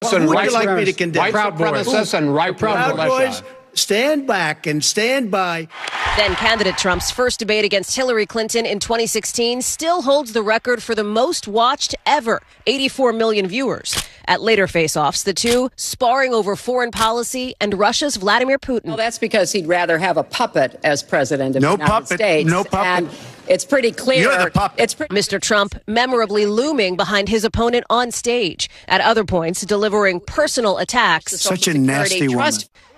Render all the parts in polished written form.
What would you like me to condemn? White supremacists and right-wing Proud militia. Boys, stand back and stand by. Then candidate Trump's first debate against Hillary Clinton in 2016 still holds the record for the most watched ever, 84 million viewers. At later face-offs, the two sparring over foreign policy and Russia's Vladimir Putin. Well, that's because he'd rather have a puppet as president of the United States. No puppet. And it's pretty clear. You're the puppet. Mr. Trump memorably looming behind his opponent on stage. At other points, delivering personal attacks. Such a nasty woman.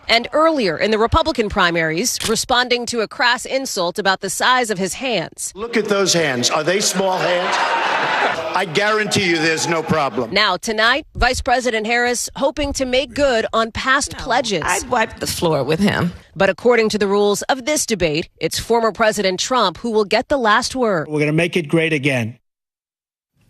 And earlier in the Republican primaries, responding to a crass insult about the size of his hands. Look at those hands. Are they small hands? I guarantee you there's no problem. Now, tonight, Vice President Harris hoping to make good on past pledges. I'd wipe the floor with him. But according to the rules of this debate, it's former President Trump who will get the last word. We're going to make it great again.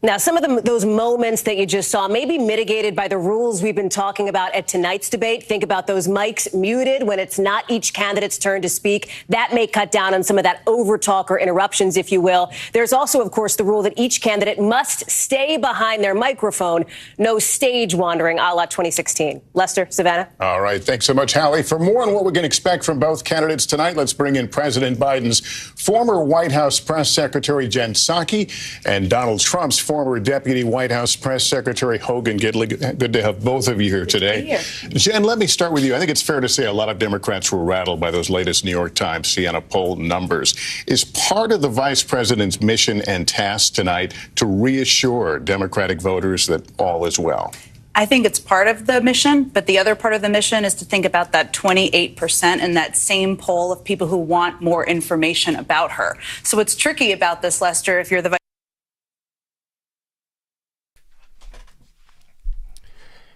Now, some of those moments that you just saw may be mitigated by the rules we've been talking about at tonight's debate. Think about those mics muted when it's not each candidate's turn to speak. That may cut down on some of that overtalk or interruptions, if you will. There's also, of course, the rule that each candidate must stay behind their microphone. No stage wandering a la 2016. Lester, Savannah? All right. Thanks so much, Hallie. For more on what we can expect from both candidates tonight, let's bring in President Biden's former White House Press Secretary Jen Psaki and Donald Trump's former Deputy White House Press Secretary Hogan Gidley. Good to have both of you here today. Jen, let me start with you. I think it's fair to say a lot of Democrats were rattled by those latest New York Times Siena poll numbers. Is part of the vice president's mission and task tonight to reassure Democratic voters that all is well? I think it's part of the mission, but the other part of the mission is to think about that 28% and that same poll of people who want more information about her. So what's tricky about this, Lester, if you're the vice.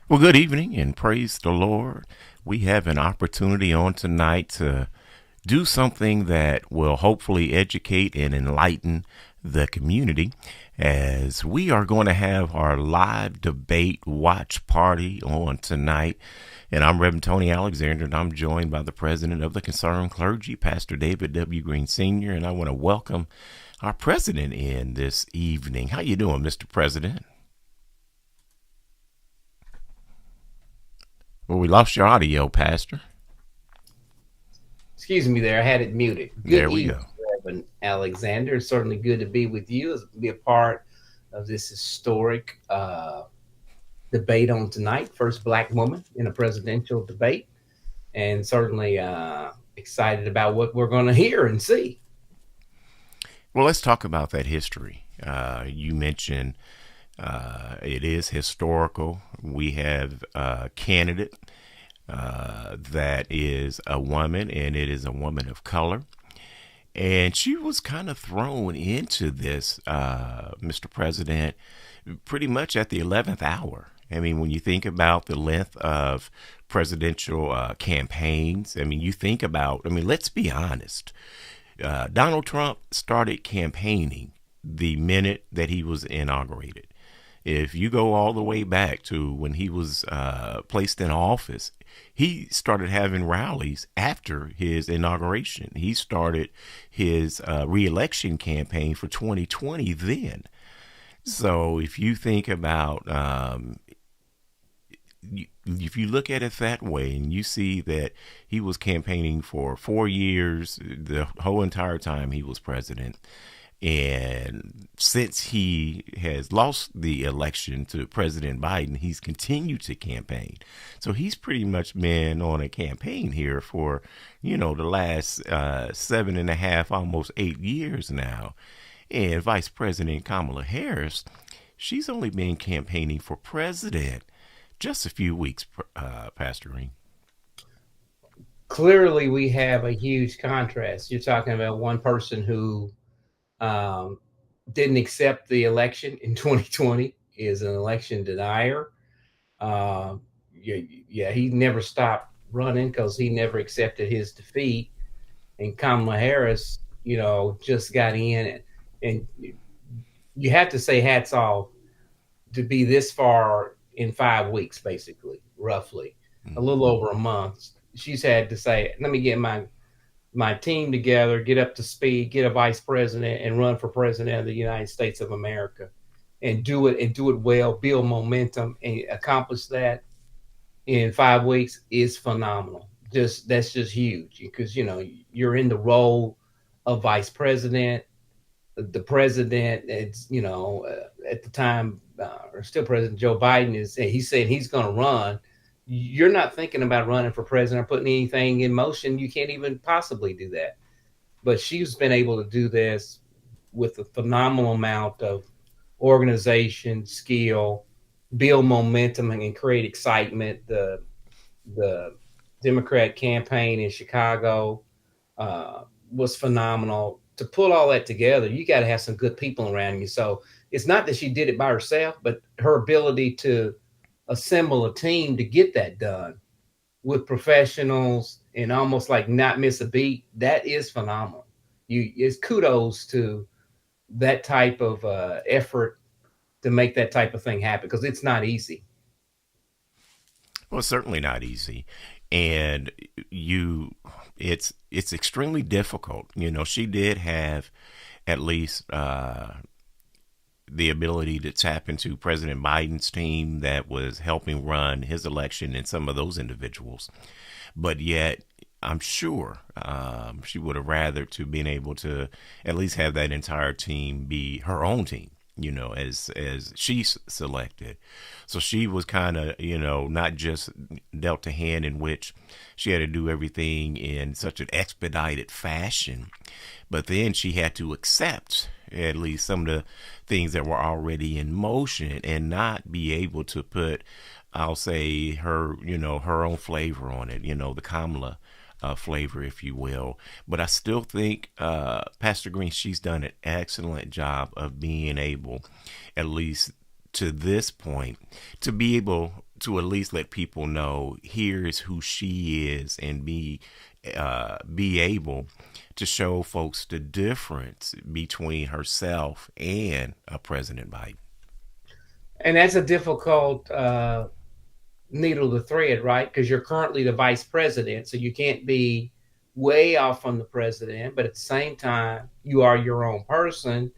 Well, good evening and praise the Lord. We have an opportunity on tonight to do something that will hopefully educate and enlighten the community, as we are going to have our live debate watch party on tonight. And I'm Reverend Tony Alexander, and I'm joined by the president of the Concerned Clergy, Pastor David W. Green Sr., and I want to welcome our president in this evening. How you doing, Mr. President? Well, we lost your audio, Pastor. Excuse me there. I had it muted. There we go. Reverend Alexander. It's certainly good to be with you, be a part of this historic debate on tonight. First Black woman in a presidential debate. And certainly excited about what we're going to hear and see. Well, let's talk about that history. You mentioned it is historical. We have a candidate that is a woman, and it is a woman of color. And she was kind of thrown into this, Mr. President, pretty much at the 11th hour. I mean, when you think about the length of presidential campaigns, I mean, you think about, I mean, let's be honest. Donald Trump started campaigning the minute that he was inaugurated. If you go all the way back to when he was placed in office, he started having rallies after his inauguration. He started his re-election campaign for 2020 then. So if you think about, if you look at it that way and you see that he was campaigning for 4 years, the whole entire time he was president, and since he has lost the election to President Biden, he's continued to campaign. So he's pretty much been on a campaign here for, the last 7.5, almost 8 years now. And Vice President Kamala Harris, she's only been campaigning for president just a few weeks, Pastor Green. Clearly, we have a huge contrast. You're talking about one person who didn't accept the election in 2020, is an election denier. He never stopped running because he never accepted his defeat. And Kamala Harris, just got in, and you have to say hats off to be this far in 5 weeks, basically, roughly, a little over a month. She's had to say, let me get my team together, get up to speed, get a vice president, and run for president of the United States of America. and do it well, build momentum, and accomplish that in 5 weeks is phenomenal. That's just huge because you're in the role of vice president. The president, it's at the time, or still President Joe Biden he said he's going to run. You're not thinking about running for president or putting anything in motion. You can't even possibly do that. But she's been able to do this with a phenomenal amount of organization, skill, build momentum, and create excitement. The Democrat campaign in Chicago was phenomenal. To pull all that together, you got to have some good people around you. So it's not that she did it by herself, but her ability to assemble a team to get that done with professionals and almost like not miss a beat, that is phenomenal. It's kudos to that type of effort to make that type of thing happen, because it's not easy. Well, it's certainly not easy. And it's extremely difficult. She did have at least the ability to tap into President Biden's team that was helping run his election and some of those individuals. But yet, I'm sure she would have rather to been able to at least have that entire team be her own team, as she's selected. So she was kind of, not just dealt a hand in which she had to do everything in such an expedited fashion, but then she had to accept at least some of the things that were already in motion and not be able to put, I'll say, her, her own flavor on it, the Kamala flavor, if you will. But I still think, Pastor Green, she's done an excellent job of being able, at least to this point, to be able to at least let people know here's who she is, and be able to show folks the difference between herself and President Biden. And that's a difficult needle to thread, right? Because you're currently the vice president, so you can't be way off from the president, but at the same time, you are your own person,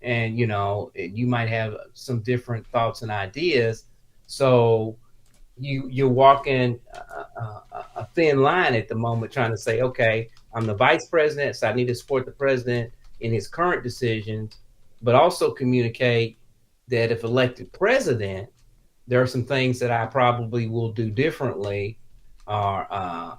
and you might have some different thoughts and ideas. So you're walking a thin line at the moment, trying to say, okay, I'm the vice president, so I need to support the president in his current decisions, but also communicate that if elected president, there are some things that I probably will do differently, or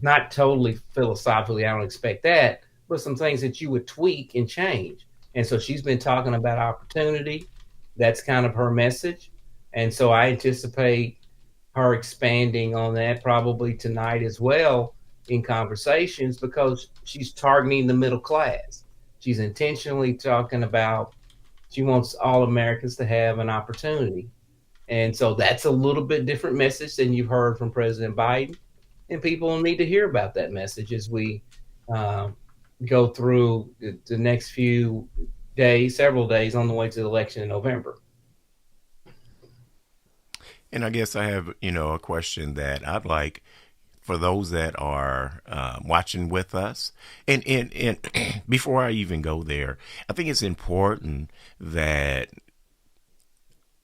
not totally philosophically, I don't expect that, but some things that you would tweak and change. And so she's been talking about opportunity. That's kind of her message. And so I anticipate her expanding on that probably tonight as well in conversations, because she's targeting the middle class. She's intentionally talking about she wants all Americans to have an opportunity. And so that's a little bit different message than you've heard from President Biden. And people need to hear about that message as we go through the next few days, several days on the way to the election in November. And I guess I have, a question that I'd like for those that are watching with us. And before I even go there, I think it's important that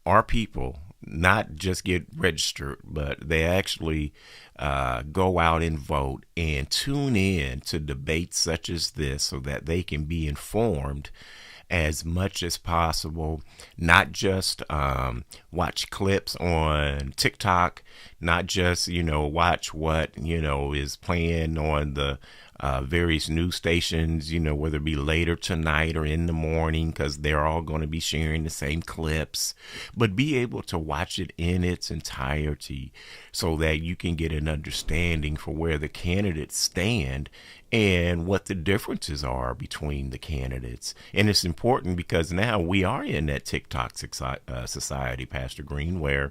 our people not just get registered, but they actually go out and vote and tune in to debates such as this, so that they can be informed as much as possible, not just watch clips on TikTok, not just, watch what, is playing on the various news stations, whether it be later tonight or in the morning, because they're all going to be sharing the same clips, but be able to watch it in its entirety so that you can get an understanding for where the candidates stand and what the differences are between the candidates. And it's important because now we are in that TikTok society, Pastor Green, where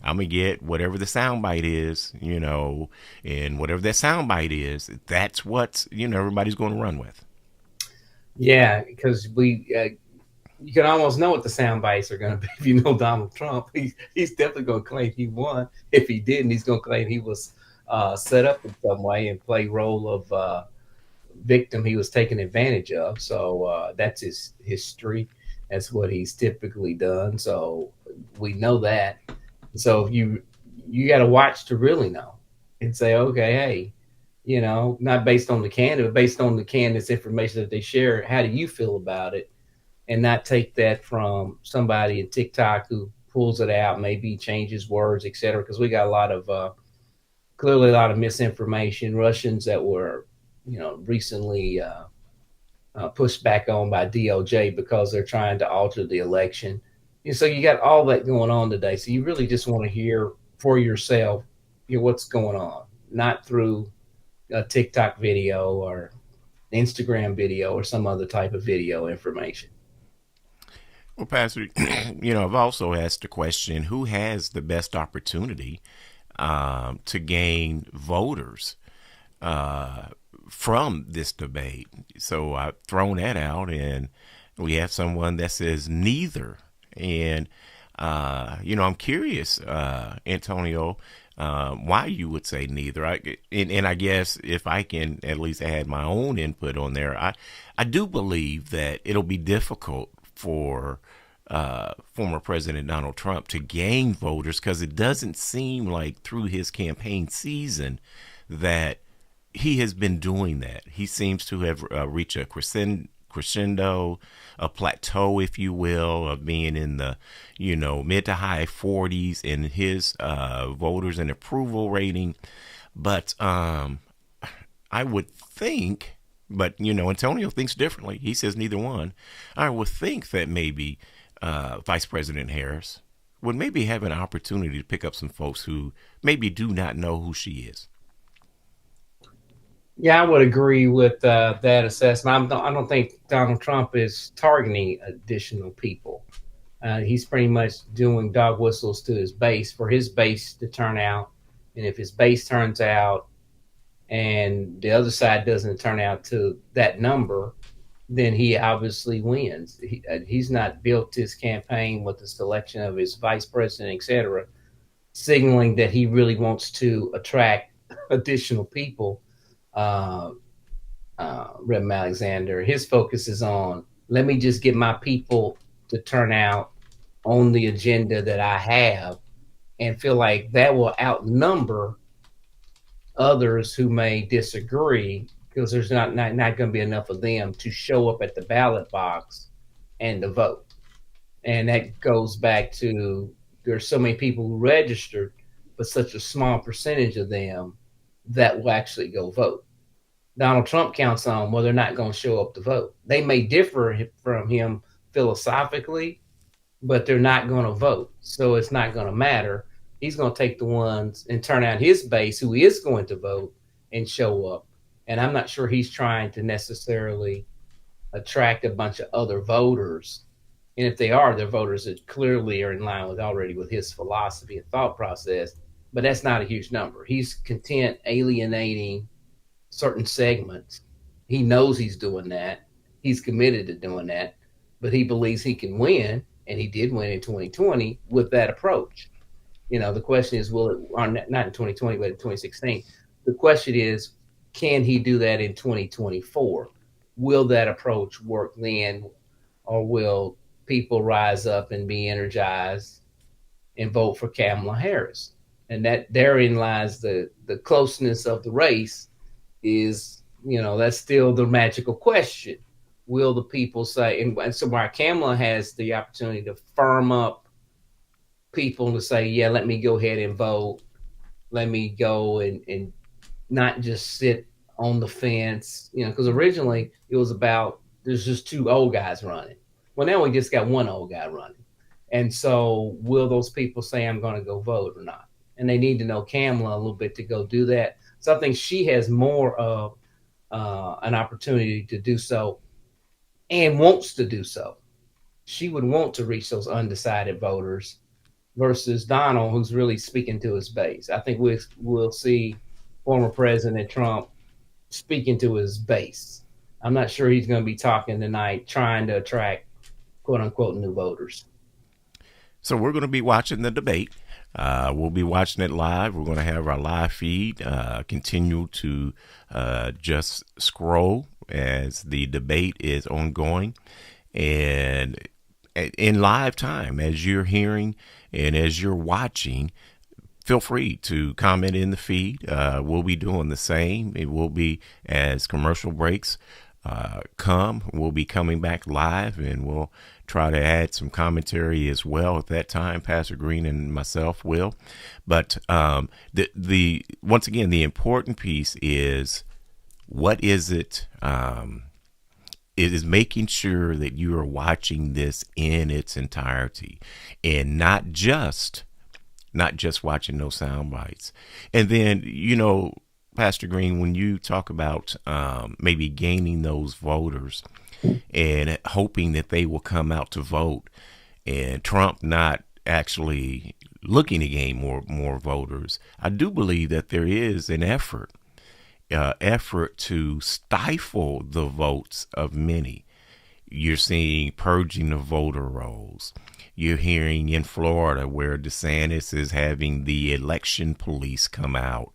I'm going to get whatever the soundbite is, and whatever that soundbite is, that's what, everybody's going to run with. Yeah, because you can almost know what the sound bites are going to be. If you know Donald Trump, he's definitely going to claim he won. If he didn't, he's going to claim he was set up in some way and play role of victim he was taken advantage of. So that's his history. That's what he's typically done. So we know that. So you got to watch to really know and say, okay, hey, not based on the candidate, but based on the candidate's information that they share. How do you feel about it? And not take that from somebody in TikTok who pulls it out, maybe changes words, et cetera. Because we got a lot of clearly a lot of misinformation. Russians that were, recently pushed back on by DOJ because they're trying to alter the election. And so you got all that going on today. So you really just want to hear for yourself, what's going on, not through a TikTok video or Instagram video or some other type of video information. Well, Pastor, I've also asked the question, who has the best opportunity to gain voters from this debate? So I've thrown that out, and we have someone that says neither. And, I'm curious, Antonio, why you would say neither. And I guess if I can at least add my own input on there, I do believe that it'll be difficult for former President Donald Trump to gain voters, because it doesn't seem like through his campaign season that he has been doing that. He seems to have reached a crescendo, a plateau, if you will, of being in the, mid to high 40s in his voters and approval rating. But I would think, but, Antonio thinks differently. He says neither one. I would think that maybe Vice President Harris would maybe have an opportunity to pick up some folks who maybe do not know who she is. Yeah, I would agree with that assessment. I don't think Donald Trump is targeting additional people. He's pretty much doing dog whistles to his base for his base to turn out. And if his base turns out and the other side doesn't turn out to that number, then he obviously wins. He's not built his campaign with the selection of his vice president, et cetera, signaling that he really wants to attract additional people. Rem Alexander, his focus is on, let me just get my people to turn out on the agenda that I have, and feel like that will outnumber others who may disagree, because there's not going to be enough of them to show up at the ballot box and to vote. And that goes back to, there's so many people who registered, but such a small percentage of them that will actually go vote. Donald Trump counts on, well, they're not going to show up to vote. They may differ from him philosophically, but they're not going to vote. So it's not going to matter. He's going to take the ones and turn out his base who is going to vote and show up. And I'm not sure he's trying to necessarily attract a bunch of other voters. And if they are, they're voters that clearly are in line with his philosophy and thought process. But that's not a huge number. He's content alienating certain segments. He knows he's doing that. He's committed to doing that. But he believes he can win, and he did win in 2020 with that approach. The question is, will it, or not in 2020, but in 2016. The question is, can he do that in 2024? Will that approach work then, or will people rise up and be energized and vote for Kamala Harris? And that therein lies the closeness of the race. Is, that's still the magical question. Will the people say, and so while Kamala has the opportunity to firm up people to say, yeah, let me go ahead and vote. Let me go and not just sit on the fence, because originally it was about, there's just two old guys running. Well, now we just got one old guy running. And so will those people say, I'm going to go vote or not? And they need to know Kamala a little bit to go do that. So I think she has more of an opportunity to do so, and wants to do so. She would want to reach those undecided voters versus Donald, who's really speaking to his base. I think we'll see former President Trump speaking to his base. I'm not sure he's going to be talking tonight trying to attract quote unquote new voters. So we're going to be watching the debate. We'll be watching it live. We're going to have our live feed continue to just scroll as the debate is ongoing. And in live time as you're hearing and as you're watching. Feel free to comment in the feed. We'll be doing the same. It will be as commercial breaks we'll be coming back live, and we'll try to add some commentary as well at that time. Pastor Green and myself will. But the once again, the important piece is, what is it? It is making sure that you are watching this in its entirety, and not just watching those sound bites. And then, Pastor Green, when you talk about maybe gaining those voters and hoping that they will come out to vote, and Trump not actually looking to gain more voters, I do believe that there is an effort to stifle the votes of many. You're seeing purging of voter rolls. You're hearing in Florida where DeSantis is having the election police come out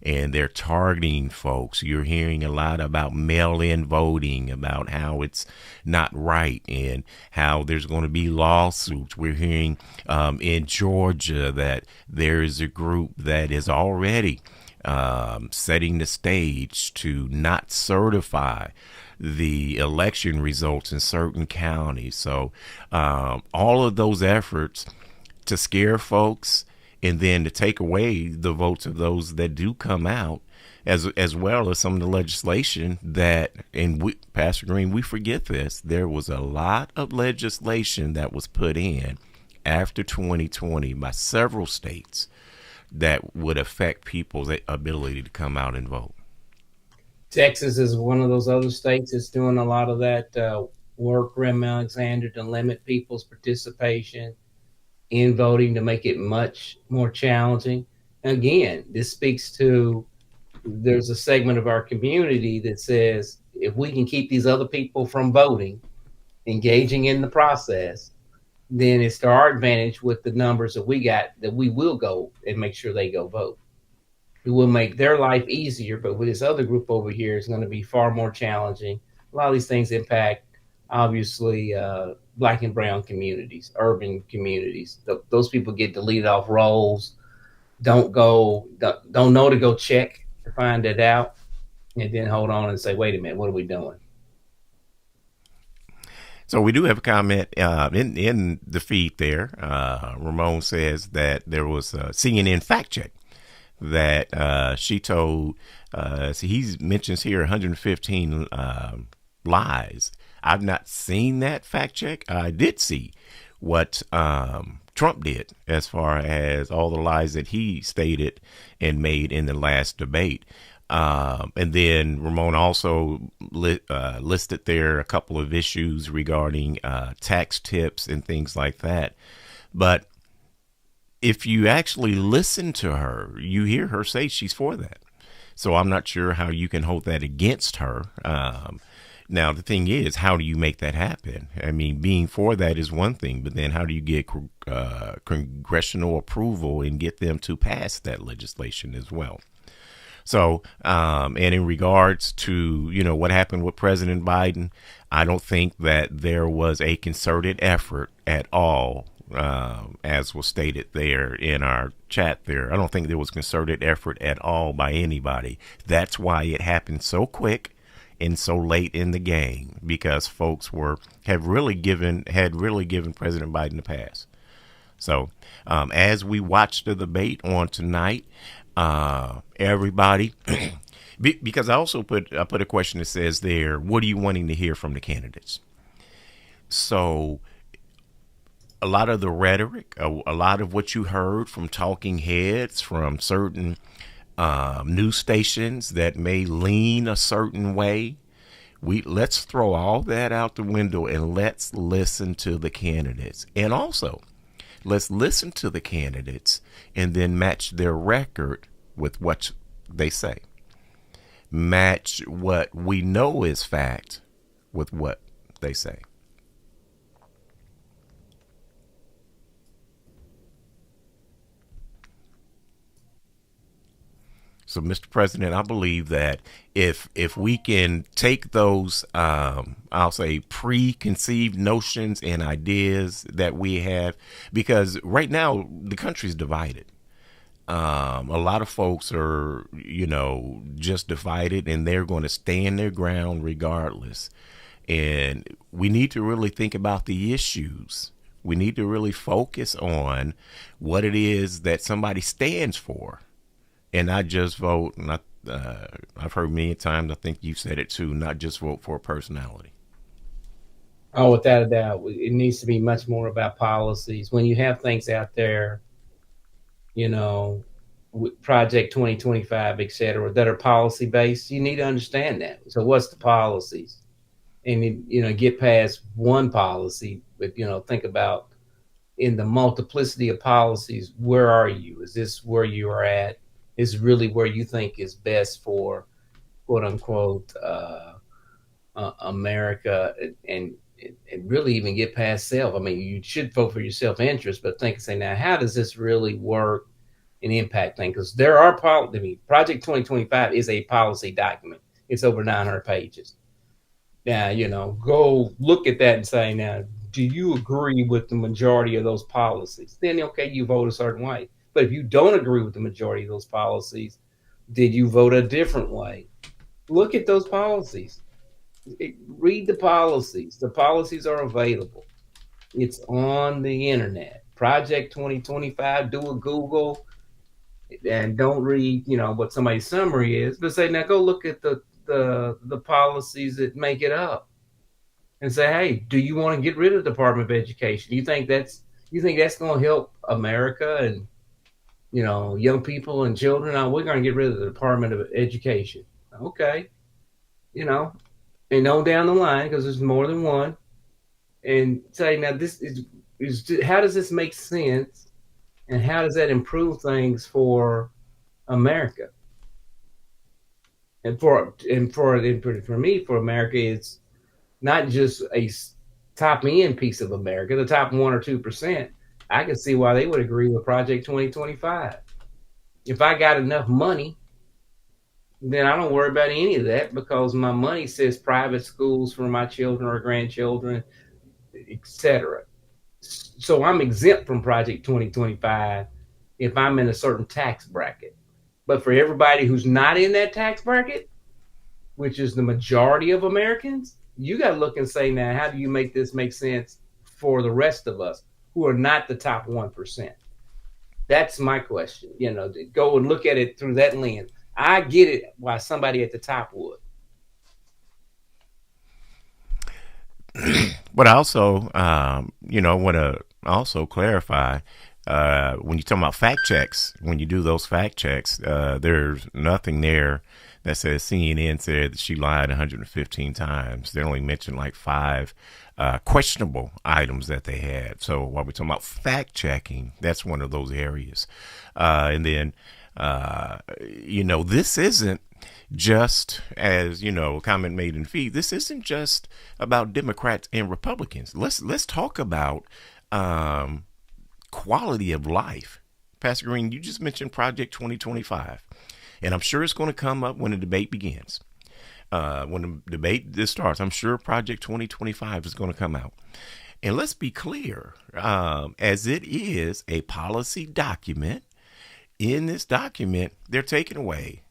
and they're targeting folks. You're hearing a lot about mail-in voting, about how it's not right and how there's going to be lawsuits. We're hearing in Georgia that there is a group that is already setting the stage to not certify the election results in certain counties. So all of those efforts to scare folks and then to take away the votes of those that do come out, as well as some of the legislation that, and we, Pastor Green, we forget this, there was a lot of legislation that was put in after 2020 by several states that would affect people's ability to come out and vote. Texas is one of those other states that's doing a lot of that work, Rem Alexander, to limit people's participation in voting, to make it much more challenging. Again, this speaks to, there's a segment of our community that says, if we can keep these other people from voting, engaging in the process, then it's to our advantage with the numbers that we got, that we will go and make sure they go vote. It will make their life easier, but with this other group over here, it's going to be far more challenging. A lot of these things impact, obviously, Black and brown communities, urban communities. Those people get deleted off rolls, don't know to go check to find it out, and then hold on and say, wait a minute, what are we doing? So we do have a comment in the feed there. Ramon says that there was a CNN fact check that she told, he mentions here 115 lies. I've not seen that fact check. I did see what Trump did as far as all the lies that he stated and made in the last debate. And then Ramon also listed there a couple of issues regarding tax tips and things like that. But if you actually listen to her, you hear her say she's for that. So I'm not sure how you can hold that against her. Now, the thing is, how do you make that happen? I mean, being for that is one thing, but then how do you get congressional approval and get them to pass that legislation as well? So, and in regards to, what happened with President Biden, I don't think that there was a concerted effort at all, as was stated there in our chat there. I don't think there was concerted effort at all by anybody. That's why it happened so quick and so late in the game, because folks had really given President Biden a pass. So, as we watch the debate on tonight, everybody, because I also put a question that says there, what are you wanting to hear from the candidates? So a lot of the rhetoric, a lot of what you heard from talking heads, from certain news stations that may lean a certain way, let's throw all that out the window and let's listen to the candidates. And also, let's listen to the candidates and then match their record with what they say. Match what we know is fact with what they say. So So, Mr. President, I believe that if we can take those, I'll say, preconceived notions and ideas that we have, because right now the country's divided. A lot of folks are, just divided, and they're going to stand their ground regardless. And we need to really think about the issues. We need to really focus on what it is that somebody stands for, and not just vote. Not, I've heard many times, I think you said it too, not just vote for a personality. Oh, without a doubt, it needs to be much more about policies. When you have things out there, Project 2025, et cetera, that are policy based, you need to understand that. So what's the policies? And, get past one policy, but, think about in the multiplicity of policies, where are you? Is this where you are at? Is really where you think is best for quote unquote America, and really even get past self. I mean, you should vote for your self-interest, but think and say, now, how does this really work and impact things? Because there are Project 2025 is a policy document. It's over 900 pages. Now, go look at that and say, now, do you agree with the majority of those policies? Then, okay, you vote a certain way. But if you don't agree with the majority of those policies, did you vote a different way? Look at those policies. Read the policies. The policies are available. It's on the internet. Project 2025, do a Google, and don't read, what somebody's summary is, but say, now go look at the policies that make it up and say, hey, do you want to get rid of the Department of Education? You think that's going to help America and, young people and children? No, we're going to get rid of the Department of Education. Okay. And on down the line, because there's more than one, and say, now this is how does this make sense? And how does that improve things for America? And for me, for America, it's not just a top end piece of America, the top 1 or 2%. I can see why they would agree with Project 2025. If I got enough money, then I don't worry about any of that, because my money says private schools for my children or grandchildren, etc. So I'm exempt from Project 2025 if I'm in a certain tax bracket. But for everybody who's not in that tax bracket, which is the majority of Americans, you got to look and say, now, how do you make this make sense for the rest of us who are not the top 1%? That's my question. To go and look at it through that lens. I get it why somebody at the top would. But I also, want to also clarify, when you talk about fact checks, when you do those fact checks, there's nothing there that says CNN said that she lied 115 times. They only mentioned like 5 questionable items that they had. So while we're talking about fact checking, that's one of those areas. And then, this isn't just, as comment made in feed, this isn't just about Democrats and Republicans. Let's talk about quality of life. Pastor Green, you just mentioned Project 2025, and I'm sure it's going to come up when the debate begins. When the debate starts, I'm sure Project 2025 is going to come out. And let's be clear, as it is a policy document, in this document, they're taking away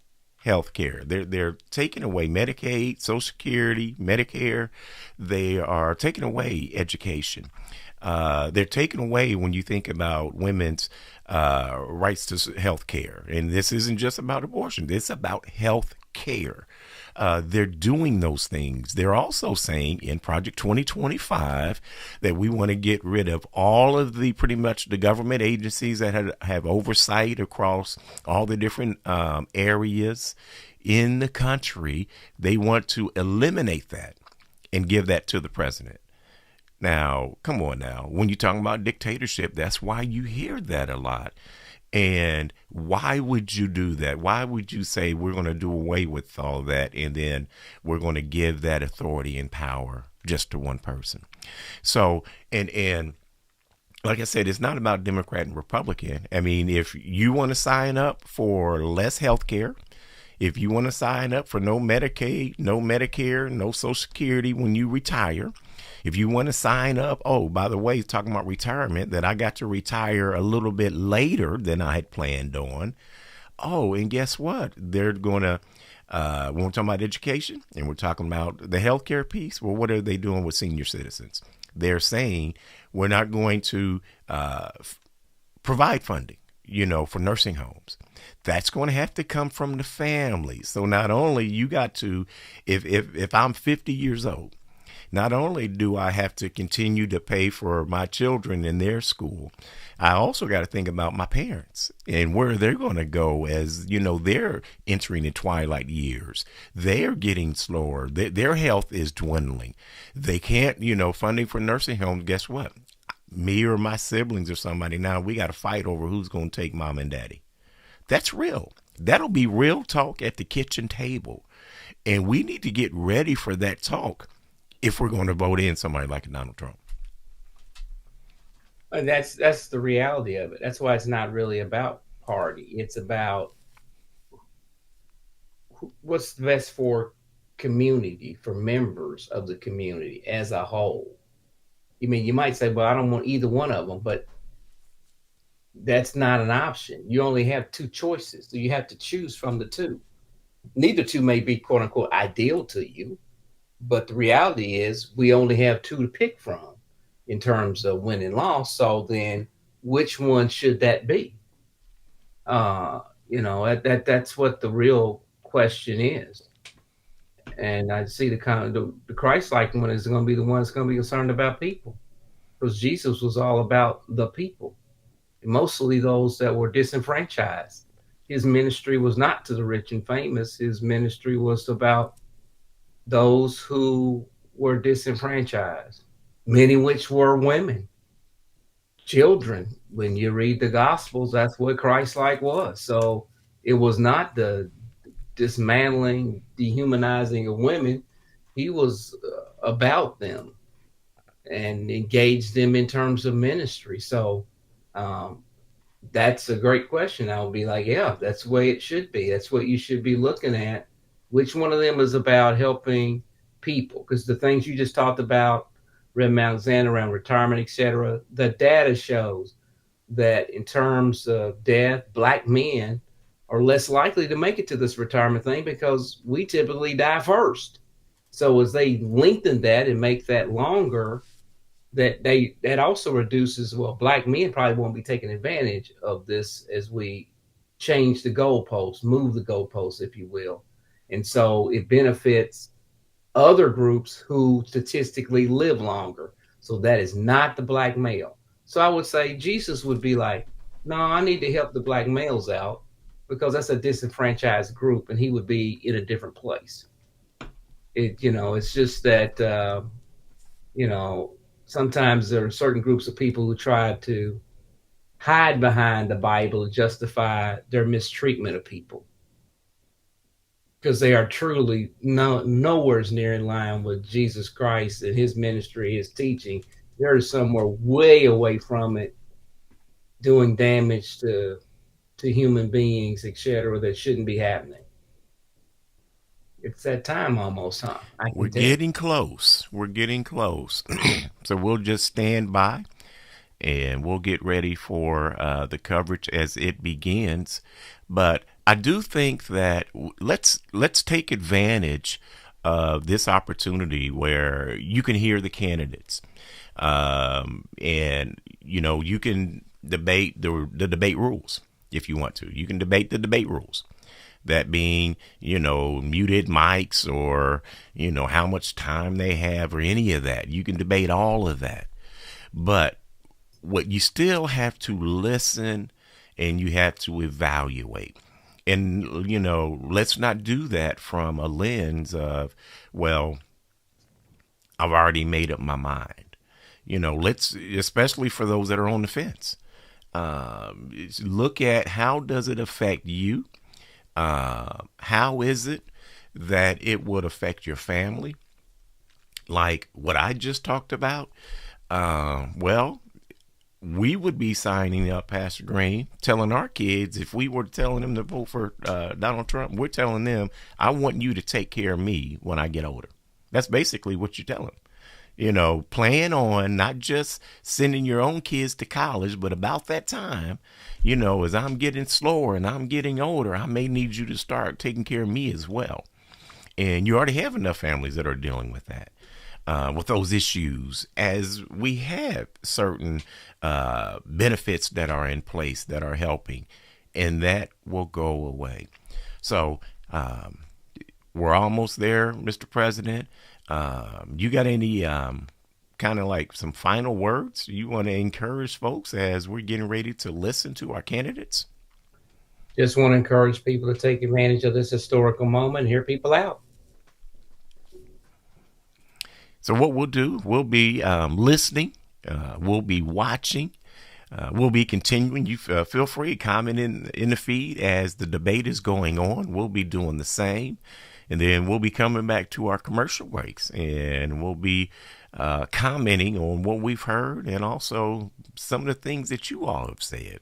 health care. They're taking away Medicaid, Social Security, Medicare. They are taking away education. They're taking away, when you think about women's rights to health care. And this isn't just about abortion. It's about health care. They're doing those things. They're also saying in Project 2025 that we want to get rid of all of pretty much the government agencies that have oversight across all the different areas in the country. They want to eliminate that and give that to the president. Now, come on now. When you're talking about dictatorship, that's why you hear that a lot. And why would you do that? Why would you say we're going to do away with all that and then we're going to give that authority and power just to one person? So, and like I said, it's not about Democrat and Republican. I mean, if you want to sign up for less health care, If you want to sign up for no Medicaid, no Medicare, no Social Security when you retire, if you want to sign up, oh, by the way, talking about retirement, that I got to retire a little bit later than I had planned on. Oh, and guess what? They're going to, when we're talking about education and we're talking about the healthcare piece, well, what are they doing with senior citizens? They're saying we're not going to provide funding, for nursing homes. That's going to have to come from the family. So not only you got to, if I'm 50 years old, not only do I have to continue to pay for my children in their school, I also got to think about my parents and where they're going to go as, they're entering the twilight years. They're getting slower. Their health is dwindling. They can't, funding for nursing homes. Guess what? Me or my siblings or somebody now, we got to fight over who's going to take mom and daddy. That's real. That'll be real talk at the kitchen table. And we need to get ready for that talk if we're going to vote in somebody like Donald Trump. And that's the reality of it. That's why it's not really about party. It's about what's best for community, for members of the community as a whole. You might say, well, I don't want either one of them, but that's not an option. You only have two choices. So you have to choose from the two. Neither two may be, quote unquote, ideal to you. But the reality is we only have two to pick from in terms of win and loss. So then which one should that be? That's what the real question is. And I see the Christ-like one is going to be the one that's going to be concerned about people, because Jesus was all about the people, mostly those that were disenfranchised. His ministry was not to the rich and famous. His ministry was about those who were disenfranchised, many which were women, children. When you read the Gospels, that's what Christ-like was. So it was not the dismantling, dehumanizing of women. He was about them and engaged them in terms of ministry. So that's a great question. I would be like, yeah, that's the way it should be. That's what you should be looking at. Which one of them is about helping people? Because the things you just talked about, Reverend Alexander, around retirement, etc., the data shows that in terms of death, Black men are less likely to make it to this retirement thing because we typically die first. So as they lengthen that and make that longer, that also reduces, Black men probably won't be taking advantage of this as we change the goalposts, move the goalposts, if you will. And so it benefits other groups who statistically live longer. So that is not the Black male. So I would say Jesus would be like, no, I need to help the Black males out because that's a disenfranchised group, and he would be in a different place. It's just that, sometimes there are certain groups of people who try to hide behind the Bible to justify their mistreatment of people, because they are truly nowhere near in line with Jesus Christ and his ministry, his teaching. They're somewhere way away from it, doing damage to human beings, etc., that shouldn't be happening. It's that time almost, huh? We're getting close. We're getting close. So we'll just stand by and we'll get ready for the coverage as it begins. But I do think that let's take advantage of this opportunity where you can hear the candidates, and you can debate the debate rules if you want to. You can debate the debate rules. That being, muted mics or, how much time they have or any of that. You can debate all of that. But what you still have to listen and you have to evaluate. And, let's not do that from a lens of, well, I've already made up my mind. Let's, especially for those that are on the fence, look at how does it affect you? How is it that it would affect your family? Like what I just talked about. Well, we would be signing up, Pastor Green, telling our kids, if we were telling them to vote for Donald Trump, we're telling them, I want you to take care of me when I get older. That's basically what you tell them. You know, plan on not just sending your own kids to college, but about that time, you know, as I'm getting slower and I'm getting older, I may need you to start taking care of me as well. And you already have enough families that are dealing with that. With those issues, as we have certain benefits that are in place that are helping, and that will go away. So we're almost there, Mr. President. You got any kind of like some final words you want to encourage folks as we're getting ready to listen to our candidates? Just want to encourage people to take advantage of this historical moment and hear people out. So what we'll do, we'll be listening, we'll be watching, we'll be continuing. You feel free to comment in the feed as the debate is going on. We'll be doing the same. And then we'll be coming back to our commercial breaks, and we'll be commenting on what we've heard and also some of the things that you all have said.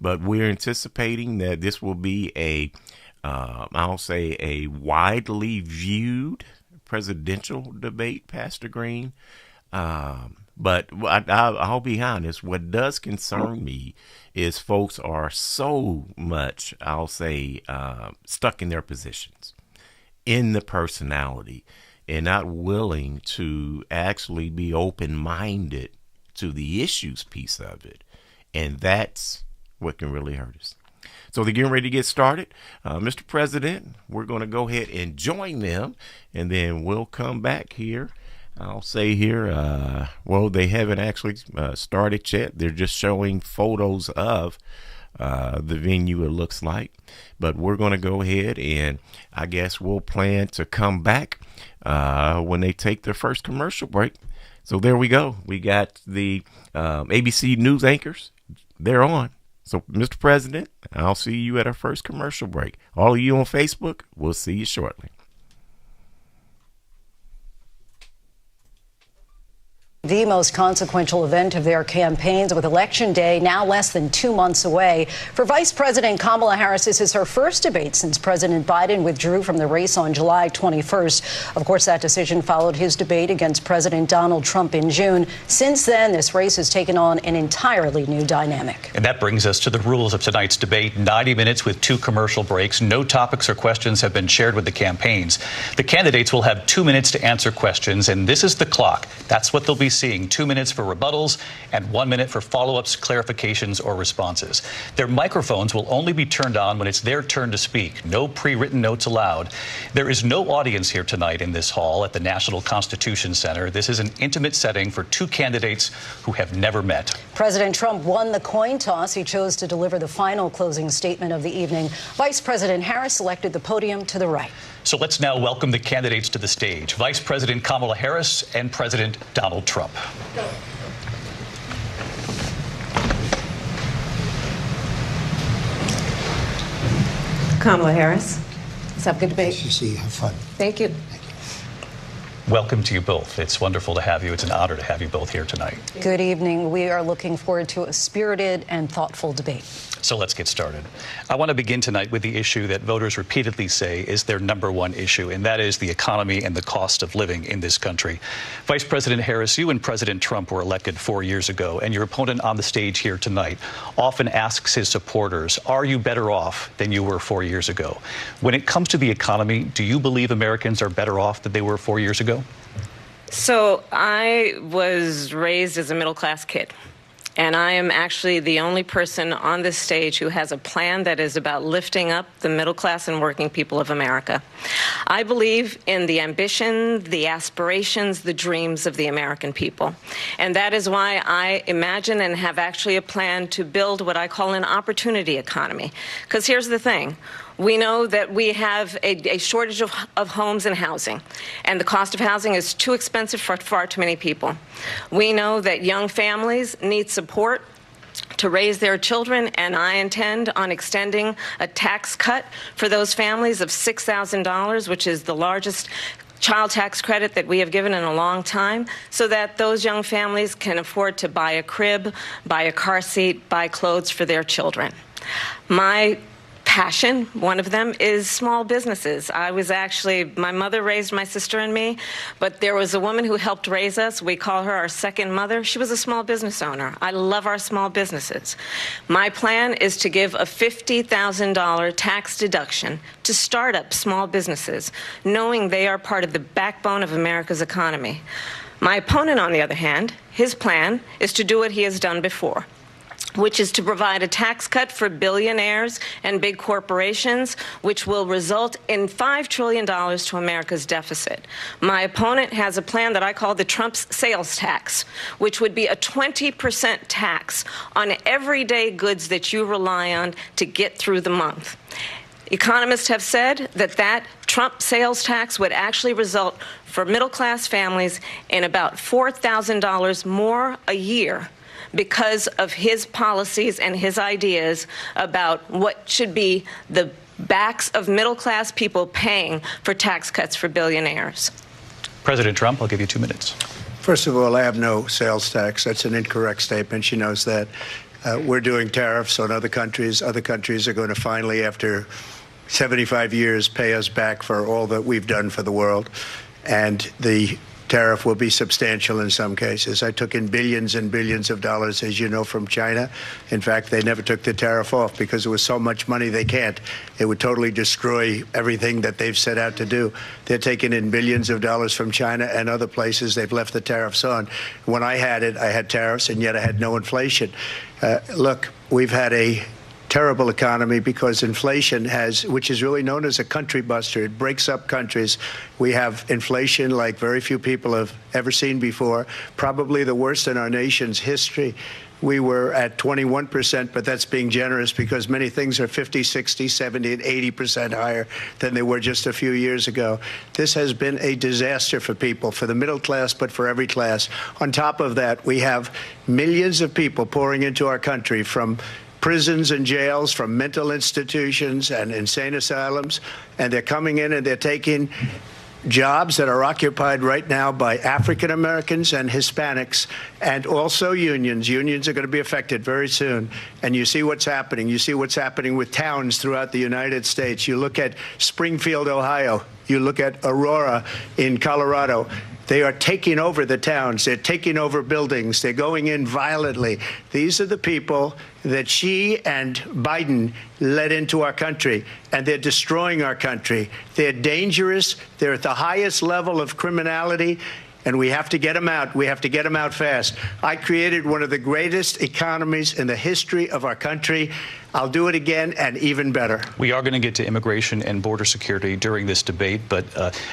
But we're anticipating that this will be I'll say a widely viewed presidential debate, Pastor Green. But I'll be honest, what does concern me is folks are so much, I'll say, stuck in their positions, in the personality, and not willing to actually be open-minded to the issues piece of it. And that's what can really hurt us. So they're getting ready to get started. Mr. President, we're going to go ahead and join them, and then we'll come back here. I'll say here, well, they haven't actually started yet. They're just showing photos of the venue, it looks like. But we're going to go ahead, and I guess we'll plan to come back when they take their first commercial break. So there we go. We got the ABC News anchors. They're on. So, Mr. President, I'll see you at our first commercial break. All of you on Facebook, we'll see you shortly. The most consequential event of their campaigns, with Election Day now less than 2 months away. For Vice President Kamala Harris, this is her first debate since President Biden withdrew from the race on July 21st. Of course, that decision followed his debate against President Donald Trump in June. Since then, this race has taken on an entirely new dynamic. And that brings us to the rules of tonight's debate. 90 minutes with 2 commercial breaks. No topics or questions have been shared with the campaigns. The candidates will have 2 minutes to answer questions, and this is the clock. That's what they'll be seeing. 2 minutes for rebuttals and 1 minute for follow-ups, clarifications, or responses. Their microphones will only be turned on when it's their turn to speak. No pre-written notes allowed. There is no audience here tonight in this hall at the National Constitution Center. This is an intimate setting for 2 candidates who have never met. President Trump won the coin toss. He chose to deliver the final closing statement of the evening. Vice President Harris selected the podium to the right. So let's now welcome the candidates to the stage. Vice President Kamala Harris and President Donald Trump. Kamala Harris. Let's have a good debate. Nice to see you. Have fun. Thank you. Welcome to you both. It's wonderful to have you. It's an honor to have you both here tonight. Good evening. We are looking forward to a spirited and thoughtful debate. So let's get started. I want to begin tonight with the issue that voters repeatedly say is their #1 issue, and that is the economy and the cost of living in this country. Vice President Harris, you and President Trump were elected 4 years ago, and your opponent on the stage here tonight often asks his supporters, are you better off than you were 4 years ago? When it comes to the economy, do you believe Americans are better off than they were 4 years ago? So I was raised as a middle-class kid. And I am actually the only person on this stage who has a plan that is about lifting up the middle class and working people of America. I believe in the ambition, the aspirations, the dreams of the American people. And that is why I imagine and have actually a plan to build what I call an opportunity economy. Because here's the thing. We know that we have a shortage of homes and housing, and the cost of housing is too expensive for far too many people. We know that young families need support to raise their children, and I intend on extending a tax cut for those families of $6,000, which is the largest child tax credit that we have given in a long time so that those young families can afford to buy a crib, buy a car seat, buy clothes for their children. My passion, one of them, is small businesses. My mother raised my sister and me, but there was a woman who helped raise us. We call her our second mother. She was a small business owner. I love our small businesses. My plan is to give a $50,000 tax deduction to start-up small businesses, knowing they are part of the backbone of America's economy. My opponent, on the other hand, his plan is to do what he has done before, which is to provide a tax cut for billionaires and big corporations, which will result in $5 trillion to America's deficit. My opponent has a plan that I call the Trump's sales tax, which would be a 20% tax on everyday goods that you rely on to get through the month. Economists have said that Trump sales tax would actually result for middle-class families in about $4,000 more a year because of his policies and his ideas about what should be the backs of middle-class people paying for tax cuts for billionaires. President Trump, I'll give you 2 minutes. First of all, I have no sales tax. That's an incorrect statement. She knows that. We're doing tariffs on other countries. Other countries are going to finally, after 75 years, pay us back for all that we've done for the world. And the tariff will be substantial in some cases. I took in billions and billions of dollars, as you know, from China. In fact, they never took the tariff off because there was so much money they can't. It would totally destroy everything that they've set out to do. They're taking in billions of dollars from China and other places. They've left the tariffs on. When I had it, I had tariffs, and yet I had no inflation. Look, we've had a terrible economy because inflation which is really known as a country buster. It breaks up countries. We have inflation like very few people have ever seen before, probably the worst in our nation's history. We were at 21%, but that's being generous because many things are 50, 60, 70, and 80% higher than they were just a few years ago. This has been a disaster for people, for the middle class, but for every class. On top of that, we have millions of people pouring into our country from prisons and jails, from mental institutions and insane asylums, and they're coming in and they're taking jobs that are occupied right now by African Americans and Hispanics, and also unions. Unions are going to be affected very soon. And you see what's happening. You see what's happening with towns throughout the United States. You look at Springfield, Ohio. You look at Aurora in Colorado. They are taking over the towns. They're taking over buildings. They're going in violently. These are the people that Xi and Biden led into our country, and they're destroying our country. They're dangerous. They're at the highest level of criminality, and we have to get them out. We have to get them out fast. I created one of the greatest economies in the history of our country. I'll do it again, and even better. We are going to get to immigration and border security during this debate, but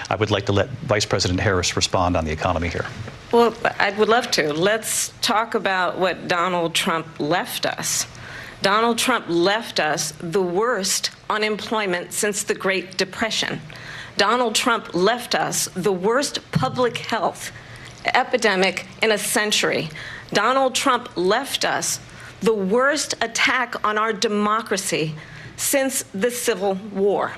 I would like to let Vice President Harris respond on the economy here. Well, I would love to. Let's talk about what Donald Trump left us. Donald Trump left us the worst unemployment since the Great Depression. Donald Trump left us the worst public health epidemic in a century. Donald Trump left us the worst attack on our democracy since the Civil War.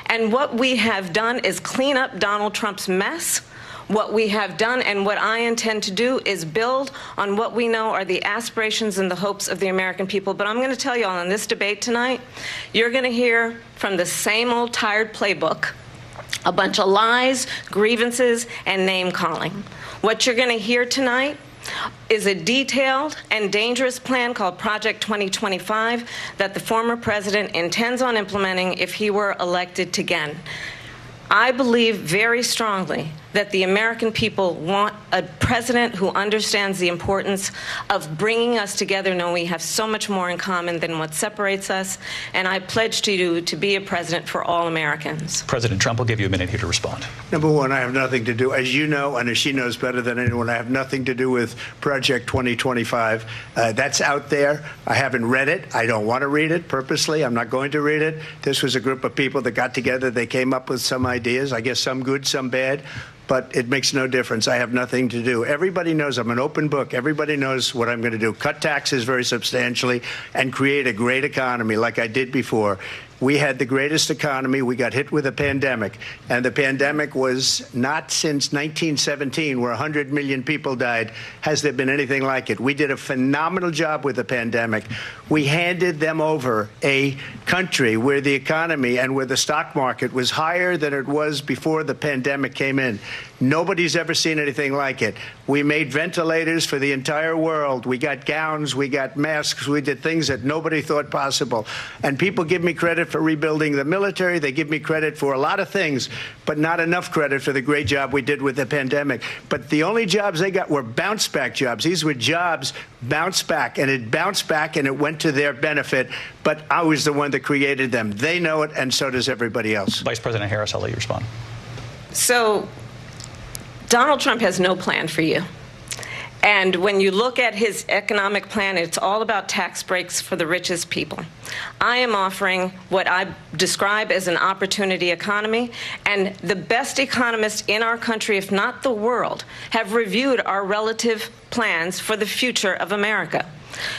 And what we have done is clean up Donald Trump's mess. What we have done and what I intend to do is build on what we know are the aspirations and the hopes of the American people. But I'm going to tell you all in this debate tonight, you're going to hear from the same old tired playbook, a bunch of lies, grievances, and name-calling. What you're going to hear tonight is a detailed and dangerous plan called Project 2025 that the former president intends on implementing if he were elected again. I believe very strongly that the American people want a president who understands the importance of bringing us together, knowing we have so much more in common than what separates us. And I pledge to you to be a president for all Americans. President Trump will give you a minute here to respond. Number one, I have nothing to do, as you know, and as she knows better than anyone, I have nothing to do with Project 2025. That's out there. I haven't read it. I don't want to read it purposely. I'm not going to read it. This was a group of people that got together. They came up with some ideas, I guess some good, some bad. But it makes no difference. I have nothing to do. Everybody knows I'm an open book. Everybody knows what I'm going to do. Cut taxes very substantially and create a great economy like I did before. we had the greatest economy. We got hit with a pandemic, and the pandemic was not since 1917, where 100 million people died, has there been anything like it. We did a phenomenal job with the pandemic. We handed them over a country where the economy and where the stock market was higher than it was before the pandemic came in. Nobody's ever seen anything like it. We made ventilators for the entire world. We got gowns, we got masks, we did things that nobody thought possible. And people give me credit for rebuilding the military. They give me credit for a lot of things, but not enough credit for the great job we did with the pandemic. But the only jobs they got were bounce back jobs. These were jobs bounced back, and it bounced back and it went to their benefit. But I was the one that created them. They know it, and so does everybody else. Vice President Harris, I'll let you respond. So Donald Trump has no plan for you. And when you look at his economic plan, it's all about tax breaks for the richest people. I am offering what I describe as an opportunity economy, and the best economists in our country, if not the world, have reviewed our relative plans for the future of America.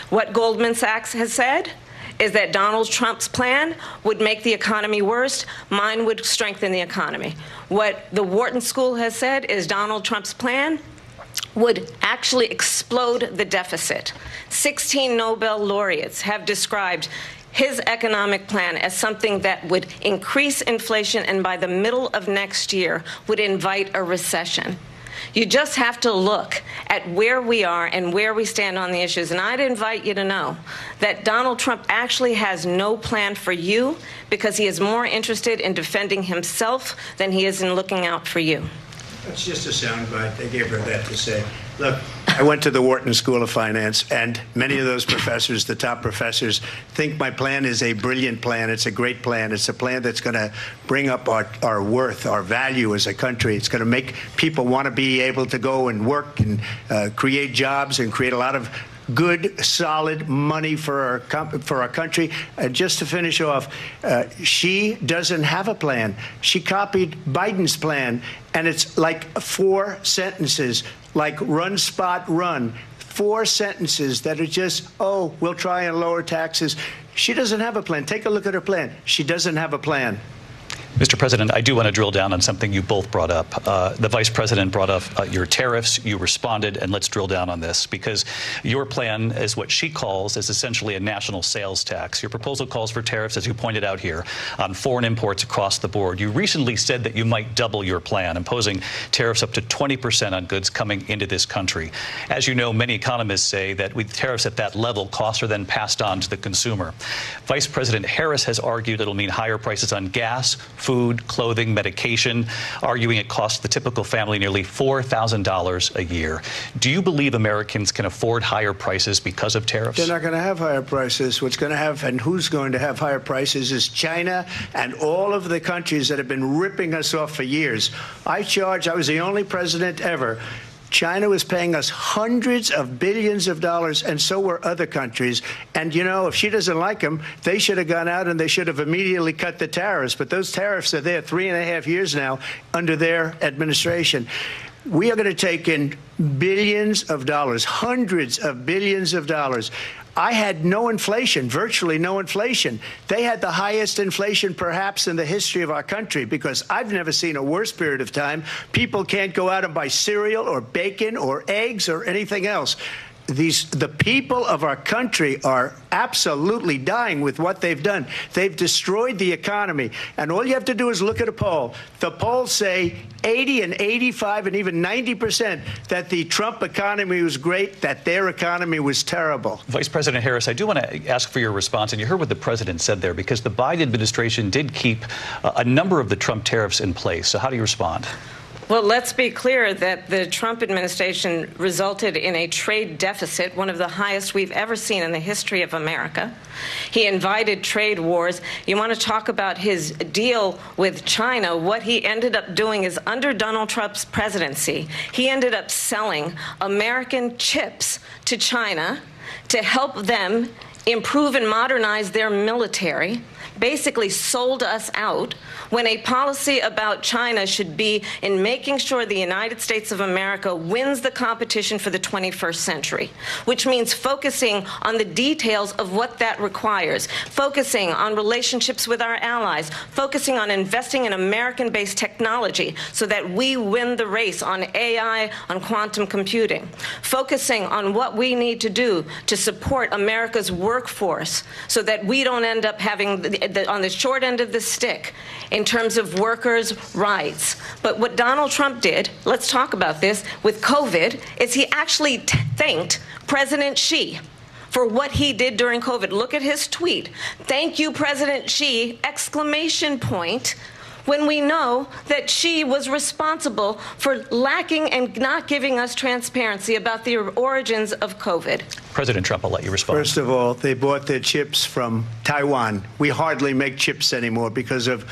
What Goldman Sachs has said is that Donald Trump's plan would make the economy worse. Mine would strengthen the economy. What the Wharton School has said is Donald Trump's plan would actually explode the deficit. 16 Nobel laureates have described his economic plan as something that would increase inflation and by the middle of next year would invite a recession. You just have to look at where we are and where we stand on the issues. And I'd invite you to know that Donald Trump actually has no plan for you because he is more interested in defending himself than he is in looking out for you. That's just a soundbite. They gave her that to say. Look, I went to the Wharton School of Finance, and many of those professors, the top professors, think my plan is a brilliant plan. It's a great plan. It's a plan that's going to bring up our worth, our value as a country. It's going to make people want to be able to go and work and create jobs and create a lot of good, solid money for our country. Just to finish off, she doesn't have a plan. She copied Biden's plan, and it's like 4 sentences, like run, spot, run. 4 sentences that are just, oh, we'll try and lower taxes. She doesn't have a plan. Take a look at her plan. She doesn't have a plan. Mr. President, I do want to drill down on something you both brought up. The Vice President brought up your tariffs. You responded, and let's drill down on this, because your plan is what she calls is essentially a national sales tax. Your proposal calls for tariffs, as you pointed out here, on foreign imports across the board. You recently said that you might double your plan, imposing tariffs up to 20% on goods coming into this country. As you know, many economists say that with tariffs at that level, costs are then passed on to the consumer. Vice President Harris has argued it'll mean higher prices on gas, food, clothing, medication, arguing it costs the typical family nearly $4,000 a year. Do you believe Americans can afford higher prices because of tariffs? They're not going to have higher prices. What's going to have and who's going to have higher prices is China and all of the countries that have been ripping us off for years. I was the only president ever. China was paying us hundreds of billions of dollars, and so were other countries. And, you know, if she doesn't like them, they should have gone out and they should have immediately cut the tariffs. But those tariffs are there 3.5 years now under their administration. We are going to take in billions of dollars, hundreds of billions of dollars. I had no inflation, virtually no inflation. They had the highest inflation perhaps in the history of our country, because I've never seen a worse period of time. People can't go out and buy cereal or bacon or eggs or anything else. The people of our country are absolutely dying with what they've done. They've destroyed the economy. And all you have to do is look at a poll. The polls say 80 and 85 and even 90% that the Trump economy was great, that their economy was terrible. Vice President Harris, I do want to ask for your response. And you heard what the president said there, because the Biden administration did keep a number of the Trump tariffs in place. So how do you respond? Well, let's be clear that the Trump administration resulted in a trade deficit, one of the highest we've ever seen in the history of America. He invited trade wars. You want to talk about his deal with China? What he ended up doing is, under Donald Trump's presidency, he ended up selling American chips to China to help them improve and modernize their military, basically sold us out when a policy about China should be in making sure the United States of America wins the competition for the 21st century, which means focusing on the details of what that requires, focusing on relationships with our allies, focusing on investing in American-based technology so that we win the race on AI, on quantum computing, focusing on what we need to do to support America's workforce so that we don't end up having on the short end of the stick in terms of workers' rights. But what Donald Trump did, let's talk about this, with COVID, is he actually thanked President Xi for what he did during COVID. Look at his tweet. "Thank you, President Xi," exclamation point, when we know that Xi was responsible for lacking and not giving us transparency about the origins of COVID. President Trump, I'll let you respond. First of all, they bought their chips from Taiwan. We hardly make chips anymore because of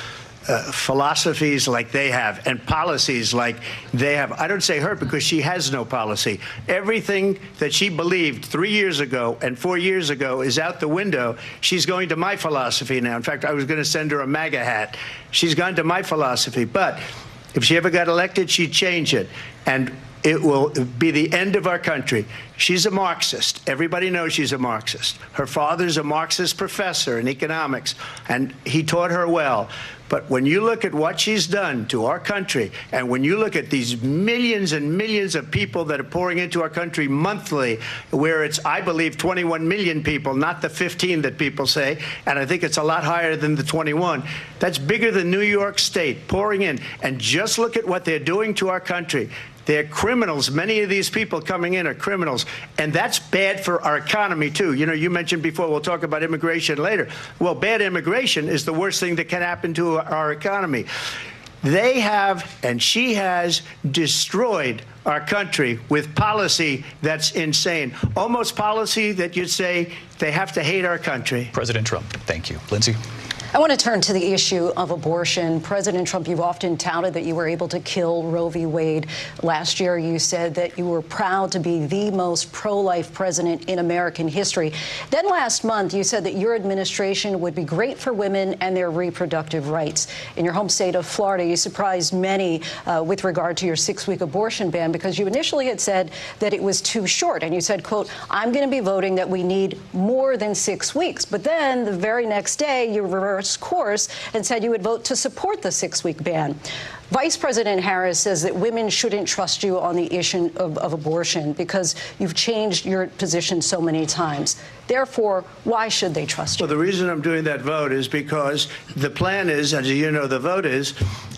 philosophies like they have and policies like they have. I don't say her because she has no policy. Everything that she believed 3 years ago and 4 years ago is out the window. She's going to my philosophy now. In fact, I was going to send her a MAGA hat. She's gone to my philosophy. But if she ever got elected, she'd change it. And it will be the end of our country. She's a Marxist. Everybody knows she's a Marxist. Her father's a Marxist professor in economics, and he taught her well. But when you look at what she's done to our country, and when you look at these millions and millions of people that are pouring into our country monthly, where it's, I believe, 21 million people, not the 15 that people say, and I think it's a lot higher than the 21. That's bigger than New York State pouring in. And just look at what they're doing to our country. They're criminals. Many of these people coming in are criminals. And that's bad for our economy, too. You know, you mentioned before, we'll talk about immigration later. Well, bad immigration is the worst thing that can happen to our economy. They have, and she has, destroyed our country with policy that's insane. Almost policy that you'd say they have to hate our country. President Trump, thank you. Lindsay? I want to turn to the issue of abortion. President Trump, you've often touted that you were able to kill Roe v. Wade. Last year, you said that you were proud to be the most pro-life president in American history. Then last month, you said that your administration would be great for women and their reproductive rights. In your home state of Florida, you surprised many with regard to your 6-week abortion ban because you initially had said that it was too short. And you said, quote, "I'm going to be voting that we need more than 6 weeks." But then the very next day, you reversed course and said you would vote to support the 6-week ban. Vice President Harris says that women shouldn't trust you on the issue of abortion because you've changed your position so many times. Therefore, why should they trust you? Well, the reason I'm doing that vote is because the plan is, as you know, the vote is,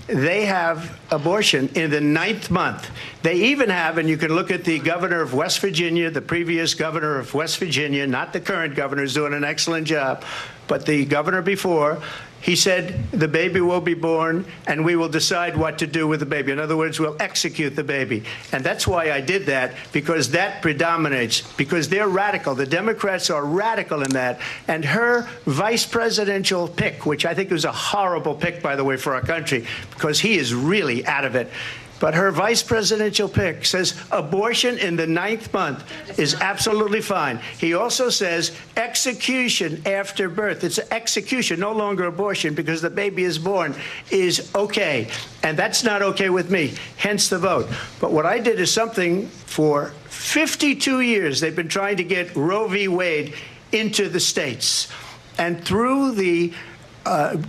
they have abortion in the 9th month. They even have, and you can look at the governor of West Virginia, the previous governor of West Virginia, not the current governor, is doing an excellent job, but the governor before, he said the baby will be born and we will decide what to do with the baby. In other words, we'll execute the baby. And that's why I did that, because that predominates, because they're radical. The Democrats are radical in that. And her vice presidential pick, which I think was a horrible pick, by the way, for our country, because he is really out of it. But her vice presidential pick says abortion in the 9th month is absolutely fine. He also says execution after birth. It's execution, no longer abortion, because the baby is born, is okay. And that's not okay with me, hence the vote. But what I did is something for 52 years. They've been trying to get Roe v. Wade into the states. And through the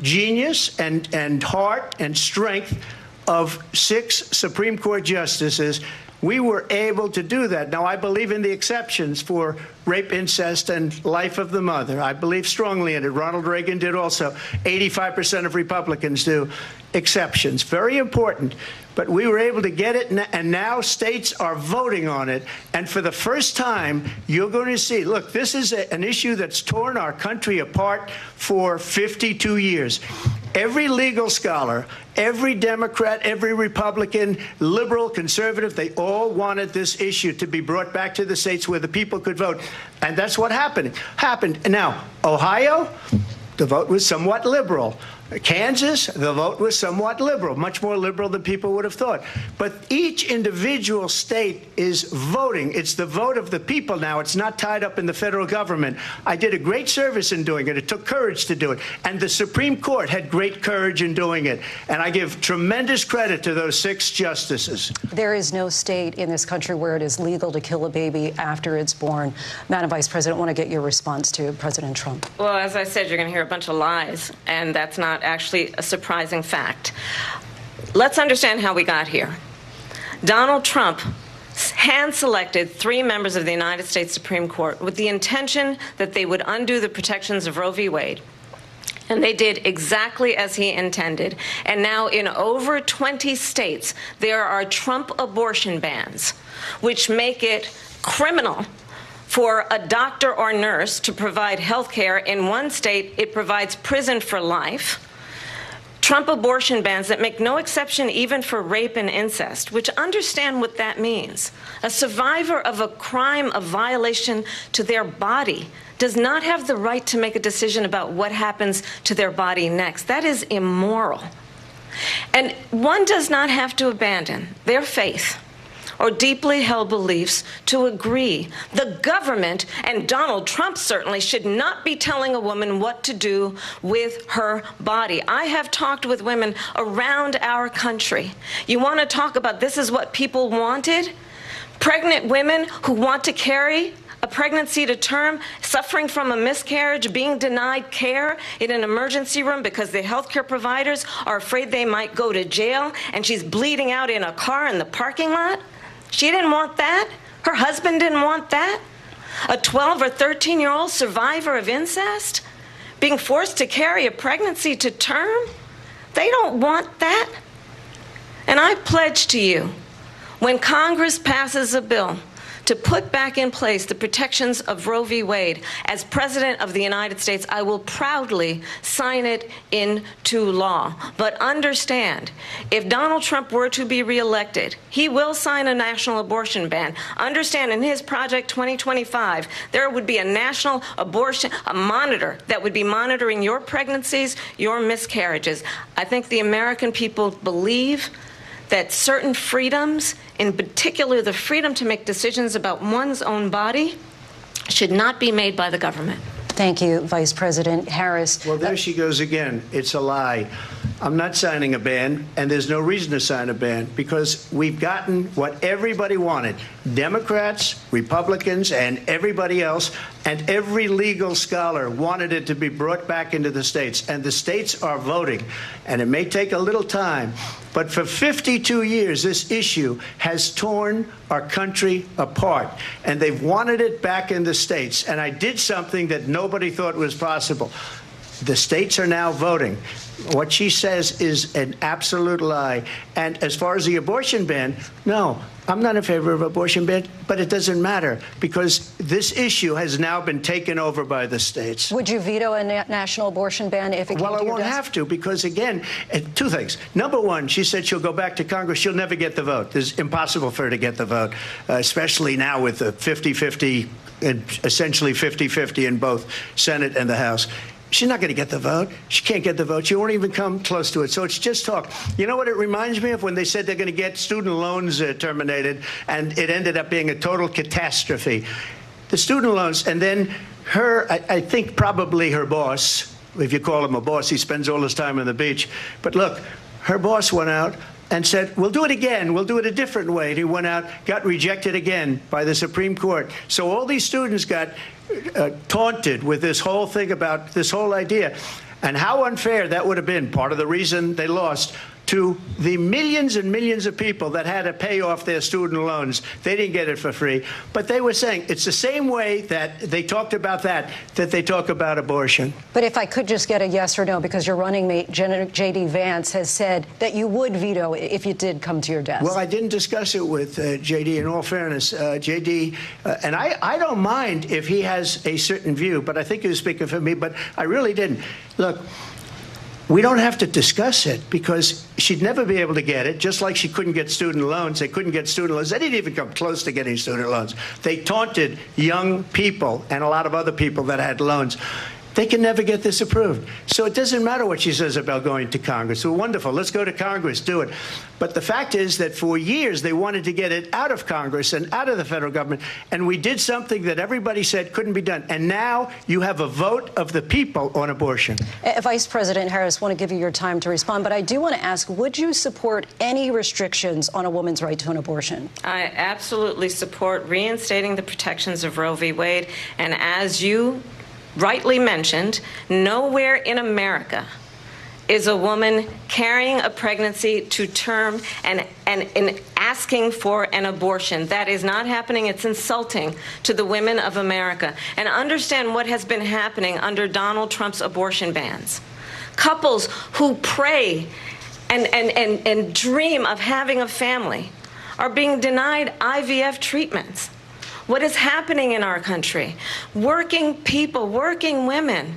genius and heart and strength of 6 Supreme Court justices, we were able to do that. Now, I believe in the exceptions for rape, incest, and life of the mother. I believe strongly in it. Ronald Reagan did also. 85% of Republicans do. Exceptions. Very important. But we were able to get it, and now states are voting on it. And for the first time, you're going to see, look, this is an issue that's torn our country apart for 52 years. Every legal scholar, every Democrat, every Republican, liberal, conservative, they all wanted this issue to be brought back to the states where the people could vote. And that's what happened. Now, Ohio, the vote was somewhat liberal. Kansas, the vote was somewhat liberal, much more liberal than people would have thought. But each individual state is voting. It's the vote of the people now. It's not tied up in the federal government. I did a great service in doing it. It took courage to do it. And the Supreme Court had great courage in doing it. And I give tremendous credit to those 6 justices. There is no state in this country where it is legal to kill a baby after it's born. Madam Vice President, I want to get your response to President Trump. Well, as I said, you're going to hear a bunch of lies, and that's not actually a surprising fact. Let's understand how we got here. Donald Trump hand-selected 3 members of the United States Supreme Court with the intention that they would undo the protections of Roe v. Wade. And they did exactly as he intended. And now in over 20 states, there are Trump abortion bans, which make it criminal for a doctor or nurse to provide health care. In one state, it provides prison for life. Trump abortion bans that make no exception even for rape and incest, which understand what that means. A survivor of a crime of violation to their body does not have the right to make a decision about what happens to their body next. That is immoral. And one does not have to abandon their faith or deeply held beliefs to agree. The government, and Donald Trump certainly, should not be telling a woman what to do with her body. I have talked with women around our country. You want to talk about this is what people wanted? Pregnant women who want to carry a pregnancy to term, suffering from a miscarriage, being denied care in an emergency room because the healthcare providers are afraid they might go to jail, and she's bleeding out in a car in the parking lot. She didn't want that. Her husband didn't want that. A 12 or 13-year-old survivor of incest being forced to carry a pregnancy to term. They don't want that. And I pledge to you, when Congress passes a bill to put back in place the protections of Roe v. Wade, as President of the United States, I will proudly sign it into law. But understand, if Donald Trump were to be reelected, he will sign a national abortion ban. Understand, in his Project 2025, there would be a national abortion, a monitor that would be monitoring your pregnancies, your miscarriages. I think the American people believe that certain freedoms, in particular the freedom to make decisions about one's own body, should not be made by the government. Thank you, Vice President Harris. Well, there she goes again. It's a lie. I'm not signing a ban, and there's no reason to sign a ban, because we've gotten what everybody wanted. Democrats, Republicans, and everybody else, and every legal scholar wanted it to be brought back into the states. And the states are voting. And it may take a little time, but for 52 years, this issue has torn our country apart. And they've wanted it back in the states. And I did something that nobody thought was possible. The states are now voting. What she says is an absolute lie. And as far as the abortion ban, no, I'm not in favor of abortion ban, but it doesn't matter, because this issue has now been taken over by the states. Would you veto a national abortion ban if it came to your desk? Well, I won't have to, because, again, 2 things. Number one, she said she'll go back to Congress. She'll never get the vote. It's impossible for her to get the vote, especially now with the 50-50, essentially 50-50 in both Senate and the House. She's not going to get the vote. She can't get the vote. She won't even come close to it. So it's just talk. You know what it reminds me of? When they said they're going to get student loans terminated, and it ended up being a total catastrophe. The student loans, and then I think probably her boss, if you call him a boss, he spends all his time on the beach. But look, her boss went out and said, we'll do it again. We'll do it a different way. And he went out, got rejected again by the Supreme Court. So all these students got taunted with this whole thing about this whole idea. And how unfair that would have been, part of the reason they lost, to the millions and millions of people that had to pay off their student loans. They didn't get it for free. But they were saying it's the same way that they talked about that they talk about abortion. But if I could just get a yes or no, because your running mate, J.D. Vance, has said that you would veto if it did come to your desk. Well, I didn't discuss it with J.D. In all fairness, J.D., and I don't mind if he has a certain view, but I think he was speaking for me, but I really didn't. Look, we don't have to discuss it, because she'd never be able to get it, just like she couldn't get student loans. They couldn't get student loans. They didn't even come close to getting student loans. They taunted young people and a lot of other people that had loans. They can never get this approved. So it doesn't matter what she says about going to Congress. Well, wonderful. Let's go to Congress, do it. But the fact is that for years they wanted to get it out of Congress and out of the federal government. And we did something that everybody said couldn't be done. And now you have a vote of the people on abortion. Vice President Harris, I want to give you your time to respond. But I do want to ask, would you support any restrictions on a woman's right to an abortion? I absolutely support reinstating the protections of Roe v. Wade. And as you rightly mentioned, nowhere in America is a woman carrying a pregnancy to term and asking for an abortion. That is not happening. It's insulting to the women of America. And understand what has been happening under Donald Trump's abortion bans. Couples who pray and dream of having a family are being denied IVF treatments. What is happening in our country? Working people, working women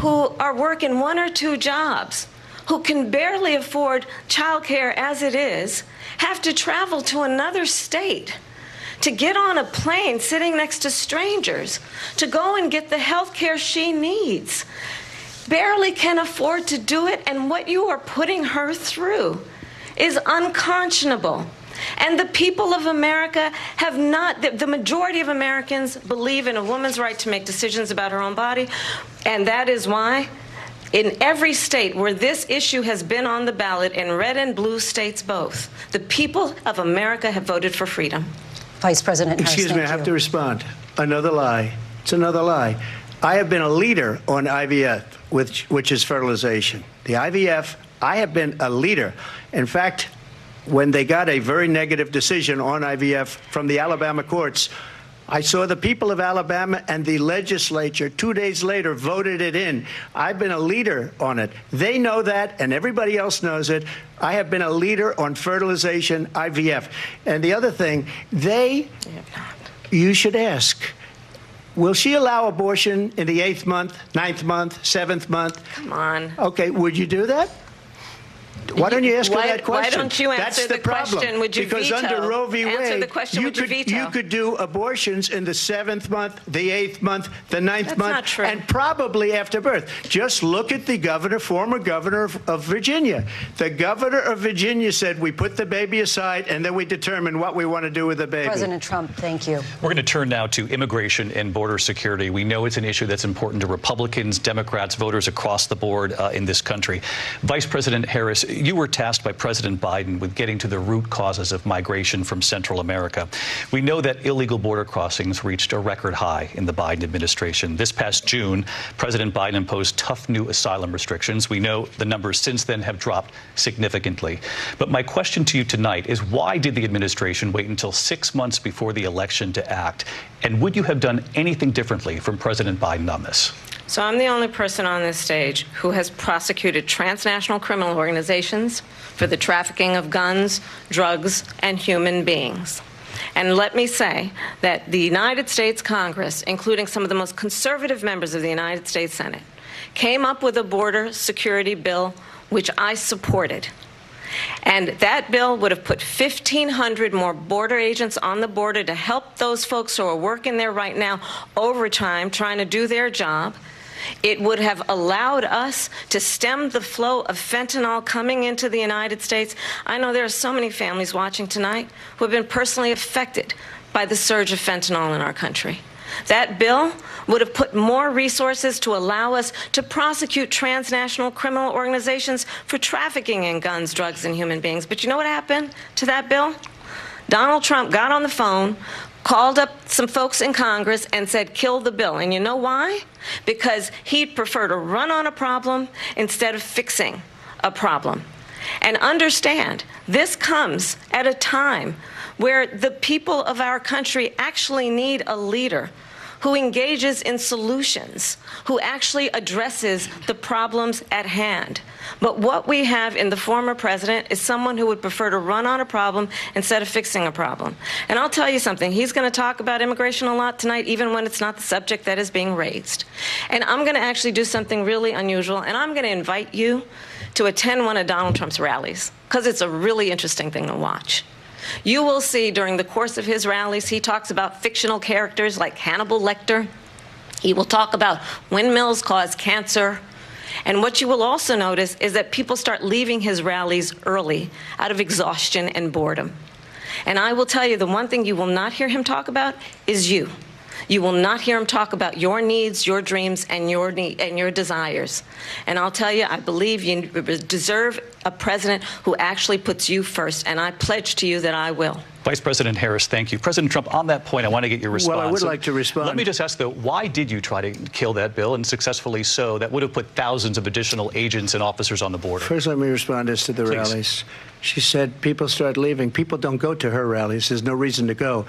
who are working 1 or 2 jobs, who can barely afford childcare as it is, have to travel to another state to get on a plane sitting next to strangers to go and get the health care she needs. Barely can afford to do it, and what you are putting her through is unconscionable. And the people of America have not, the majority of Americans believe in a woman's right to make decisions about her own body. And that is why in every state where this issue has been on the ballot, in red and blue states both, the people of America have voted for freedom. Vice President Harris, excuse me, I have to respond. Another lie. It's another lie. I have been a leader on IVF, which is fertilization. The IVF, I have been a leader. In fact, when they got a very negative decision on IVF from the Alabama courts, I saw the people of Alabama and the legislature 2 days later voted it in. I've been a leader on it. They know that, and everybody else knows it. I have been a leader on fertilization, IVF. And the other thing, you should ask, will she allow abortion in the 8th month, 9th month, 7th month? Come on. Okay, would you do that? Why don't you ask her that question? Why don't you answer the question? Would you because veto? Under Roe v. Wade, you could do abortions in the 7th month, the 8th month, the 9th That's month, not true. and probably after birth. Just look at the governor, former governor of Virginia. The governor of Virginia said we put the baby aside and then we determine what we want to do with the baby. President Trump, thank you. We're going to turn now to immigration and border security. We know it's an issue that's important to Republicans, Democrats, voters across the board in this country. Vice President Harris, you were tasked by President Biden with getting to the root causes of migration from Central America. We know that illegal border crossings reached a record high in the Biden administration. This past June, President Biden imposed tough new asylum restrictions. We know the numbers since then have dropped significantly. But my question to you tonight is, why did the administration wait until 6 months before the election to act? And would you have done anything differently from President Biden on this? So I'm the only person on this stage who has prosecuted transnational criminal organizations for the trafficking of guns, drugs, and human beings. And let me say that the United States Congress, including some of the most conservative members of the United States Senate, came up with a border security bill which I supported. And that bill would have put 1,500 more border agents on the border to help those folks who are working there right now overtime trying to do their job. It would have allowed us to stem the flow of fentanyl coming into the United States. I know there are so many families watching tonight who have been personally affected by the surge of fentanyl in our country. That bill would have put more resources to allow us to prosecute transnational criminal organizations for trafficking in guns, drugs, and human beings. But you know what happened to that bill? Donald Trump got on the phone, called up some folks in Congress and said, kill the bill. And you know why? Because he'd prefer to run on a problem instead of fixing a problem. And understand, this comes at a time where the people of our country actually need a leader who engages in solutions, who actually addresses the problems at hand. But what we have in the former president is someone who would prefer to run on a problem instead of fixing a problem. And I'll tell you something, he's going to talk about immigration a lot tonight, even when it's not the subject that is being raised. And I'm going to actually do something really unusual, and I'm going to invite you to attend one of Donald Trump's rallies, because it's a really interesting thing to watch. You will see during the course of his rallies, he talks about fictional characters like Hannibal Lecter He will talk about windmills cause cancer. And what you will also notice is that people start leaving his rallies early out of exhaustion and boredom. And I will tell you, the one thing you will not hear him talk about is you. You will not hear him talk about your needs, your dreams, and your desires. And I'll tell you, I believe you deserve a president who actually puts you first, and I pledge to you that I will. Vice President Harris, thank you. President Trump, on that point, I want to get your response. Well, I would like to respond. Let me just ask, though, why did you try to kill that bill, and successfully so? That would have put thousands of additional agents and officers on the border. First, let me respond as to the rallies. She said people start leaving. People don't go to her rallies. There's no reason to go.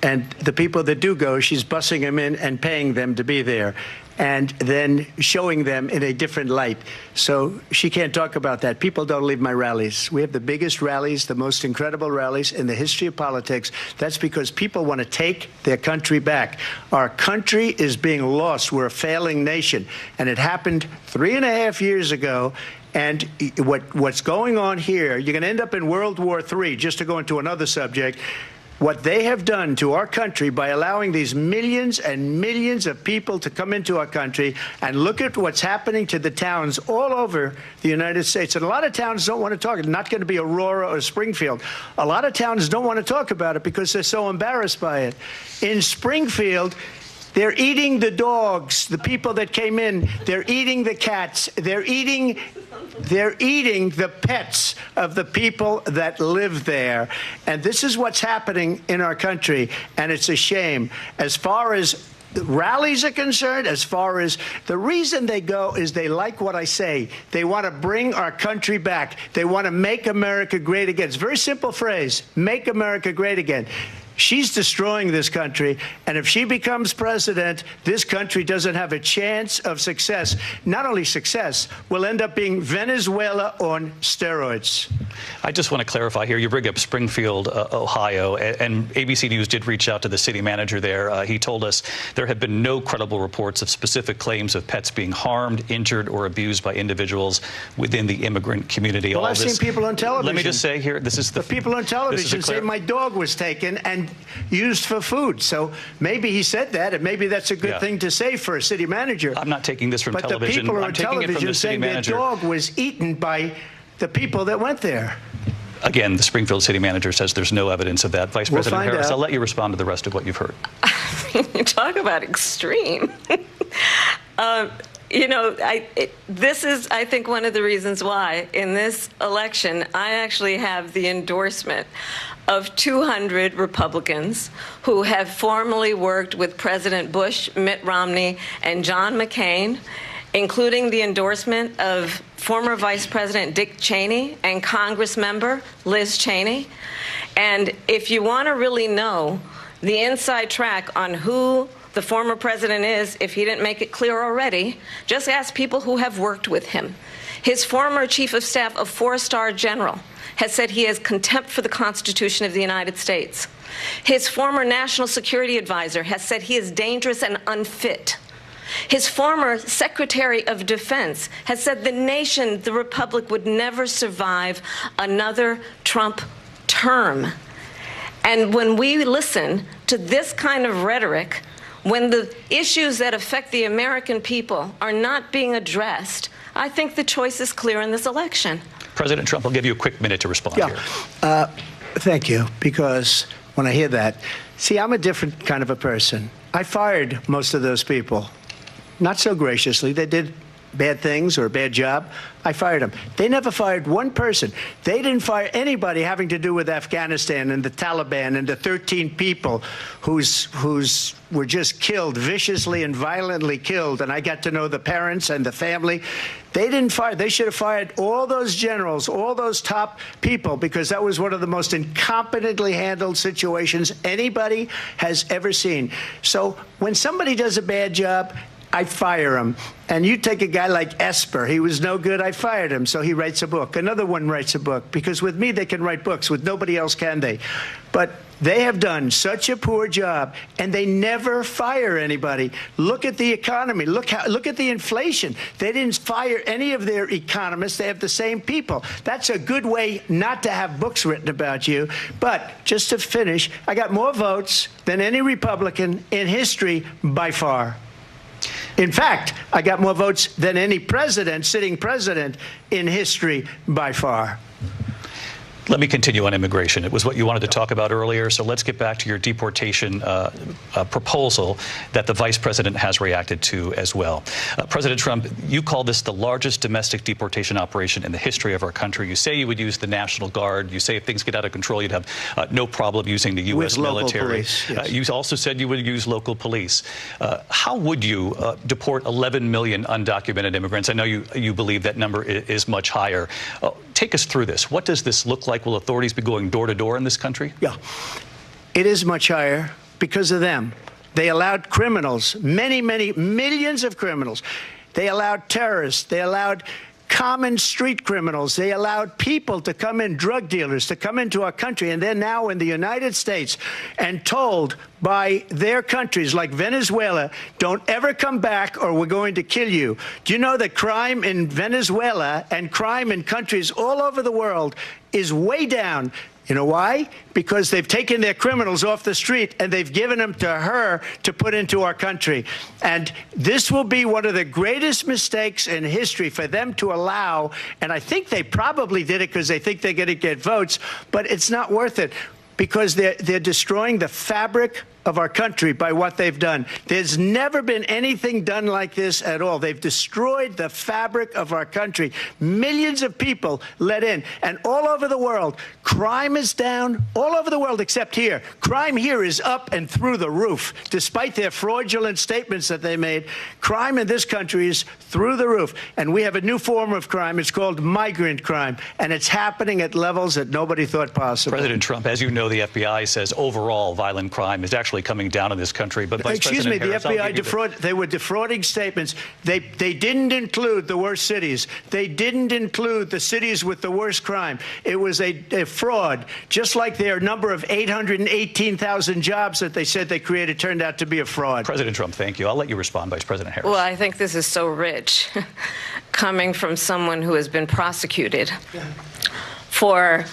And the people that do go, she's bussing them in and paying them to be there, and then showing them in a different light. So she can't talk about that. People don't leave my rallies. We have the biggest rallies, the most incredible rallies in the history of politics. That's because people want to take their country back. Our country is being lost. We're a failing nation. And it happened 3.5 years ago. And what's going on here, you're going to end up in World War III, just to go into another subject. What they have done to our country by allowing these millions and millions of people to come into our country, and look at what's happening to the towns all over the United States. And a lot of towns don't want to talk. It's not going to be Aurora or Springfield. A lot of towns don't want to talk about it because they're so embarrassed by it. In Springfield, they're eating the dogs, the people that came in. They're eating the cats. They're eating the pets of the people that live there. And this is what's happening in our country, and it's a shame. As far as rallies are concerned, as far as the reason they go is they like what I say. They want to bring our country back. They want to make America great again. It's a very simple phrase, make America great again. She's destroying this country, and if she becomes president, this country doesn't have a chance of success. Not only success, we'll end up being Venezuela on steroids. I just want to clarify here. You bring up Springfield, Ohio, and ABC News did reach out to the city manager there. He told us there have been no credible reports of specific claims of pets being harmed, injured, or abused by individuals within the immigrant community. Well, I've seen people on television. Let me just say here, this is the people on television say my dog was taken and used for food. So maybe he said that, and maybe that's a good thing to say for a city manager. I'm not taking this from television. But the people on television saying their dog was eaten by the people that went there. Again, the Springfield city manager says there's no evidence of that. Vice President Harris, I'll let you respond to the rest of what you've heard. You talk about extreme. You know, this is, I think, one of the reasons why in this election I actually have the endorsement of 200 Republicans who have formerly worked with President Bush, Mitt Romney, and John McCain, including the endorsement of former Vice President Dick Cheney and Congress member Liz Cheney. And if you want to really know the inside track on who the former president is, if he didn't make it clear already, just ask people who have worked with him. His former chief of staff, a 4-star general, has said he has contempt for the Constitution of the United States. His former national security advisor has said he is dangerous and unfit. His former Secretary of Defense has said the nation, the Republic, would never survive another Trump term. And when we listen to this kind of rhetoric, when the issues that affect the American people are not being addressed, I think the choice is clear in this election. President Trump, I'll give you a quick minute to respond here. Thank you, because when I hear that, see, I'm a different kind of a person. I fired most of those people. Not so graciously. They did bad things or a bad job. I fired them. They never fired one person. They didn't fire anybody having to do with Afghanistan and the Taliban and the 13 people whose were just killed, viciously and violently killed. And I got to know the parents and the family. They didn't fire. They should have fired all those generals, all those top people, because that was one of the most incompetently handled situations anybody has ever seen. So when somebody does a bad job, I fire him. And you take a guy like Esper. He was no good. I fired him. So he writes a book. Another one writes a book. Because with me, they can write books. With nobody else can they. But they have done such a poor job, and they never fire anybody. Look at the economy. Look at the inflation. They didn't fire any of their economists. They have the same people. That's a good way not to have books written about you. But just to finish, I got more votes than any Republican in history by far. In fact, I got more votes than any president, sitting president in history by far. Let me continue on immigration. It was what you wanted to talk about earlier, so let's get back to your deportation proposal that the vice president has reacted to as well. President Trump, you call this the largest domestic deportation operation in the history of our country. You say you would use the National Guard. You say if things get out of control, you'd have no problem using the U.S. military. Police, yes. You also said you would use local police. How would you deport 11 million undocumented immigrants? I know you believe that number is much higher. Take us through this. What does this look like? Will authorities be going door to door in this country? Yeah, it is much higher because of them. They allowed criminals, many millions of criminals. They allowed terrorists. They allowed common street criminals. They allowed people to come in, drug dealers, to come into our country, and they're now in the United States and told by their countries like Venezuela, don't ever come back or we're going to kill you. Do you know that crime in Venezuela and crime in countries all over the world is way down? You know why? Because they've taken their criminals off the street and they've given them to her to put into our country. And this will be one of the greatest mistakes in history for them to allow. And I think they probably did it because they think they're going to get votes, but it's not worth it because they're destroying the fabric of our country by what they've done. There's never been anything done like this at all. They've destroyed the fabric of our country. Millions of people let in. And all over the world, crime is down. All over the world except here. Crime here is up and through the roof. Despite their fraudulent statements that they made, crime in this country is through the roof. And we have a new form of crime. It's called migrant crime. And it's happening at levels that nobody thought possible. President Trump, as you know, the FBI says overall violent crime is actually coming down in this country. But Vice excuse me, President the Harris, FBI they were defrauding statements. They didn't include the worst cities. They didn't include the cities with the worst crime. It was a fraud, just like their number of 818,000 jobs that they said they created turned out to be a fraud. President Trump, thank you. I'll let you respond, Vice President Harris. Well, I think this is so rich, coming from someone who has been prosecuted for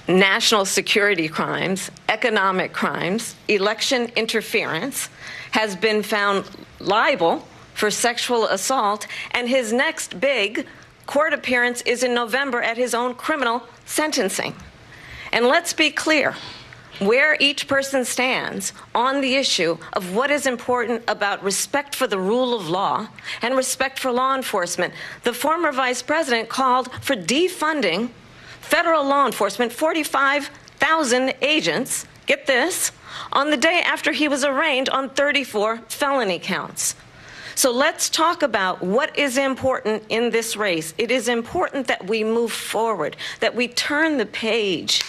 national security crimes, economic crimes, election interference, has been found liable for sexual assault, and his next big court appearance is in November at his own criminal sentencing. And let's be clear where each person stands on the issue of what is important about respect for the rule of law and respect for law enforcement. The former vice president called for defunding federal law enforcement, 45,000 agents, get this, on the day after he was arraigned on 34 felony counts. So let's talk about what is important in this race. It is important that we move forward, that we turn the page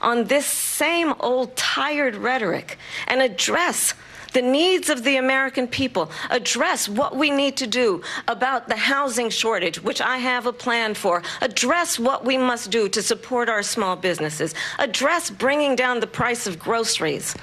on this same old tired rhetoric and address the needs of the American people, address what we need to do about the housing shortage, which I have a plan for, address what we must do to support our small businesses, address bringing down the price of groceries.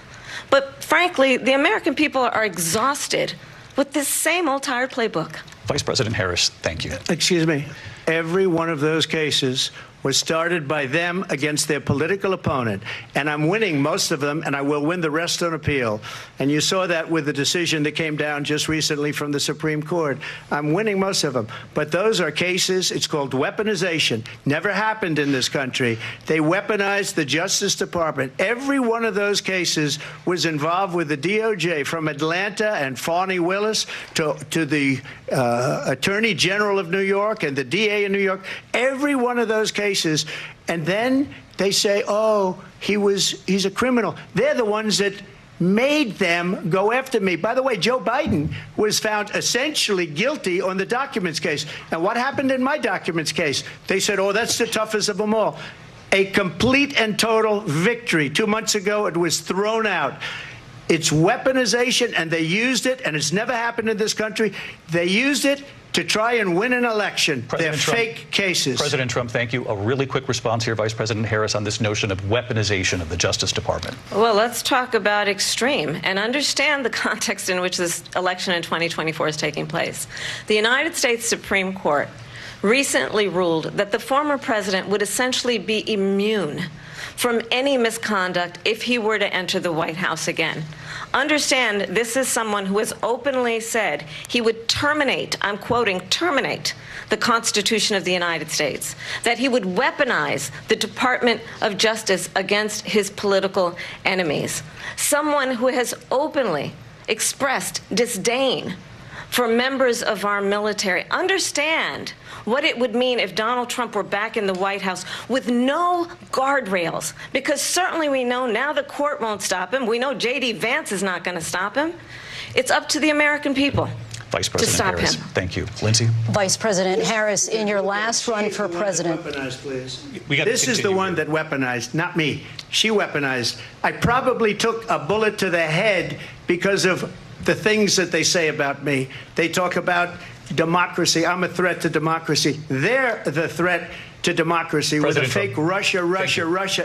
But frankly, the American people are exhausted with this same old tired playbook. Vice President Harris, thank you. Excuse me. Every one of those cases was started by them against their political opponent. And I'm winning most of them, and I will win the rest on appeal. And you saw that with the decision that came down just recently from the Supreme Court. I'm winning most of them. But those are cases, it's called weaponization. Never happened in this country. They weaponized the Justice Department. Every one of those cases was involved with the DOJ, from Atlanta and Fani Willis to the Attorney General of New York and the DA in New York. Every one of those cases. And then they say, oh, he's a criminal. They're the ones that made them go after me. By the way, Joe Biden was found essentially guilty on the documents case. And what happened in my documents case? They said, oh, that's the toughest of them all. A complete and total victory. 2 months ago, it was thrown out. It's weaponization, and they used it, and it's never happened in this country. They used it to try and win an election. They're fake cases. President Trump, thank you. A really quick response here, Vice President Harris, on this notion of weaponization of the Justice Department. Well, let's talk about extreme and understand the context in which this election in 2024 is taking place. The United States Supreme Court recently ruled that the former president would essentially be immune from any misconduct if he were to enter the White House again. Understand, this is someone who has openly said he would terminate, I'm quoting, terminate the Constitution of the United States, that he would weaponize the Department of Justice against his political enemies. Someone who has openly expressed disdain for members of our military. Understand what it would mean if Donald Trump were back in the White House with no guardrails, because certainly we know now the court won't stop him. We know J.D. Vance is not going to stop him. It's up to the American people Vice President to stop Harris. him. Thank you. Lindsay? Vice President Harris, in your last run for president. Weaponized, please. This is the one that weaponized, not me. She weaponized. I probably took a bullet to the head because of the things that they say about me. They talk about democracy. I'm a threat to democracy. They're the threat to democracy with a fake Russia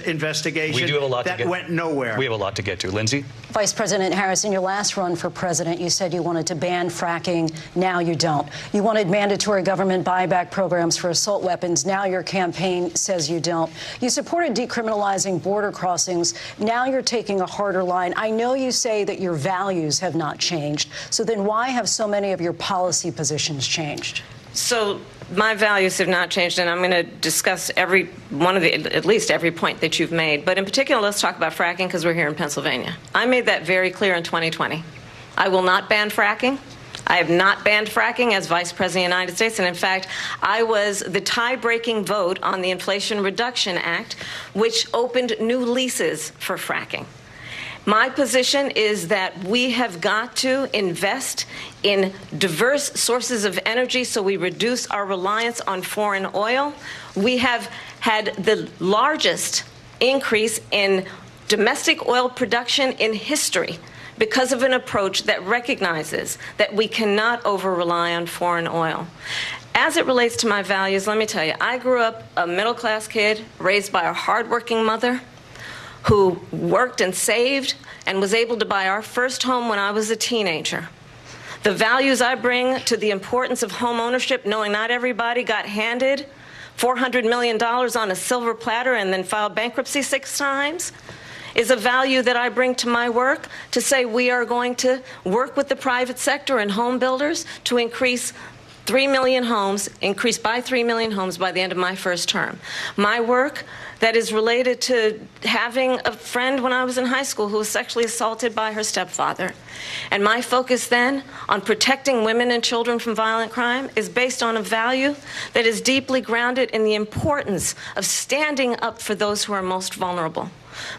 investigation We do have a lot that went nowhere. We have a lot to get to. Lindsay? Vice President Harris, in your last run for president, you said you wanted to ban fracking. Now you don't. You wanted mandatory government buyback programs for assault weapons. Now your campaign says you don't. You supported decriminalizing border crossings. Now you're taking a harder line. I know you say that your values have not changed. So then why have so many of your policy positions changed? So my values have not changed, and I'm going to discuss every one of the, at least every point that you've made. But in particular, let's talk about fracking, because we're here in Pennsylvania. I made that very clear in 2020. I will not ban fracking. I have not banned fracking as Vice President of the United States. And in fact, I was the tie-breaking vote on the Inflation Reduction Act, which opened new leases for fracking. My position is that we have got to invest in diverse sources of energy so we reduce our reliance on foreign oil. We have had the largest increase in domestic oil production in history because of an approach that recognizes that we cannot over-rely on foreign oil. As it relates to my values, let me tell you, I grew up a middle-class kid raised by a hardworking mother who worked and saved and was able to buy our first home when I was a teenager. The values I bring to the importance of home ownership, knowing not everybody got handed $400 million on a silver platter and then filed bankruptcy 6 times, is a value that I bring to my work to say we are going to work with the private sector and home builders to increase 3 million homes, increase by 3 million homes by the end of my first term. My work that is related to having a friend when I was in high school who was sexually assaulted by her stepfather. And my focus then on protecting women and children from violent crime is based on a value that is deeply grounded in the importance of standing up for those who are most vulnerable.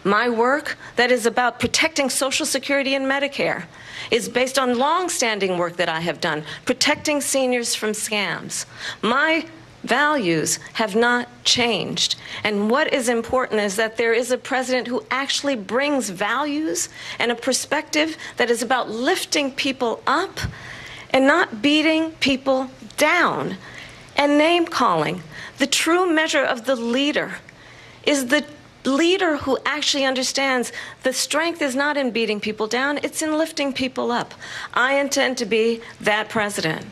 My work that is about protecting Social Security and Medicare is based on long-standing work that I have done, protecting seniors from scams. My values have not changed. And what is important is that there is a president who actually brings values and a perspective that is about lifting people up and not beating people down. And name-calling. The true measure of the leader is the leader who actually understands the strength is not in beating people down, it's in lifting people up. I intend to be that president.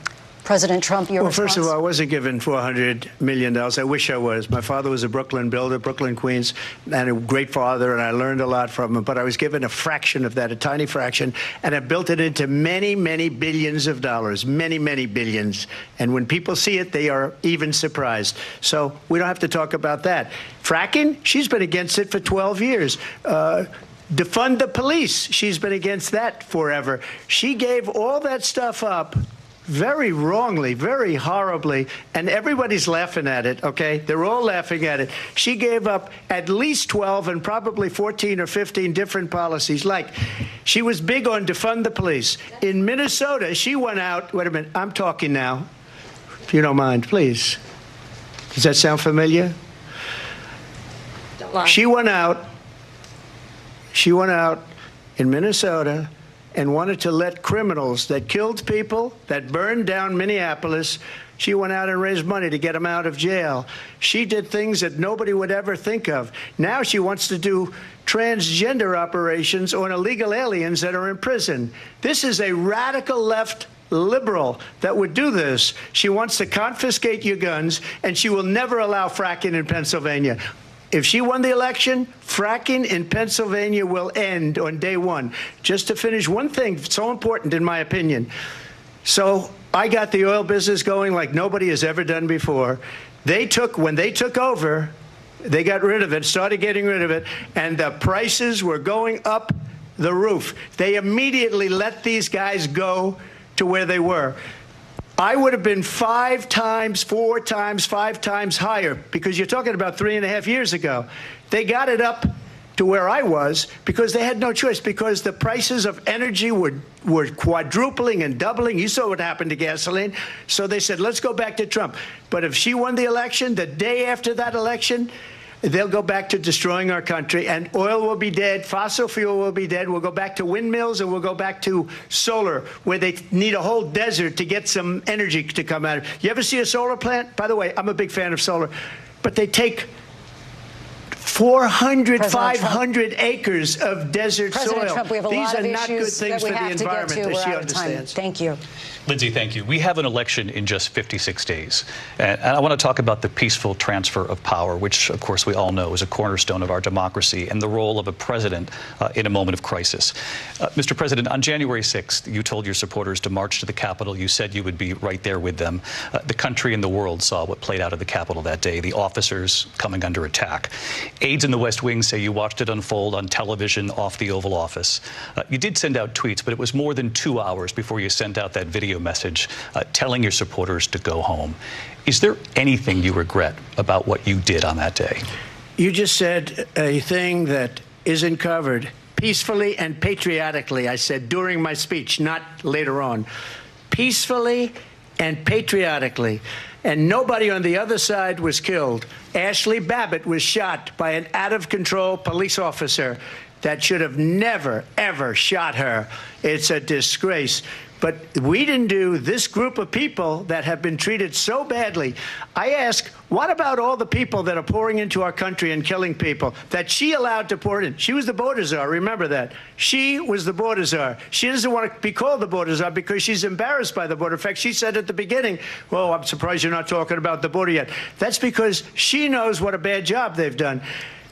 President Trump, your response? First of all, I wasn't given $400 million. I wish I was. My father was a Brooklyn builder, Brooklyn, Queens, and a great father, and I learned a lot from him. But I was given a fraction of that, a tiny fraction, and I built it into many, many billions of dollars, many, many billions. And when people see it, they are even surprised. So we don't have to talk about that. Fracking, she's been against it for 12 years. Defund the police, she's been against that forever. She gave all that stuff up very wrongly, very horribly, and everybody's laughing at it, okay? They're all laughing at it. She gave up at least 12 and probably 14 or 15 different policies. Like, she was big on defund the police. In Minnesota, she went out, wait a minute, I'm talking now, if you don't mind, please. Does that sound familiar? Don't lie. She went out in Minnesota and wanted to let criminals that killed people, that burned down Minneapolis, she went out and raised money to get them out of jail. She did things that nobody would ever think of. Now she wants to do transgender operations on illegal aliens that are in prison. This is a radical left liberal that would do this. She wants to confiscate your guns, and she will never allow fracking in Pennsylvania. If she won the election, fracking in Pennsylvania will end on day one. Just to finish, one thing so important in my opinion. So I got the oil business going like nobody has ever done before. When they took over, they got rid of it, started getting rid of it, and the prices were going up the roof. They immediately let these guys go to where they were. I would have been 5 times, 4 times, 5 times higher, because you're talking about 3.5 years ago. They got it up to where I was because they had no choice, because the prices of energy were quadrupling and doubling. You saw what happened to gasoline. So they said, let's go back to Trump. But if she won the election, the day after that election, they'll go back to destroying our country, and oil will be dead, fossil fuel will be dead, we'll go back to windmills, and we'll go back to solar, where they need a whole desert to get some energy to come out of. You ever see a solar plant? By the way, I'm a big fan of solar, but they take 400, 500 acres of desert President soil. Trump, we have a These lot are of not good issues things that we for the have to get environment, to. as We're she out of time. understands. Thank you. Lindsay, thank you. We have an election in just 56 days. And I want to talk about the peaceful transfer of power, which, of course, we all know is a cornerstone of our democracy, and the role of a president in a moment of crisis. Mr. President, on January 6th, you told your supporters to march to the Capitol. You said you would be right there with them. The country and the world saw what played out at the Capitol that day, the officers coming under attack. Aides in the West Wing say you watched it unfold on television off the Oval Office. You did send out tweets, but it was more than 2 hours before you sent out that video message telling your supporters to go home. Is there anything you regret about what you did on that day? You just said a thing that isn't covered. Peacefully and patriotically, I said during my speech, not later on. Peacefully and patriotically. And nobody on the other side was killed. Ashley Babbitt was shot by an out-of-control police officer that should have never, ever shot her. It's a disgrace. But we didn't do this group of people that have been treated so badly. I ask, what about all the people that are pouring into our country and killing people that she allowed to pour in? She was the border czar, remember that. She was the border czar. She doesn't want to be called the border czar because she's embarrassed by the border. In fact, she said at the beginning, well, I'm surprised you're not talking about the border yet. That's because she knows what a bad job they've done.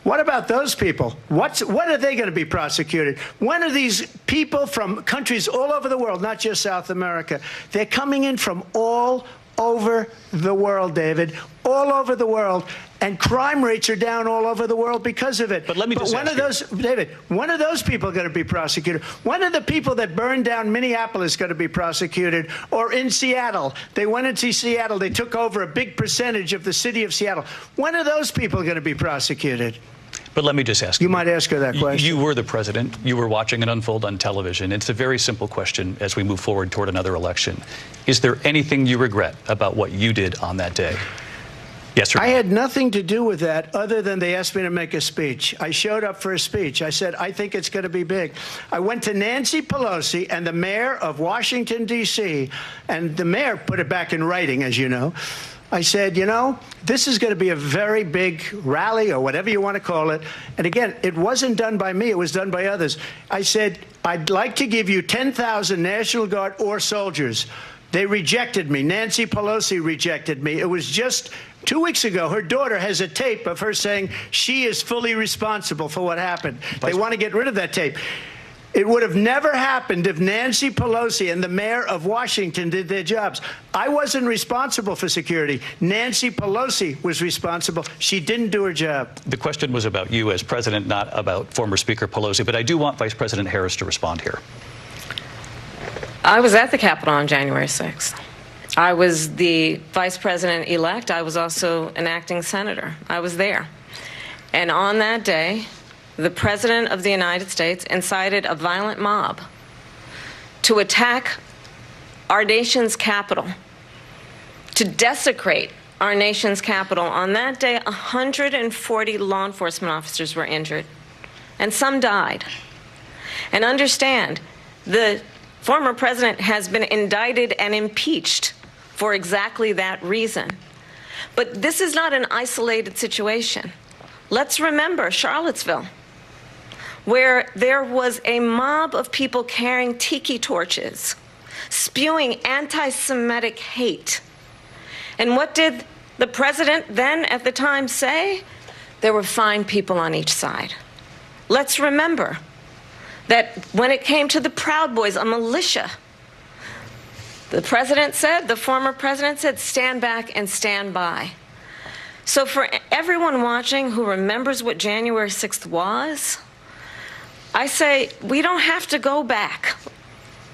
What about those people? When are they going to be prosecuted? When are these people from countries all over the world, not just South America? They're coming in from all over the world, David, all over the world, and crime rates are down all over the world because of it. But let me just when are those, David, when are those people going to be prosecuted? When are the people that burned down Minneapolis going to be prosecuted? Or in Seattle, they went into Seattle, they took over a big percentage of the city of Seattle. When are those people going to be prosecuted? But let me just ask you. You might ask her that question. You were the president. You were watching it unfold on television. It's a very simple question as we move forward toward another election. Is there anything you regret about what you did on that day? Yes or no? I had nothing to do with that other than they asked me to make a speech. I showed up for a speech. I said, I think it's going to be big. I went to Nancy Pelosi and the mayor of Washington, D.C., and the mayor put it back in writing, as you know. I said, you know, this is going to be a very big rally or whatever you want to call it. And again, it wasn't done by me. It was done by others. I said, I'd like to give you 10,000 National Guard or soldiers. They rejected me. Nancy Pelosi rejected me. It was just 2 weeks ago. Her daughter has a tape of her saying she is fully responsible for what happened. They want to get rid of that tape. It would have never happened if Nancy Pelosi and the mayor of Washington did their jobs. I wasn't responsible for security. Nancy Pelosi was responsible. She didn't do her job. The question was about you as president, not about former Speaker Pelosi. But I do want Vice President Harris to respond here. I was at the Capitol on January 6th. I was the vice president-elect. I was also an acting senator. I was there. And on that day, the President of the United States incited a violent mob to attack our nation's capital, to desecrate our nation's capital. On that day, 140 law enforcement officers were injured, and some died. And understand, the former president has been indicted and impeached for exactly that reason. But this is not an isolated situation. Let's remember Charlottesville, where there was a mob of people carrying tiki torches spewing anti-Semitic hate. And what did the president then at the time say? There were fine people on each side. Let's remember that when it came to the Proud Boys, a militia, the former president said, stand back and stand by. So for everyone watching who remembers what January 6th was, I say we don't have to go back.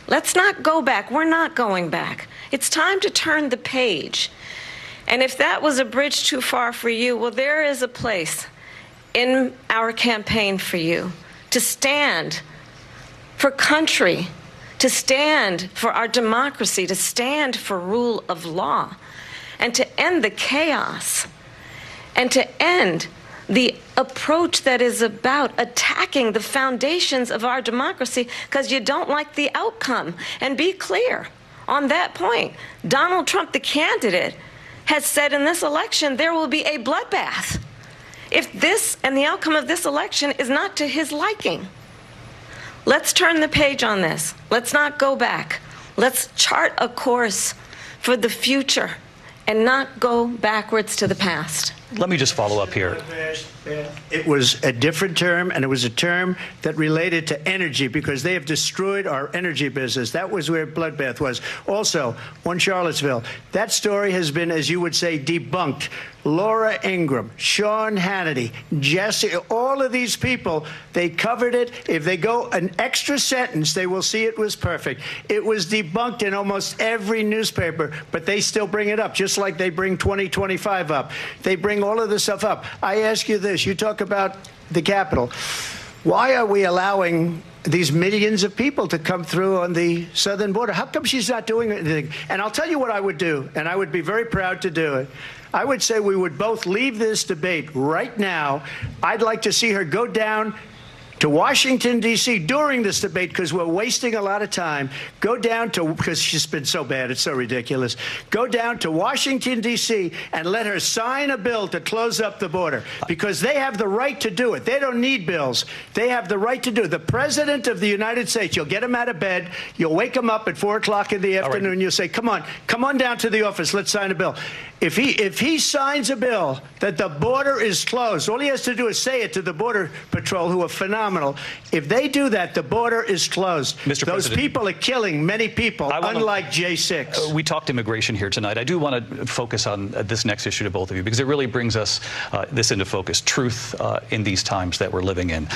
Let's not go back. We're not going back. It's time to turn the page. And if that was a bridge too far for you, well, there is a place in our campaign for you to stand for country, to stand for our democracy, to stand for rule of law, and to end the chaos, and to end the approach that is about attacking the foundations of our democracy because you don't like the outcome. And be clear on that point. Donald Trump, the candidate, has said in this election there will be a bloodbath if this and the outcome of this election is not to his liking. Let's turn the page on this. Let's not go back. Let's chart a course for the future and not go backwards to the past. Let me just follow up here. It was a different term, and it was a term that related to energy because they have destroyed our energy business. That was where bloodbath was. Also, on Charlottesville, that story has been, as you would say, debunked. Laura Ingraham, Sean Hannity, Jesse, all of these people, they covered it. If they go an extra sentence, they will see it was perfect. It was debunked in almost every newspaper, but they still bring it up, just like they bring 2025 up. They bring all of this stuff up. I ask you this. You talk about the Capitol. Why are we allowing these millions of people to come through on the southern border? How come she's not doing anything? And I'll tell you what I would do, and I would be very proud to do it. I would say we would both leave this debate right now. I'd like to see her go down to Washington, D.C. during this debate because we're wasting a lot of time. Go down to, because she's been so bad, it's so ridiculous. Go down to Washington, D.C. and let her sign a bill to close up the border because they have the right to do it. They don't need bills. They have the right to do it. The President of the United States, you'll get him out of bed. You'll wake him up at 4 o'clock in the afternoon. Right. You'll say, come on down to the office. Let's sign a bill. If he signs a bill that the border is closed, all he has to do is say it to the Border Patrol, who are phenomenal. If they do that, the border is closed. Mr. Those President, people are killing many people, unlike J6. We talked immigration here tonight. I do want to focus on this next issue to both of you because it really brings us this into focus, truth in these times that we're living in.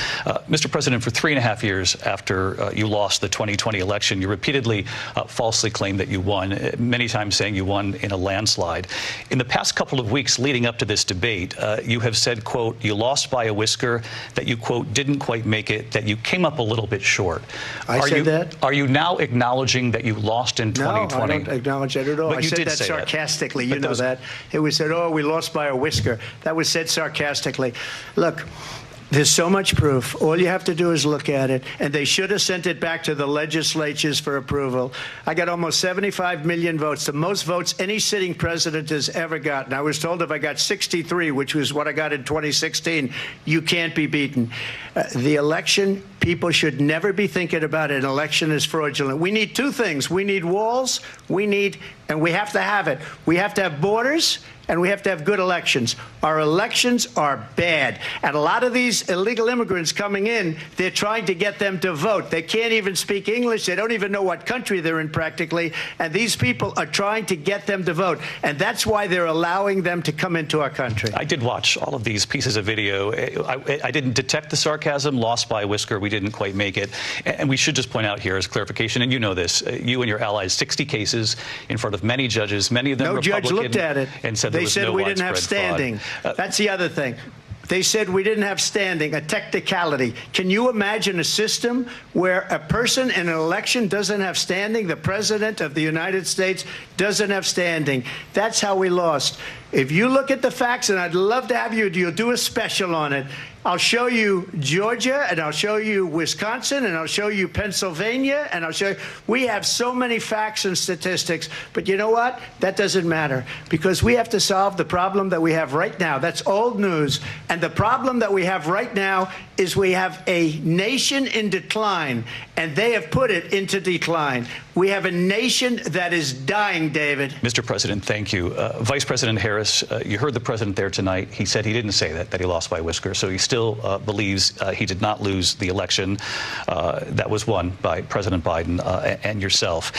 Mr. President, for 3.5 years after you lost the 2020 election, you repeatedly falsely claimed that you won, many times saying you won in a landslide. In the past couple of weeks leading up to this debate, you have said, quote, you lost by a whisker, that you, quote, didn't quite make it, that you came up a little bit short. I said that? Are you now acknowledging that you lost in 2020? No, I don't acknowledge that at all. But I said that sarcastically. You know that. It was said, oh, we lost by a whisker. That was said sarcastically. Look, there's so much proof. All you have to do is look at it. And they should have sent it back to the legislatures for approval. I got almost 75 million votes, the most votes any sitting president has ever gotten. I was told if I got 63, which was what I got in 2016, you can't be beaten. The election, people should never be thinking about an election as fraudulent. We need two things. We need walls. And we have to have it. We have to have borders. And we have to have good elections. Our elections are bad. And a lot of these illegal immigrants coming in, they're trying to get them to vote. They can't even speak English. They don't even know what country they're in practically. And these people are trying to get them to vote. And that's why they're allowing them to come into our country. I did watch all of these pieces of video. I didn't detect the sarcasm, lost by a whisker. We didn't quite make it. And we should just point out here as clarification, and you know this, you and your allies, 60 cases in front of many judges, many of them Republican. No judge looked at it. And said they said we didn't have standing. That's the other thing. They said we didn't have standing, a technicality. Can you imagine a system where a person in an election doesn't have standing? The President of the United States doesn't have standing. That's how we lost. If you look at the facts, and I'd love to have you'll do a special on it. I'll show you Georgia, and I'll show you Wisconsin, and I'll show you Pennsylvania, and I'll show you. We have so many facts and statistics, but you know what? That doesn't matter because we have to solve the problem that we have right now. That's old news. And the problem that we have right now is we have a nation in decline. and they have put it into decline. We have a nation that is dying, David. Mr. President, thank you. Vice President Harris, you heard the president there tonight. He said he didn't say that he lost by a whisker. So he still believes he did not lose the election that was won by President Biden and yourself.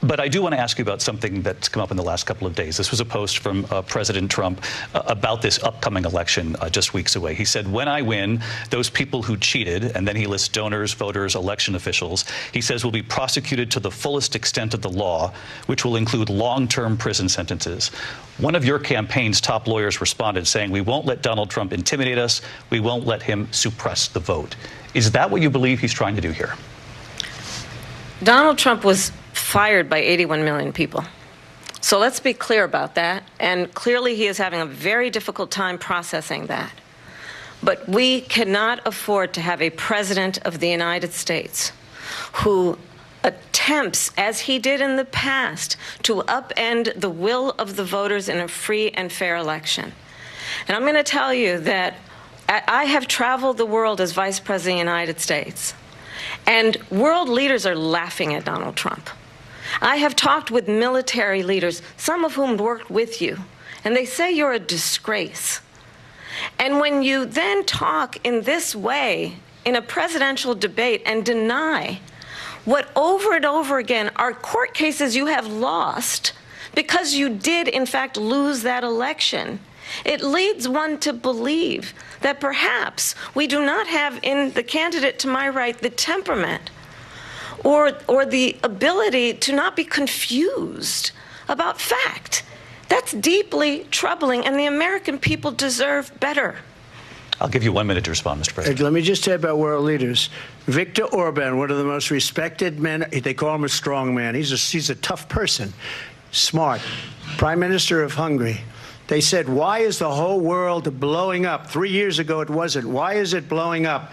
But I do want to ask you about something that's come up in the last couple of days. This was a post from President Trump about this upcoming election just weeks away. He said, when I win, those people who cheated, and then he lists donors, voters, election officials, he says will be prosecuted to the fullest extent of the law, which will include long-term prison sentences. One of your campaign's top lawyers responded saying, we won't let Donald Trump intimidate us. We won't let him suppress the vote. Is that what you believe he's trying to do here? Donald Trump was fired by 81 million people. So let's be clear about that. And clearly he is having a very difficult time processing that. But we cannot afford to have a president of the United States who attempts, as he did in the past, to upend the will of the voters in a free and fair election. And I'm going to tell you that I have traveled the world as Vice President of the United States, and world leaders are laughing at Donald Trump. I have talked with military leaders, some of whom worked with you, and they say you're a disgrace. And when you then talk in this way in a presidential debate and deny what over and over again are court cases you have lost because you did, in fact, lose that election, it leads one to believe that perhaps we do not have in the candidate to my right the temperament or the ability to not be confused about fact. That's deeply troubling, and the American people deserve better. I'll give you 1 minute to respond, Mr. President. Let me just say about world leaders. Viktor Orban, one of the most respected men, they call him a strong man. He's a tough person, smart. Prime Minister of Hungary. They said, why is the whole world blowing up? 3 years ago it wasn't. Why is it blowing up?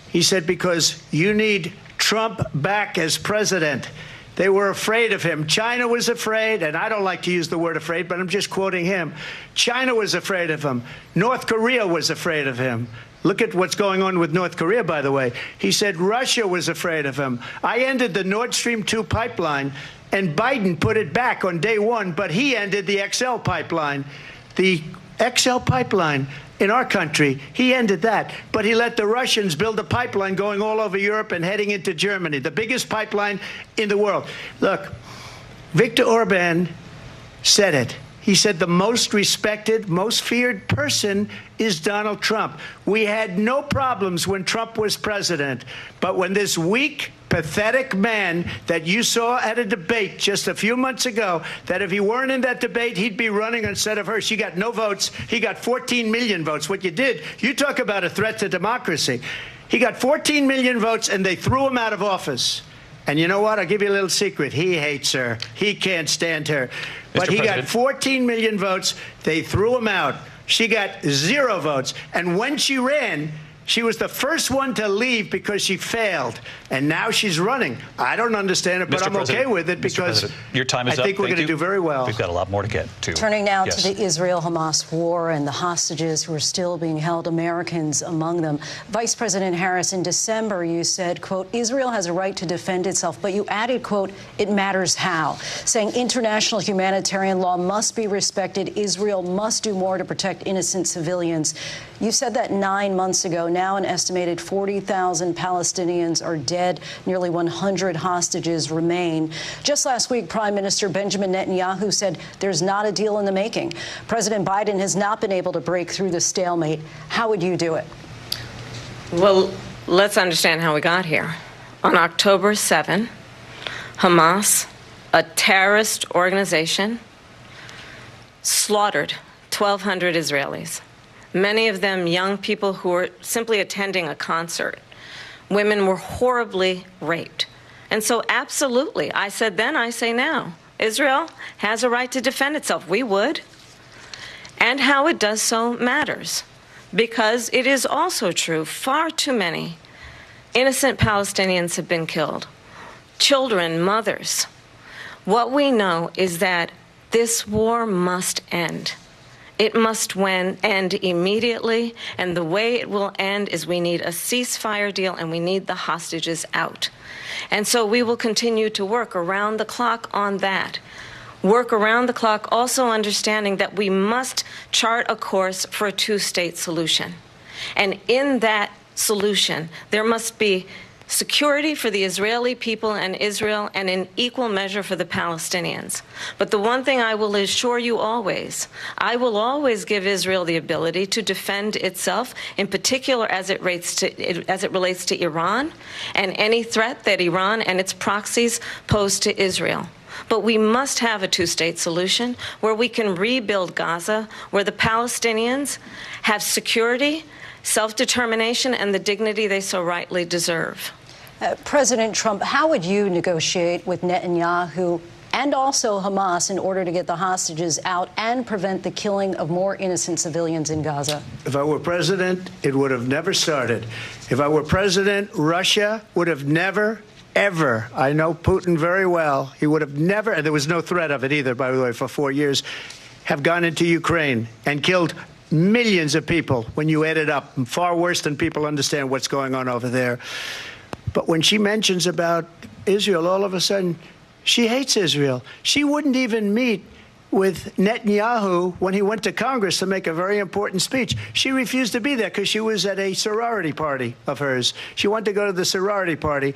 He said, because you need Trump back as president. They were afraid of him. China was afraid, and I don't like to use the word afraid, but I'm just quoting him. China was afraid of him. North Korea was afraid of him. Look at what's going on with North Korea, by the way. He said Russia was afraid of him. I ended the Nord Stream 2 pipeline, and Biden put it back on day one, but he ended the XL pipeline. The XL pipeline in our country, he ended that. But he let the Russians build a pipeline going all over Europe and heading into Germany, the biggest pipeline in the world. Look, Viktor Orban said it. He said the most respected, most feared person is Donald Trump. We had no problems when Trump was president. But when this weak, pathetic man that you saw at a debate just a few months ago, that if he weren't in that debate, he'd be running instead of her. She got no votes. He got 14 million votes. What you did, you talk about a threat to democracy. He got 14 million votes, and they threw him out of office. And you know what? I'll give you a little secret. He hates her. He can't stand her. But he got 14 million votes. They threw him out. She got 0 votes. And when she ran, she was the first one to leave because she failed. And now she's running. I don't understand it, but I'm okay with it because your time is I think up. we're going to do very well. We've got a lot more to get to. Turning now to the Israel-Hamas war and the hostages who are still being held, Americans among them. Vice President Harris, in December, you said, quote, Israel has a right to defend itself, but you added, quote, it matters how, saying international humanitarian law must be respected. Israel must do more to protect innocent civilians. You said that 9 months ago. Now an estimated 40,000 Palestinians are dead. Nearly 100 hostages remain. Just last week, Prime Minister Benjamin Netanyahu said there's not a deal in the making. President Biden has not been able to break through the stalemate. How would you do it? Well, let's understand how we got here. On October 7, Hamas, a terrorist organization, slaughtered 1,200 Israelis. Many of them young people who were simply attending a concert. Women were horribly raped. And so absolutely, I said then, I say now, Israel has a right to defend itself. We would. And how it does so matters. Because it is also true, far too many innocent Palestinians have been killed. Children, mothers. What we know is that this war must end. It must end immediately, and the way it will end is we need a ceasefire deal and we need the hostages out. And so we will continue to work around the clock on that. Work around the clock, also understanding that we must chart a course for a two-state solution. And in that solution, there must be security for the Israeli people and Israel, and in equal measure for the Palestinians. But the one thing I will assure you always, I will always give Israel the ability to defend itself, in particular as it relates to Iran and any threat that Iran and its proxies pose to Israel. But we must have a two-state solution where we can rebuild Gaza, where the Palestinians have security, self-determination, and the dignity they so rightly deserve. President Trump, how would you negotiate with Netanyahu and also Hamas in order to get the hostages out and prevent the killing of more innocent civilians in Gaza? If I were president, it would have never started. If I were president, Russia would have never, ever, I know Putin very well, he would have never, and there was no threat of it either, by the way, for 4 years, have gone into Ukraine and killed millions of people when you add it up, far worse than people understand what's going on over there. But when she mentions about Israel, all of a sudden, she hates Israel. She wouldn't even meet with Netanyahu when he went to Congress to make a very important speech. She refused to be there because she was at a sorority party of hers. She wanted to go to the sorority party.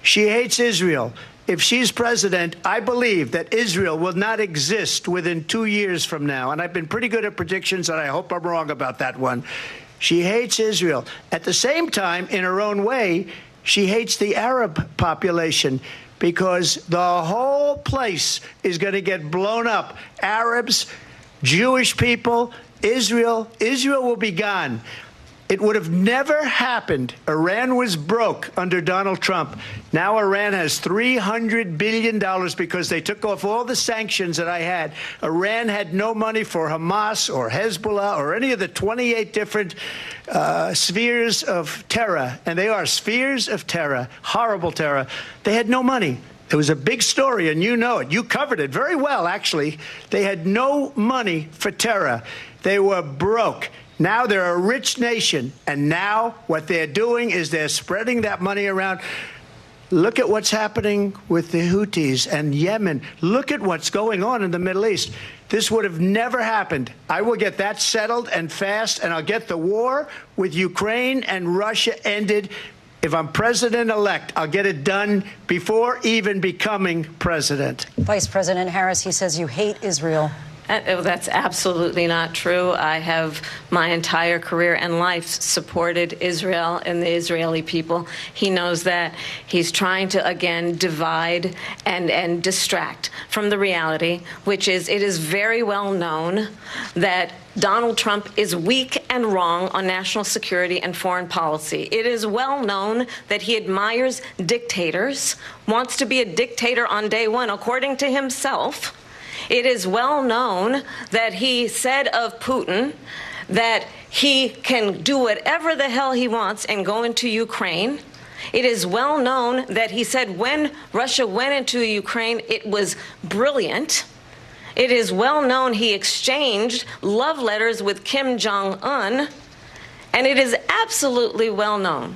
She hates Israel. If she's president, I believe that Israel will not exist within 2 years from now. And I've been pretty good at predictions, and I hope I'm wrong about that one. She hates Israel. At the same time, in her own way, she hates the Arab population because the whole place is going to get blown up. Arabs, Jewish people, Israel will be gone. It would have never happened. Iran was broke under Donald Trump. Now Iran has $300 billion because they took off all the sanctions that I had. Iran had no money for Hamas or Hezbollah or any of the 28 different spheres of terror. And they are spheres of terror, horrible terror. They had no money. It was a big story, and you know it. You covered it very well, actually. They had no money for terror. They were broke. Now they're a rich nation, and now what they're doing is they're spreading that money around. Look at what's happening with the Houthis and Yemen. Look at what's going on in the Middle East. This would have never happened. I will get that settled and fast, and I'll get the war with Ukraine and Russia ended. If I'm president-elect, I'll get it done before even becoming president. Vice President Harris, he says you hate Israel. That's absolutely not true. I have my entire career and life supported Israel and the Israeli people. He knows that. He's trying to, again, divide and distract from the reality, which is it is very well known that Donald Trump is weak and wrong on national security and foreign policy. It is well known that he admires dictators, wants to be a dictator on day one, according to himself. It is well known that he said of Putin that he can do whatever the hell he wants and go into Ukraine. It is well known that he said when Russia went into Ukraine, it was brilliant. It is well known he exchanged love letters with Kim Jong-un. And it is absolutely well known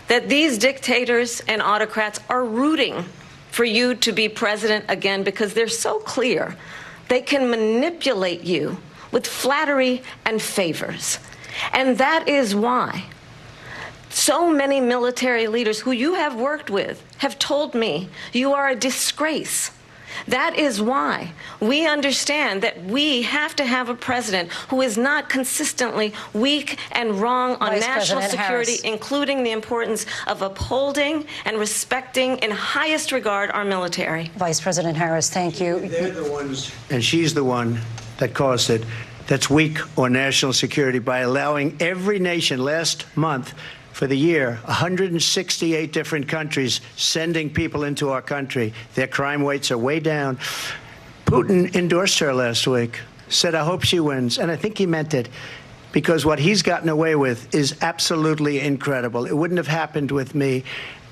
that these dictators and autocrats are rooting for you to be president again because they're so clear. They can manipulate you with flattery and favors. And that is why so many military leaders who you have worked with have told me you are a disgrace. That is why we understand that we have to have a president who is not consistently weak and wrong on national security, including the importance of upholding and respecting in highest regard our military. Vice President Harris, thank you. They're the ones, and she's the one that caused it, that's weak on national security by allowing every nation last month for the year, 168 different countries sending people into our country. Their crime rates are way down. Putin endorsed her last week, said, I hope she wins. And I think he meant it, because what he's gotten away with is absolutely incredible. It wouldn't have happened with me.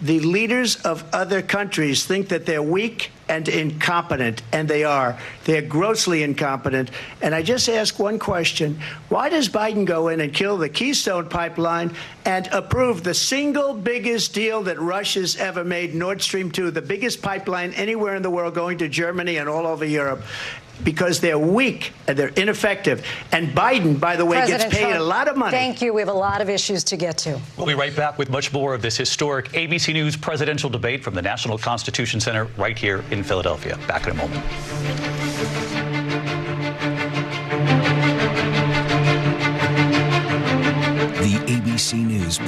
the leaders of other countries think that they're weak and incompetent, and they are. They're grossly incompetent. And I just ask one question. Why does Biden go in and kill the Keystone Pipeline and approve the single biggest deal that Russia's ever made, Nord Stream 2, the biggest pipeline anywhere in the world going to Germany and all over Europe? Because they're weak and they're ineffective. And Biden, by the way, President gets paid Trump, a lot of money. Thank you. We have a lot of issues to get to. We'll be right back with much more of this historic ABC News presidential debate from the National Constitution Center right here in Philadelphia. Back in a moment. The ABC News.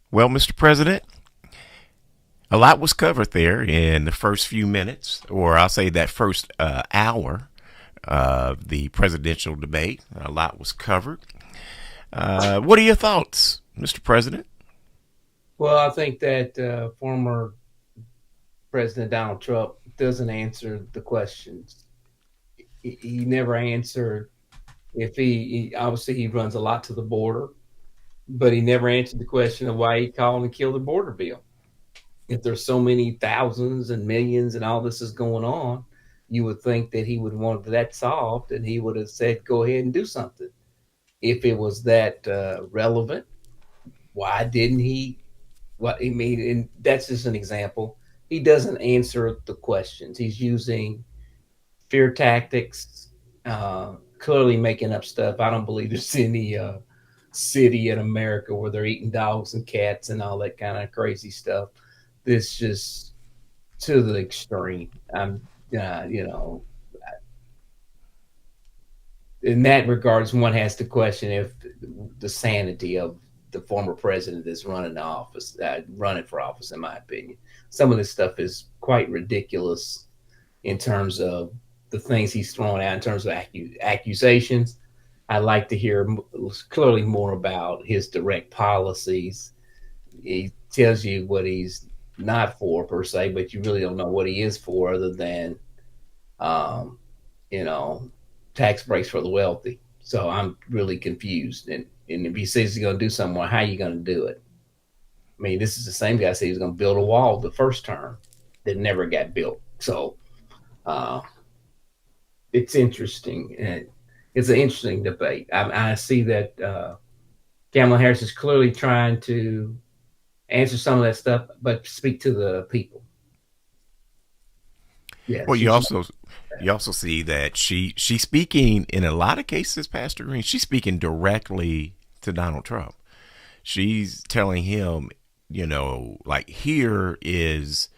Well, Mr. President, a lot was covered there in the first few minutes, or I'll say that first hour of the presidential debate. A lot was covered. What are your thoughts, Mr. President? Well, I think that former President Donald Trump doesn't answer the questions. He never answered if he obviously he runs a lot to the border, but he never answered the question of why he called and killed the border bill. If there's so many thousands and millions and all this is going on, you would think that he would want that solved and he would have said, go ahead and do something. If it was that relevant, why didn't he? What I mean, and that's just an example. He doesn't answer the questions. He's using fear tactics, clearly making up stuff. I don't believe there's any city in America where they're eating dogs and cats and all that kind of crazy stuff. This just to the extreme. In that regards, one has to question if the sanity of the former president that's running for office, in my opinion. Some of this stuff is quite ridiculous in terms of the things he's throwing out in terms of accusations. I'd like to hear clearly more about his direct policies. He tells you what he's not for per se, but you really don't know what he is for other than, tax breaks for the wealthy. So I'm really confused. And if he says he's going to do something, well, how are you going to do it? I mean, this is the same guy said he was going to build a wall the first term that never got built. So it's interesting. And it's an interesting debate. I see that Kamala Harris is clearly trying to answer some of that stuff, but speak to the people. Yeah. Well, you also see that she's speaking in a lot of cases, Pastor Green. She's speaking directly to Donald Trump. She's telling him, like, here is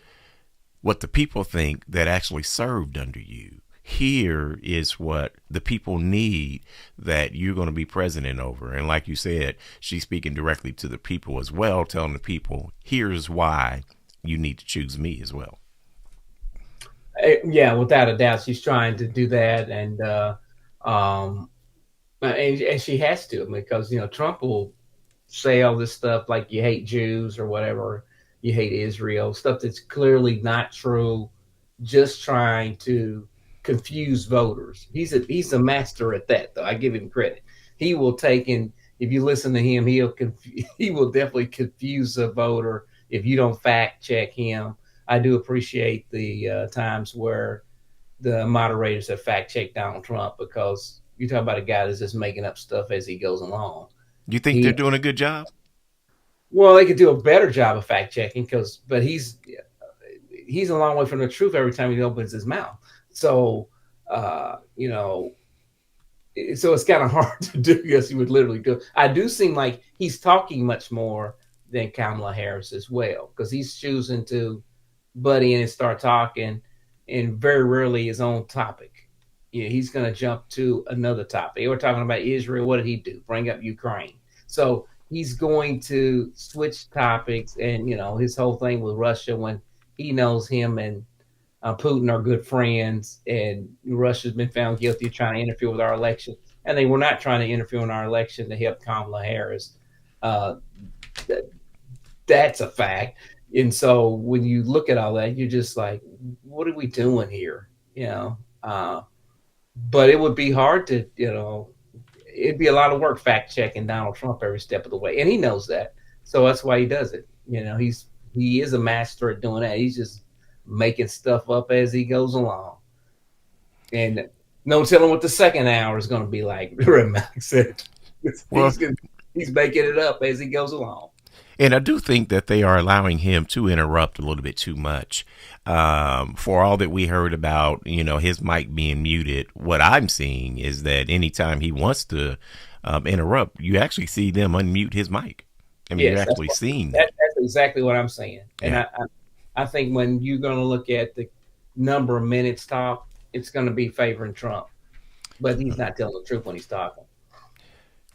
what the people think that actually served under you. Here is what the people need that you're going to be president over. And like you said, she's speaking directly to the people as well, telling the people, here's why you need to choose me as well. Yeah, without a doubt, she's trying to do that. And she has to, because, Trump will say all this stuff like you hate Jews or whatever, you hate Israel, stuff that's clearly not true, just trying to confuse voters. He's a master at that, though. I give him credit. He will take in, if you listen to him, he will definitely confuse a voter if you don't fact check him. I do appreciate the times where the moderators have fact checked Donald Trump, because you talk about a guy that's just making up stuff as he goes along. You think they're doing a good job? Well, they could do a better job of fact checking, but he's a long way from the truth every time he opens his mouth. So, so it's kind of hard to do, because he would literally do. I do seem like he's talking much more than Kamala Harris as well, because he's choosing to butt in and start talking, and very rarely his own topic. He's going to jump to another topic. We're talking about Israel. What did he do? Bring up Ukraine. So he's going to switch topics, and his whole thing with Russia, when he knows him and Putin are good friends, and Russia's been found guilty of trying to interfere with our election, and they were not trying to interfere in our election to help Kamala Harris. That's a fact. And so when you look at all that, you're just like, what are we doing here? But it would be hard to, it'd be a lot of work fact checking Donald Trump every step of the way, and he knows that. So that's why he does it. He is a master at doing that. He's just making stuff up as he goes along, and no telling what the second hour is going to be like. Max said, he's making it up as he goes along. And I do think that they are allowing him to interrupt a little bit too much. For all that we heard about, his mic being muted, what I'm seeing is that anytime he wants to interrupt, you actually see them unmute his mic. I mean, you're actually seeing that. That's exactly what I'm saying. And yeah. I think when you're going to look at the number of minutes talked, it's going to be favoring Trump. But he's not telling the truth when he's talking.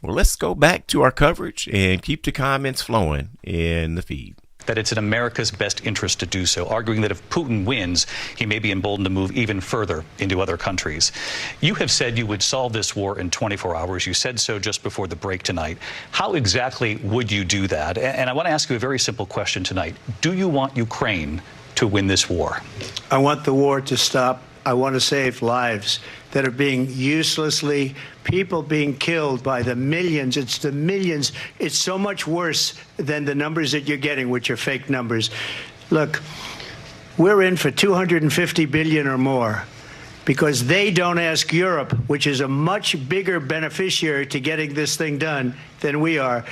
Well, let's go back to our coverage and keep the comments flowing in the feed. That it's in America's best interest to do so, arguing that if Putin wins, he may be emboldened to move even further into other countries. You have said you would solve this war in 24 hours. You said so just before the break tonight. How exactly would you do that? And I want to ask you a very simple question tonight. Do you want Ukraine to win this war? I want the war to stop. I want to save lives that are being people being killed by the millions. It's the millions. It's so much worse than the numbers that you're getting, which are fake numbers. Look, we're in for 250 billion or more because they don't ask Europe, which is a much bigger beneficiary to getting this thing done than we are.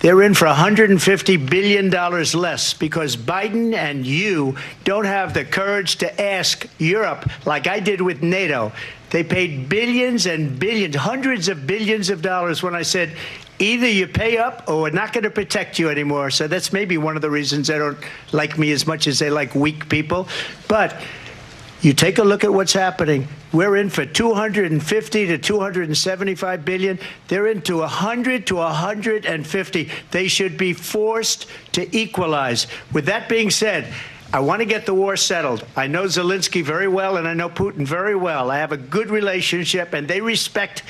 They're in for $150 billion less because Biden and you don't have the courage to ask Europe like I did with NATO. They paid billions and billions, hundreds of billions of dollars when I said, either you pay up or we're not going to protect you anymore. So that's maybe one of the reasons they don't like me as much as they like weak people. But you take a look at what's happening. We're in for 250 to 275 billion. They're into 100 to 150. They should be forced to equalize. With that being said, I want to get the war settled. I know Zelensky very well, and I know Putin very well. I have a good relationship, and they respect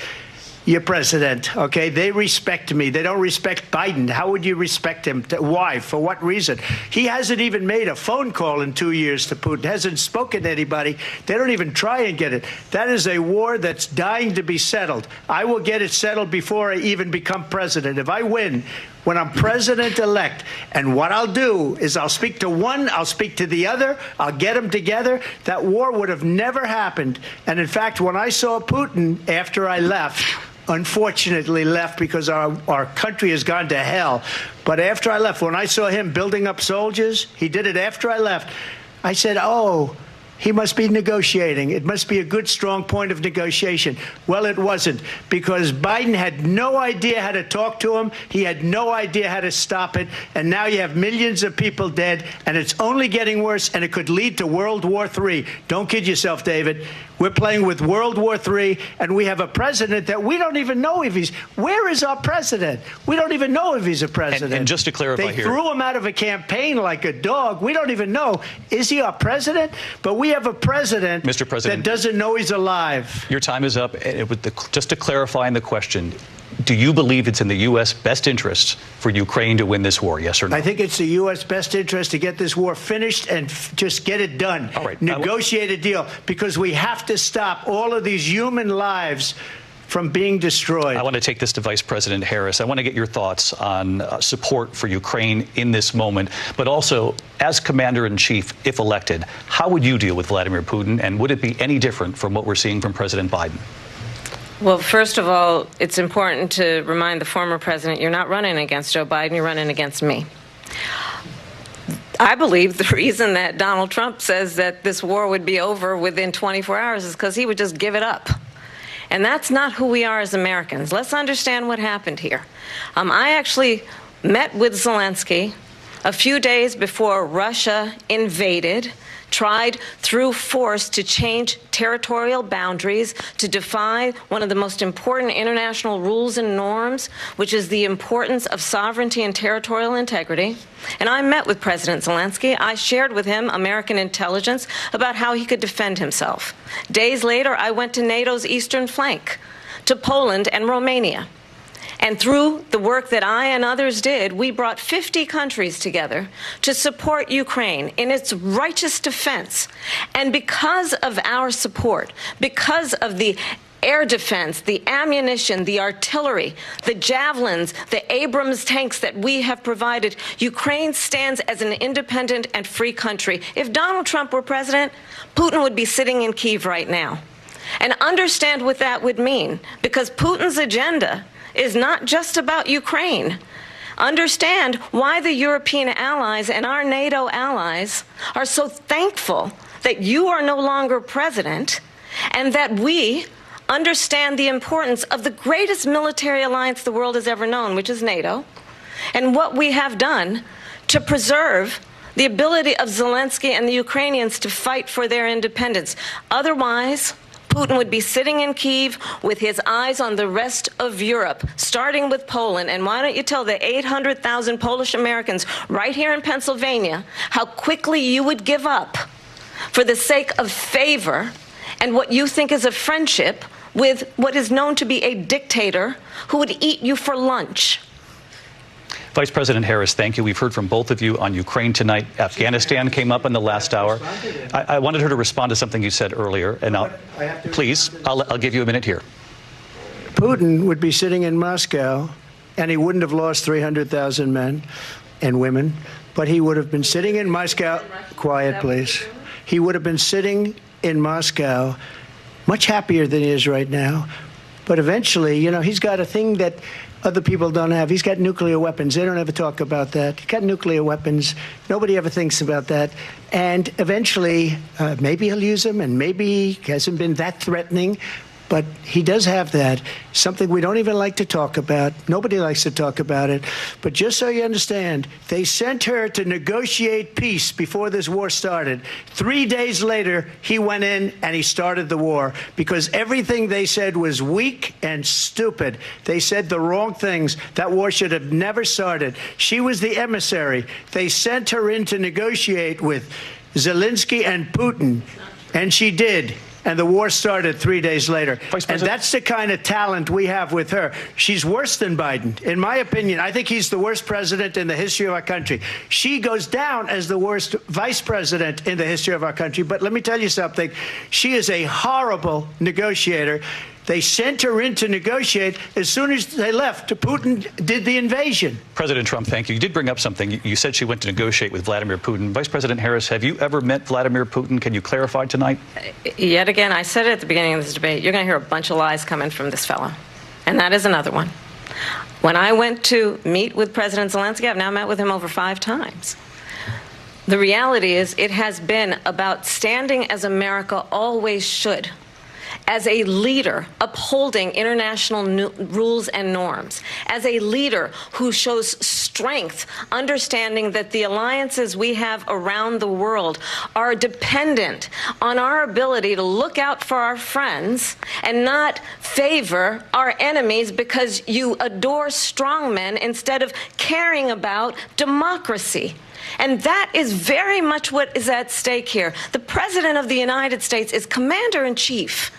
your president, okay? They respect me. They don't respect Biden. How would you respect him? Why? For what reason? He hasn't even made a phone call in 2 years to Putin, hasn't spoken to anybody. They don't even try and get it. That is a war that's dying to be settled. I will get it settled before I even become president. If I win, when I'm president-elect, and what I'll do is I'll speak to one, I'll speak to the other, I'll get them together. That war would have never happened. And in fact, when I saw Putin after I left, unfortunately left because our country has gone to hell. But after I left, when I saw him building up soldiers, he did it after I left. I said, oh, he must be negotiating. It must be a good, strong point of negotiation. Well, it wasn't, because Biden had no idea how to talk to him. He had no idea how to stop it. And now you have millions of people dead, and it's only getting worse, and it could lead to World War III. Don't kid yourself, David. We're playing with World War III, and we have a president that we don't even know if he's... Where is our president? We don't even know if he's a president. And just to clarify they threw him out of a campaign like a dog. We don't even know. Is he our president? But we have a president, Mr. President, that doesn't know he's alive. Your time is up. Just to clarify in the question, do you believe it's in the U.S. best interest for Ukraine to win this war, yes or no? I think it's the U.S. best interest to get this war finished and just get it done. All right. Negotiate a deal, because we have to stop all of these human lives from being destroyed. I want to take this to Vice President Harris. I want to get your thoughts on support for Ukraine in this moment, but also as Commander-in-Chief, if elected, how would you deal with Vladimir Putin, and would it be any different from what we're seeing from President Biden? Well, first of all, it's important to remind the former president you're not running against Joe Biden, you're running against me. I believe the reason that Donald Trump says that this war would be over within 24 hours is because he would just give it up. And that's not who we are as Americans. Let's understand what happened here. I actually met with Zelensky a few days before Russia invaded, tried through force to change territorial boundaries, to defy one of the most important international rules and norms, which is the importance of sovereignty and territorial integrity. And I met with President Zelensky. I shared with him American intelligence about how he could defend himself. Days later, I went to NATO's eastern flank, to Poland and Romania. And through the work that I and others did, we brought 50 countries together to support Ukraine in its righteous defense. And because of our support, because of the air defense, the ammunition, the artillery, the javelins, the Abrams tanks that we have provided, Ukraine stands as an independent and free country. If Donald Trump were president, Putin would be sitting in Kyiv right now. And understand what that would mean, because Putin's agenda is not just about Ukraine. Understand why the European allies and our NATO allies are so thankful that you are no longer president, and that we understand the importance of the greatest military alliance the world has ever known, which is NATO, and what we have done to preserve the ability of Zelensky and the Ukrainians to fight for their independence. Otherwise, Putin would be sitting in Kyiv with his eyes on the rest of Europe, starting with Poland. And why don't you tell the 800,000 Polish Americans right here in Pennsylvania how quickly you would give up for the sake of favor and what you think is a friendship with what is known to be a dictator who would eat you for lunch. Vice President Harris, thank you. We've heard from both of you on Ukraine tonight. Afghanistan came up in the last hour. I wanted her to respond to something you said earlier, and I'll give you a minute here. Putin would be sitting in Moscow, and he wouldn't have lost 300,000 men and women, but he would have been sitting in Moscow. Quiet, please. He would have been sitting in Moscow much happier than he is right now. But eventually, you know, he's got a thing that other people don't have. He's got nuclear weapons. They don't ever talk about that. He's got nuclear weapons. Nobody ever thinks about that. And eventually, maybe he'll use them, and maybe he hasn't been that threatening. But he does have that, something we don't even like to talk about. Nobody likes to talk about it. But just so you understand, they sent her to negotiate peace before this war started. 3 days later, he went in and he started the war because everything they said was weak and stupid. They said the wrong things. That war should have never started. She was the emissary. They sent her in to negotiate with Zelensky and Putin, and she did. And the war started 3 days later. And that's the kind of talent we have with her. She's worse than Biden. In my opinion, I think he's the worst president in the history of our country. She goes down as the worst vice president in the history of our country. But let me tell you something. She is a horrible negotiator. They sent her in to negotiate. As soon as they left, Putin did the invasion. President Trump, thank you. You did bring up something. You said she went to negotiate with Vladimir Putin. Vice President Harris, have you ever met Vladimir Putin? Can you clarify tonight? Yet again, I said it at the beginning of this debate, you're going to hear a bunch of lies coming from this fellow. And that is another one. When I went to meet with President Zelensky, I've now met with him over 5 times. The reality is it has been about standing as America always should, as a leader upholding international rules and norms, as a leader who shows strength, understanding that the alliances we have around the world are dependent on our ability to look out for our friends and not favor our enemies because you adore strongmen instead of caring about democracy. And that is very much what is at stake here. The President of the United States is commander-in-chief.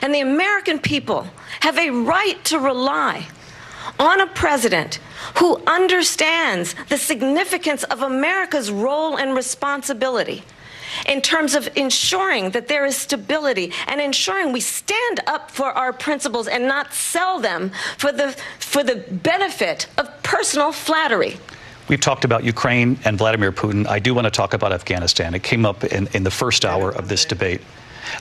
And the American people have a right to rely on a president who understands the significance of America's role and responsibility in terms of ensuring that there is stability and ensuring we stand up for our principles and not sell them for the benefit of personal flattery. We've talked about Ukraine and Vladimir Putin. I do want to talk about Afghanistan. It came up in the first hour of this debate.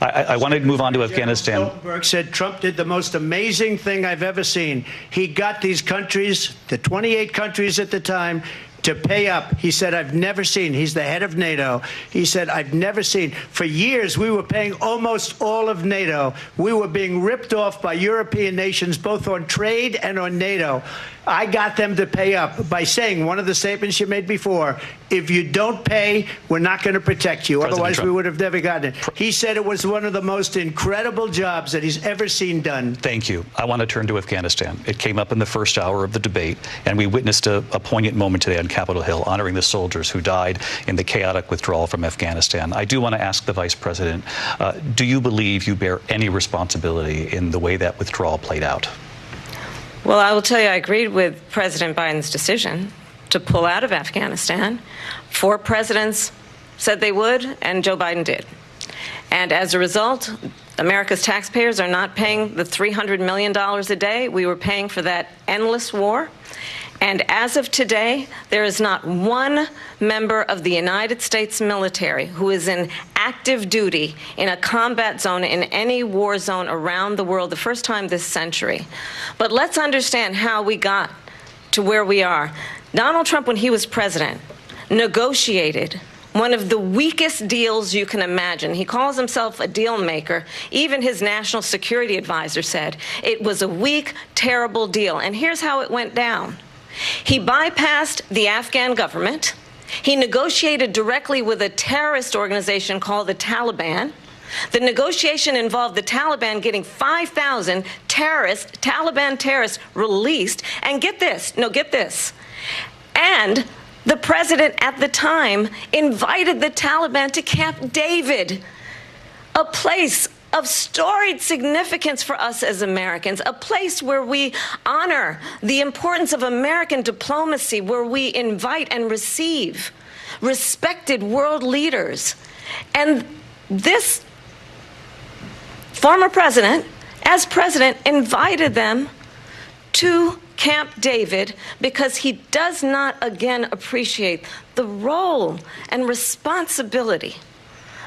I want to move on to Afghanistan. Stoltenberg said Trump did the most amazing thing I've ever seen. He got these countries, the 28 countries at the time, to pay up. He said, I've never seen. He's the head of NATO. He said, I've never seen. For years, we were paying almost all of NATO. We were being ripped off by European nations, both on trade and on NATO. I got them to pay up by saying one of the statements you made before, if you don't pay, we're not going to protect you. Otherwise, we would have never gotten it. He said it was one of the most incredible jobs that he's ever seen done. Thank you. I want to turn to Afghanistan. It came up in the first hour of the debate, and we witnessed a poignant moment today on Capitol Hill, honoring the soldiers who died in the chaotic withdrawal from Afghanistan. I do want to ask the Vice President, do you believe you bear any responsibility in the way that withdrawal played out? Well, I will tell you, I agreed with President Biden's decision to pull out of Afghanistan. 4 presidents said they would, and Joe Biden did. And as a result, America's taxpayers are not paying the $300 million a day we were paying for that endless war. And as of today, there is not one member of the United States military who is in active duty in a combat zone in any war zone around the world, the first time this century. But let's understand how we got to where we are. Donald Trump, when he was president, negotiated one of the weakest deals you can imagine. He calls himself a deal maker. Even his national security advisor said it was a weak, terrible deal. And here's how it went down. He bypassed the Afghan government. He negotiated directly with a terrorist organization called the Taliban. The negotiation involved the Taliban getting 5,000 Taliban terrorists released. And get this, and the president at the time invited the Taliban to Camp David, a place of storied significance for us as Americans, a place where we honor the importance of American diplomacy, where we invite and receive respected world leaders. And this former president, as president, invited them to Camp David because he does not again appreciate the role and responsibility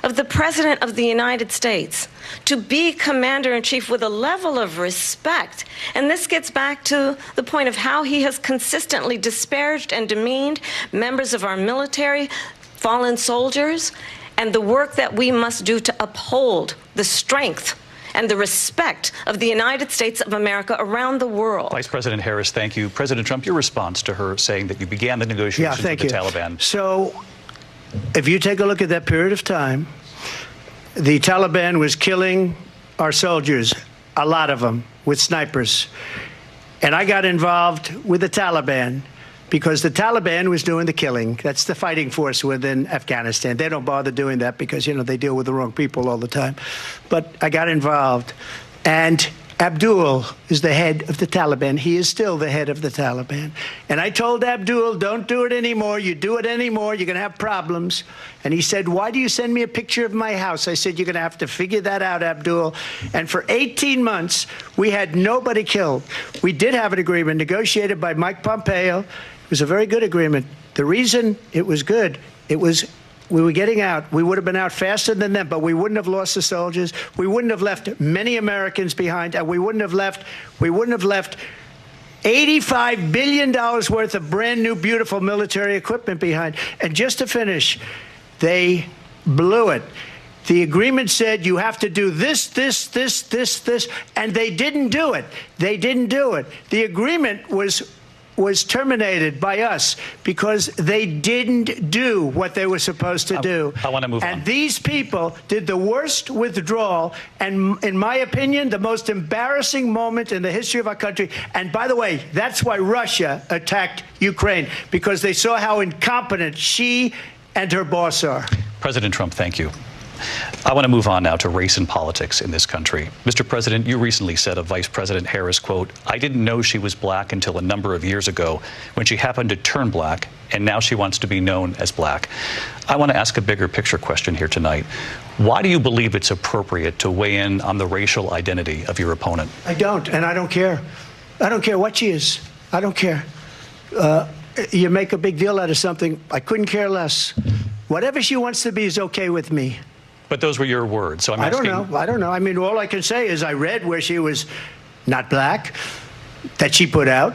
of the President of the United States to be commander-in-chief with a level of respect. And this gets back to the point of how he has consistently disparaged and demeaned members of our military, fallen soldiers, and the work that we must do to uphold the strength and the respect of the United States of America around the world. Vice President Harris, thank you. President Trump, your response to her saying that you began the negotiations with the Taliban. So if you take a look at that period of time, the Taliban was killing our soldiers, a lot of them, with snipers. And I got involved with the Taliban because the Taliban was doing the killing. That's the fighting force within Afghanistan. They don't bother doing that because, you know, they deal with the wrong people all the time. But I got involved. And Abdul is the head of the Taliban. He is still the head of the Taliban. And I told Abdul, don't do it anymore. You do it anymore, you're going to have problems. And he said, why do you send me a picture of my house? I said, you're going to have to figure that out, Abdul. And for 18 months, we had nobody killed. We did have an agreement negotiated by Mike Pompeo. It was a very good agreement. The reason it was good, we were getting out. We would have been out faster than them, but we wouldn't have lost the soldiers. We wouldn't have left many Americans behind, and we wouldn't have left $85 billion worth of brand new, beautiful military equipment behind. And just to finish, they blew it. The agreement said you have to do this, and they didn't do it. They didn't do it. The agreement was terminated by us because they didn't do what they were supposed to do. I want to move on. And these people did the worst withdrawal and, in my opinion, the most embarrassing moment in the history of our country. And by the way, that's why Russia attacked Ukraine, because they saw how incompetent she and her boss are. President Trump, thank you. I want to move on now to race and politics in this country. Mr. President, you recently said of Vice President Harris, quote, I didn't know she was black until a number of years ago when she happened to turn black, and now she wants to be known as black. I want to ask a bigger picture question here tonight. Why do you believe it's appropriate to weigh in on the racial identity of your opponent? I don't, and I don't care. I don't care what she is. I don't care. You make a big deal out of something. I couldn't care less. Whatever she wants to be is okay with me. But those were your words, so I'm asking. I don't know. I mean, all I can say is I read where she was not black, that she put out,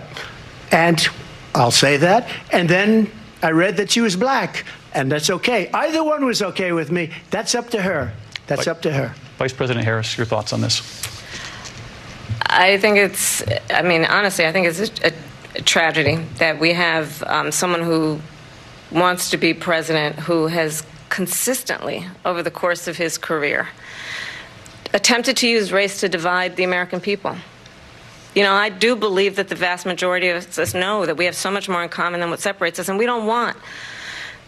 and I'll say that. And then I read that she was black, and that's okay. Either one was okay with me. That's up to her. That's up to her. Vice President Harris, your thoughts on this? I think honestly, I think it's a tragedy that we have someone who wants to be president who has consistently, over the course of his career, attempted to use race to divide the American people. You know, I do believe that the vast majority of us know that we have so much more in common than what separates us, and we don't want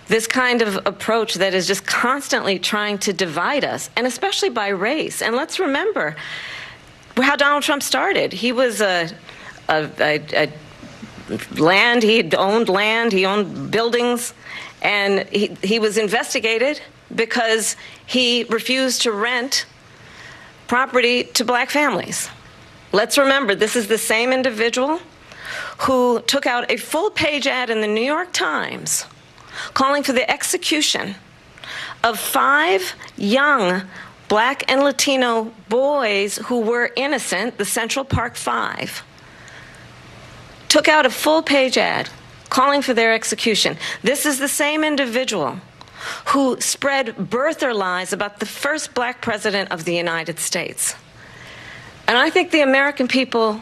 this kind of approach that is just constantly trying to divide us, and especially by race. And let's remember how Donald Trump started. He was land, he owned buildings, and he was investigated because he refused to rent property to black families. Let's remember, this is the same individual who took out a full-page ad in the New York Times calling for the execution of 5 young black and Latino boys who were innocent, the Central Park 5. Took out a full-page ad calling for their execution. This is the same individual who spread birther lies about the first black president of the United States. And I think the American people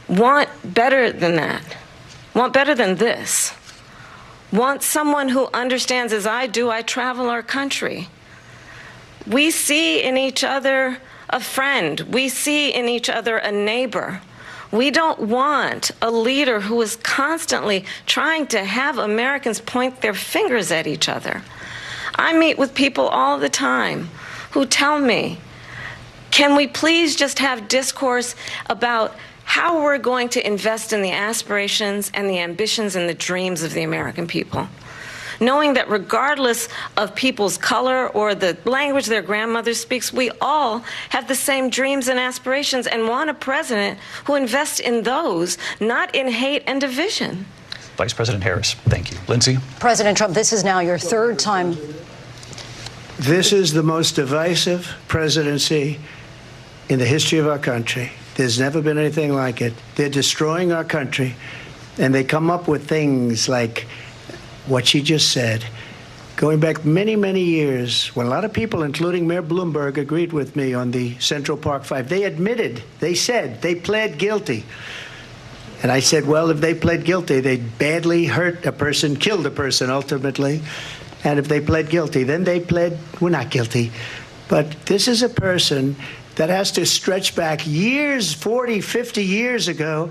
want better than that, want better than this, want someone who understands, as I do, I travel our country. We see in each other a friend. We see in each other a neighbor. We don't want a leader who is constantly trying to have Americans point their fingers at each other. I meet with people all the time who tell me, can we please just have discourse about how we're going to invest in the aspirations and the ambitions and the dreams of the American people? Knowing that regardless of people's color or the language their grandmother speaks, we all have the same dreams and aspirations and want a president who invests in those, not in hate and division. Vice President Harris, thank you. Lindsay? President Trump, this is now your 3rd time. This is the most divisive presidency in the history of our country. There's never been anything like it. They're destroying our country, and they come up with things like what she just said. Going back many, many years, when a lot of people, including Mayor Bloomberg, agreed with me on the Central Park 5, they admitted, they said, they pled guilty. And I said, well, if they pled guilty, they badly hurt a person, killed a person ultimately. And if they pled guilty, then they pled, we're not guilty. But this is a person that has to stretch back years, 40, 50 years ago,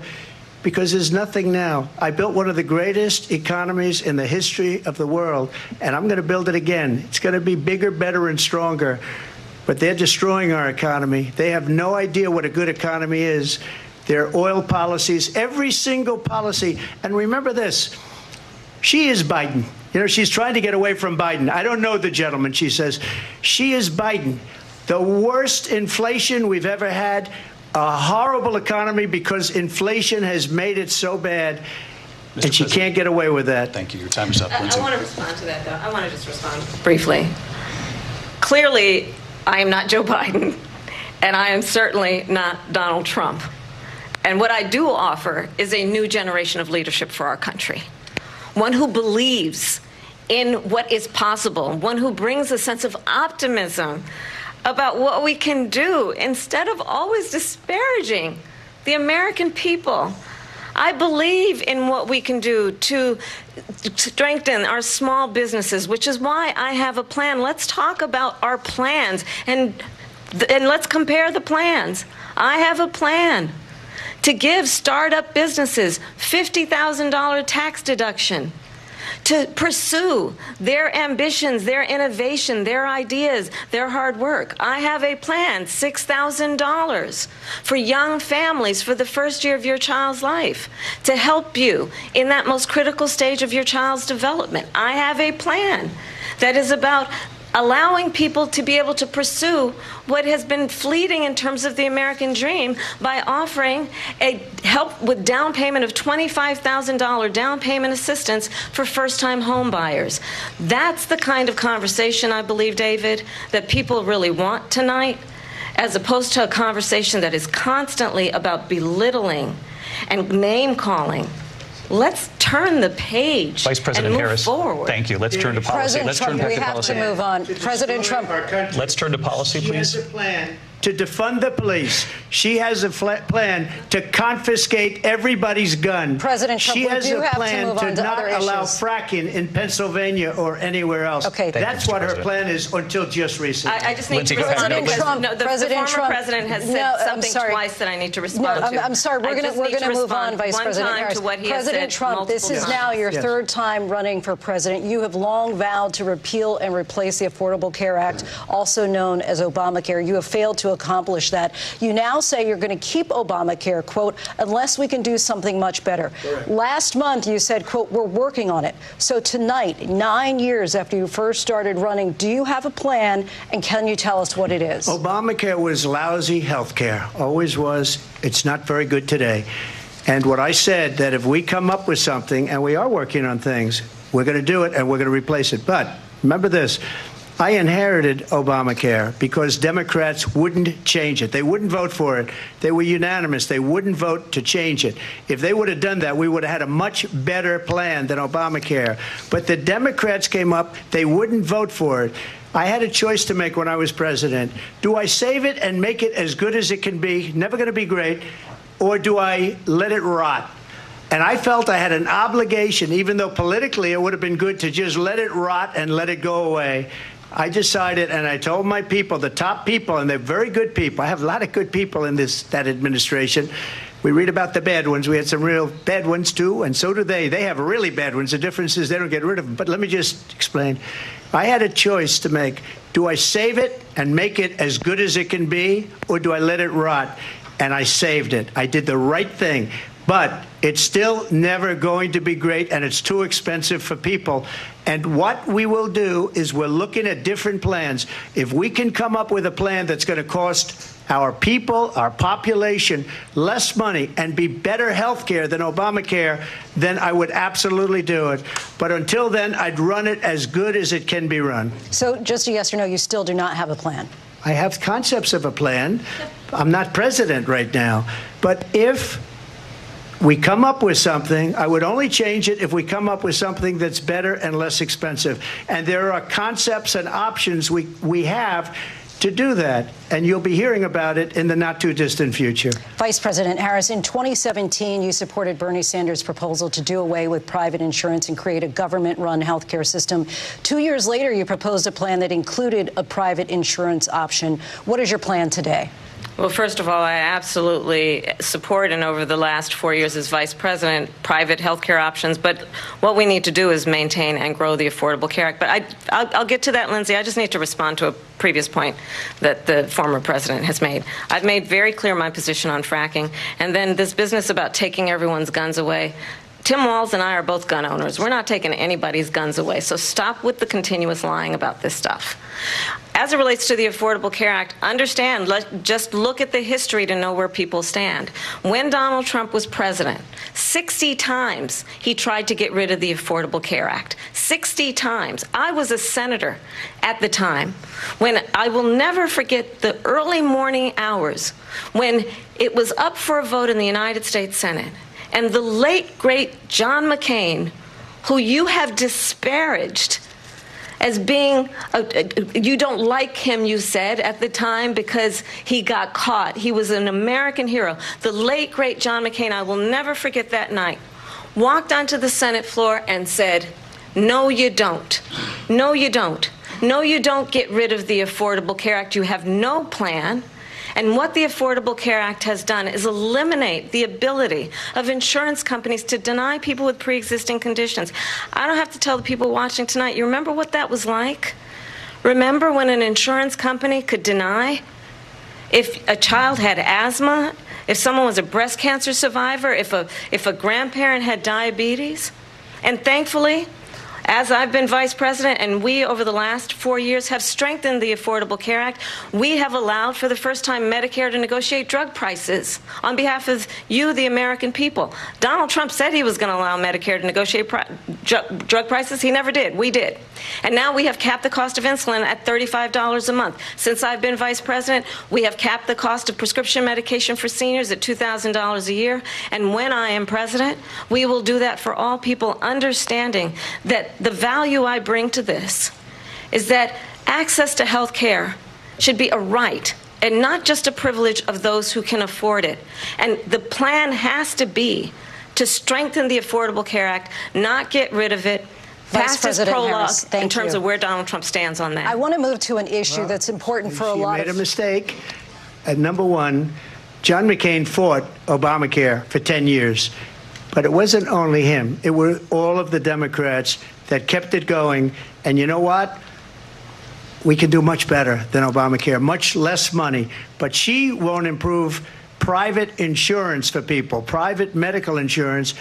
because there's nothing now. I built one of the greatest economies in the history of the world, and I'm going to build it again. It's going to be bigger, better, and stronger. But they're destroying our economy. They have no idea what a good economy is. Their oil policies, every single policy. And remember this, she is Biden. You know, she's trying to get away from Biden. I don't know the gentleman, she says. She is Biden. The worst inflation we've ever had, a horrible economy because inflation has made it so bad, and she can't get away with that. Thank you. Your time is up, Lindsay. I want to respond to that, though. I want to just respond briefly. Clearly, I am not Joe Biden, and I am certainly not Donald Trump. And what I do offer is a new generation of leadership for our country, one who believes in what is possible, one who brings a sense of optimism about what we can do instead of always disparaging the American people. I believe in what we can do to strengthen our small businesses, which is why I have a plan. Let's talk about our plans and let's compare the plans. I have a plan to give startup businesses $50,000 tax deduction, to pursue their ambitions, their innovation, their ideas, their hard work. I have a plan, $6,000 for young families for the first year of your child's life, to help you in that most critical stage of your child's development. I have a plan that is about allowing people to be able to pursue what has been fleeting in terms of the American dream by offering a help with down payment of $25,000 down payment assistance for first-time home buyers. That's the kind of conversation, I believe, David, that people really want tonight, as opposed to a conversation that is constantly about belittling and name-calling. Let's turn the page. Vice President and move Harris, forward. thank you. Let's turn to policy. President Let's Trump, turn back we to have policy. to move on. President Trump. Let's turn to policy, please. She has a plan to defund the police. She has a plan to confiscate everybody's gun. President Trump, she has we do a have to plan move on to not other allow issues. fracking in Pennsylvania or anywhere else. Okay. That's what her plan is until just recently. I just need Lindsay, to go ahead. respond because Trump, the President former Trump, president has no, said I'm something sorry. twice that I need to respond No, to. I'm sorry. We're going to move on, Vice President Harris. President Trump, this is now your third time running for president. You have long vowed to repeal and replace the Affordable Care Act, also known as Obamacare. You have failed to accomplish that. You now say you're going to keep Obamacare, quote, unless we can do something much better. Correct. Last month, you said, quote, we're working on it. So tonight, 9 years after you first started running, do you have a plan, and can you tell us what it is? Obamacare was lousy health care, always was. It's not very good today. And what I said, that if we come up with something, and we are working on things, we're going to do it and we're going to replace it. But remember this. I inherited Obamacare because Democrats wouldn't change it. They wouldn't vote for it. They were unanimous. They wouldn't vote to change it. If they would have done that, we would have had a much better plan than Obamacare. But the Democrats came up. They wouldn't vote for it. I had a choice to make when I was president. Do I save it and make it as good as it can be, never going to be great, or do I let it rot? And I felt I had an obligation, even though politically it would have been good to just let it rot and let it go away. I decided, and I told my people, the top people, and they're very good people. I have a lot of good people in that administration. We read about the bad ones. We had some real bad ones, too, and so do they. They have really bad ones. The difference is they don't get rid of them. But let me just explain. I had a choice to make. Do I save it and make it as good as it can be, or do I let it rot? And I saved it. I did the right thing. But it's still never going to be great, and it's too expensive for people. And what we will do is we're looking at different plans. If we can come up with a plan that's going to cost our people, our population, less money and be better health care than Obamacare, then I would absolutely do it. But until then, I'd run it as good as it can be run. So just a yes or no, you still do not have a plan? I have concepts of a plan. I'm not president right now. But if we come up with something, I would only change it if we come up with something that's better and less expensive. And there are concepts and options we have to do that. And you'll be hearing about it in the not too distant future. Vice President Harris, in 2017, you supported Bernie Sanders' proposal to do away with private insurance and create a government-run health care system. 2 years later, you proposed a plan that included a private insurance option. What is your plan today? Well, first of all, I absolutely support, and over the last 4 years as vice president, private health care options. But what we need to do is maintain and grow the Affordable Care Act. But I'll get to that, Lindsay. I just need to respond to a previous point that the former president has made. I've made very clear my position on fracking. And then this business about taking everyone's guns away. Tim Walz and I are both gun owners. We're not taking anybody's guns away. So stop with the continuous lying about this stuff. As it relates to the Affordable Care Act, understand, just look at the history to know where people stand. When Donald Trump was president, 60 times he tried to get rid of the Affordable Care Act. 60 times. I was a senator at the time when I will never forget the early morning hours when it was up for a vote in the United States Senate. And the late, great John McCain, who you have disparaged as being, you don't like him, you said, at the time because he got caught. He was an American hero. The late, great John McCain, I will never forget that night, walked onto the Senate floor and said, no, you don't. No, you don't. No, you don't get rid of the Affordable Care Act. You have no plan. And what the Affordable Care Act has done is eliminate the ability of insurance companies to deny people with pre-existing conditions. I don't have to tell the people watching tonight, you remember what that was like? Remember when an insurance company could deny if a child had asthma, if someone was a breast cancer survivor, if a grandparent had diabetes? And thankfully, as I've been vice president, and we over the last 4 years have strengthened the Affordable Care Act, we have allowed for the first time Medicare to negotiate drug prices on behalf of you, the American people. Donald Trump said he was going to allow Medicare to negotiate drug prices. He never did. We did. And now we have capped the cost of insulin at $35 a month. Since I've been vice president, we have capped the cost of prescription medication for seniors at $2,000 a year. And when I am president, we will do that for all people, understanding that the value I bring to this is that access to health care should be a right and not just a privilege of those who can afford it. And the plan has to be to strengthen the Affordable Care Act, not get rid of it. Vice President Harris, thank in terms you. of where Donald Trump stands on that. I want to move to an issue that's important for a lot of... She made a mistake. Number one, John McCain fought Obamacare for 10 years. But it wasn't only him. It were all of the Democrats that kept it going. And you know what? we can do much better than Obamacare, much less money. But she won't improve private insurance for people, private medical insurance.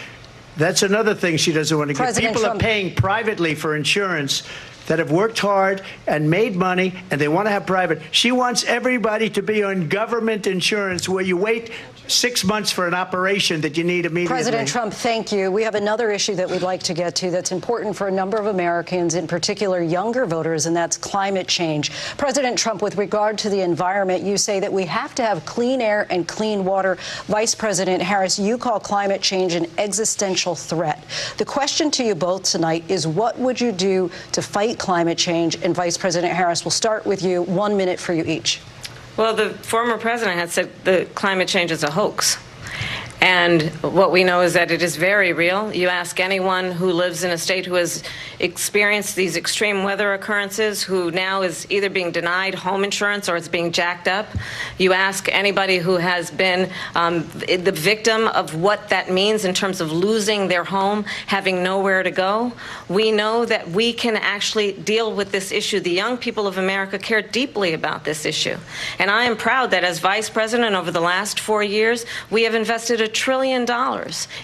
That's another thing she doesn't want to get. People are paying privately for insurance that have worked hard and made money, and they want to have private. She wants everybody to be on government insurance where you wait 6 months for an operation that you need immediately. President Trump, thank you. We have another issue that we'd like to get to that's important for a number of Americans, in particular younger voters, and that's climate change. President Trump, with regard to the environment, you say that we have to have clean air and clean water. Vice President Harris, you call climate change an existential threat. The question to you both tonight is, what would you do to fight climate change? And Vice President Harris, we'll start with you. 1 minute for you each. Well, the former president had said that climate change is a hoax. And what we know is that it is very real. You ask anyone who lives in a state who has experienced these extreme weather occurrences, who now is either being denied home insurance or it's being jacked up. You ask anybody who has been the victim of what that means in terms of losing their home, having nowhere to go. We know that we can actually deal with this issue. The young people of America care deeply about this issue. And I am proud that as vice president over the last 4 years, we have invested $1 trillion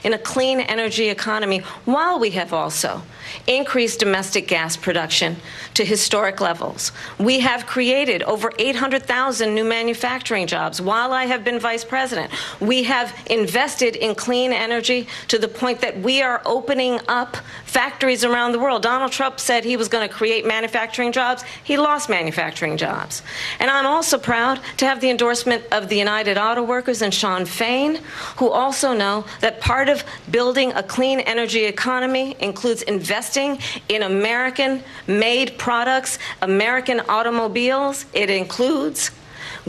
in a clean energy economy, while we have also increased domestic gas production to historic levels. We have created over 800,000 new manufacturing jobs while I have been vice president. We have invested in clean energy to the point that we are opening up factories around the world. Donald Trump said he was going to create manufacturing jobs. He lost manufacturing jobs. And I'm also proud to have the endorsement of the United Auto Workers and Sean Fain, who also know that part of building a clean energy economy includes investing in American-made products, American automobiles. It includes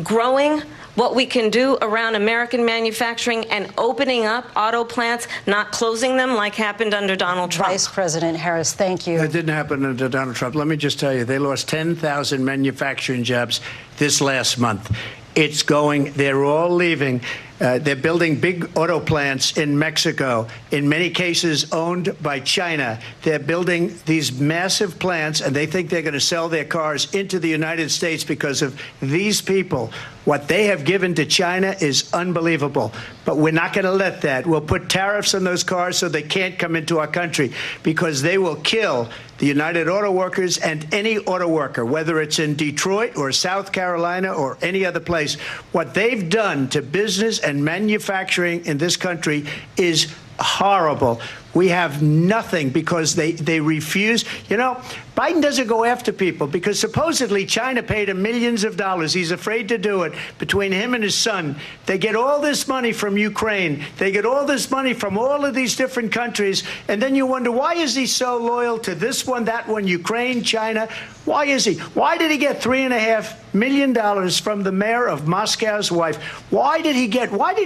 growing what we can do around American manufacturing and opening up auto plants, not closing them like happened under Donald Trump. Vice President Harris, thank you. That didn't happen under Donald Trump. Let me just tell you, they lost 10,000 manufacturing jobs this last month. It's going, they're all leaving. They're building big auto plants in Mexico, in many cases owned by China. They're building these massive plants, and they think they're going to sell their cars into the United States because of these people. What they have given to China is unbelievable. But we're not going to let that. We'll put tariffs on those cars so they can't come into our country, because they will kill the United Auto Workers and any auto worker, whether it's in Detroit or South Carolina or any other place. What they've done to business and manufacturing in this country is horrible. We have nothing because they refuse. You know, Biden doesn't go after people because supposedly China paid him millions of dollars. He's afraid to do it. Between him and his son, they get all this money from Ukraine. They get all this money from all of these different countries. And then you wonder, why is he so loyal to this one, that one, Ukraine, China? Why is he? Why did he get $3.5 million from the mayor of Moscow's wife? Why did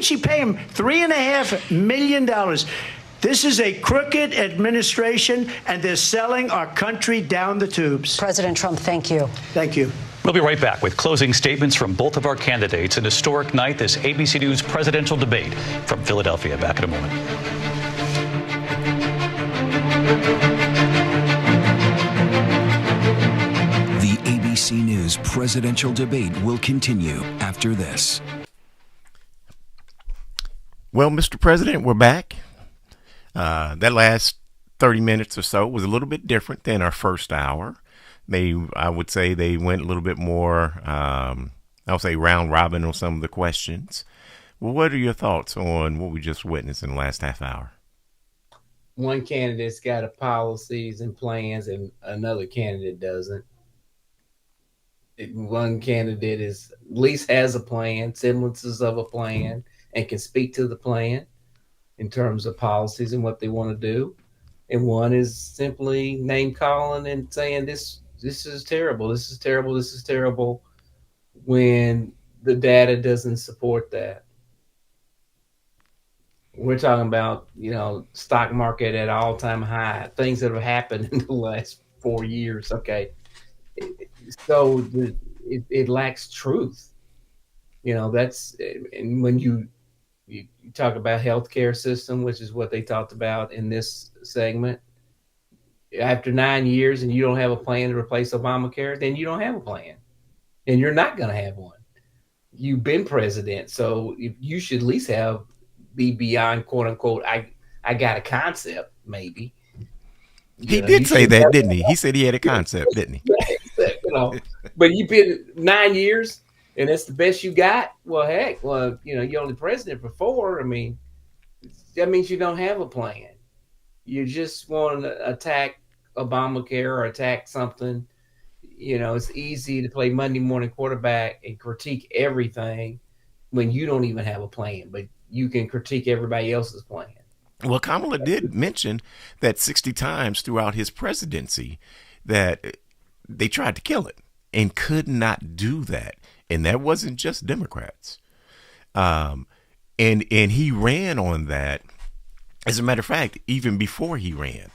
she pay him $3.5 million? This is a crooked administration, and they're selling our country down the tubes. President Trump, thank you. Thank you. We'll be right back with closing statements from both of our candidates. An historic night, this ABC News presidential debate from Philadelphia. Back in a moment. The ABC News presidential debate will continue after this. Well, Mr. President, we're back. That last 30 minutes or so was a little bit different than our first hour. I would say they went a little bit more, I'll say round robin on some of the questions. Well, what are your thoughts on what we just witnessed in the last half hour? One candidate's got a policies and plans and another candidate doesn't. One candidate at least has a plan, semblances of a plan, and can speak to the plan in terms of policies and what they want to do. And one is simply name calling and saying this is terrible, this is terrible, this is terrible, when the data doesn't support that. We're talking about, stock market at all-time high, things that have happened in the last 4 years. Okay. So it lacks truth. And when you talk about healthcare system, which is what they talked about in this segment, after 9 years and you don't have a plan to replace Obamacare, then you don't have a plan, and you're not going to have one. You've been president, so if you should at least be beyond quote unquote. I got a concept, maybe. He did say that, didn't he? He said he had a concept, didn't he? But you've been 9 years, and that's the best you got. Well, heck, you're only president for 4. I mean, that means you don't have a plan. You just want to attack Obamacare or attack something. It's easy to play Monday morning quarterback and critique everything when you don't even have a plan, but you can critique everybody else's plan. Well, Kamala did mention that 60 times throughout his presidency that they tried to kill it and could not do that. And that wasn't just Democrats. And he ran on that. As a matter of fact, even before he ran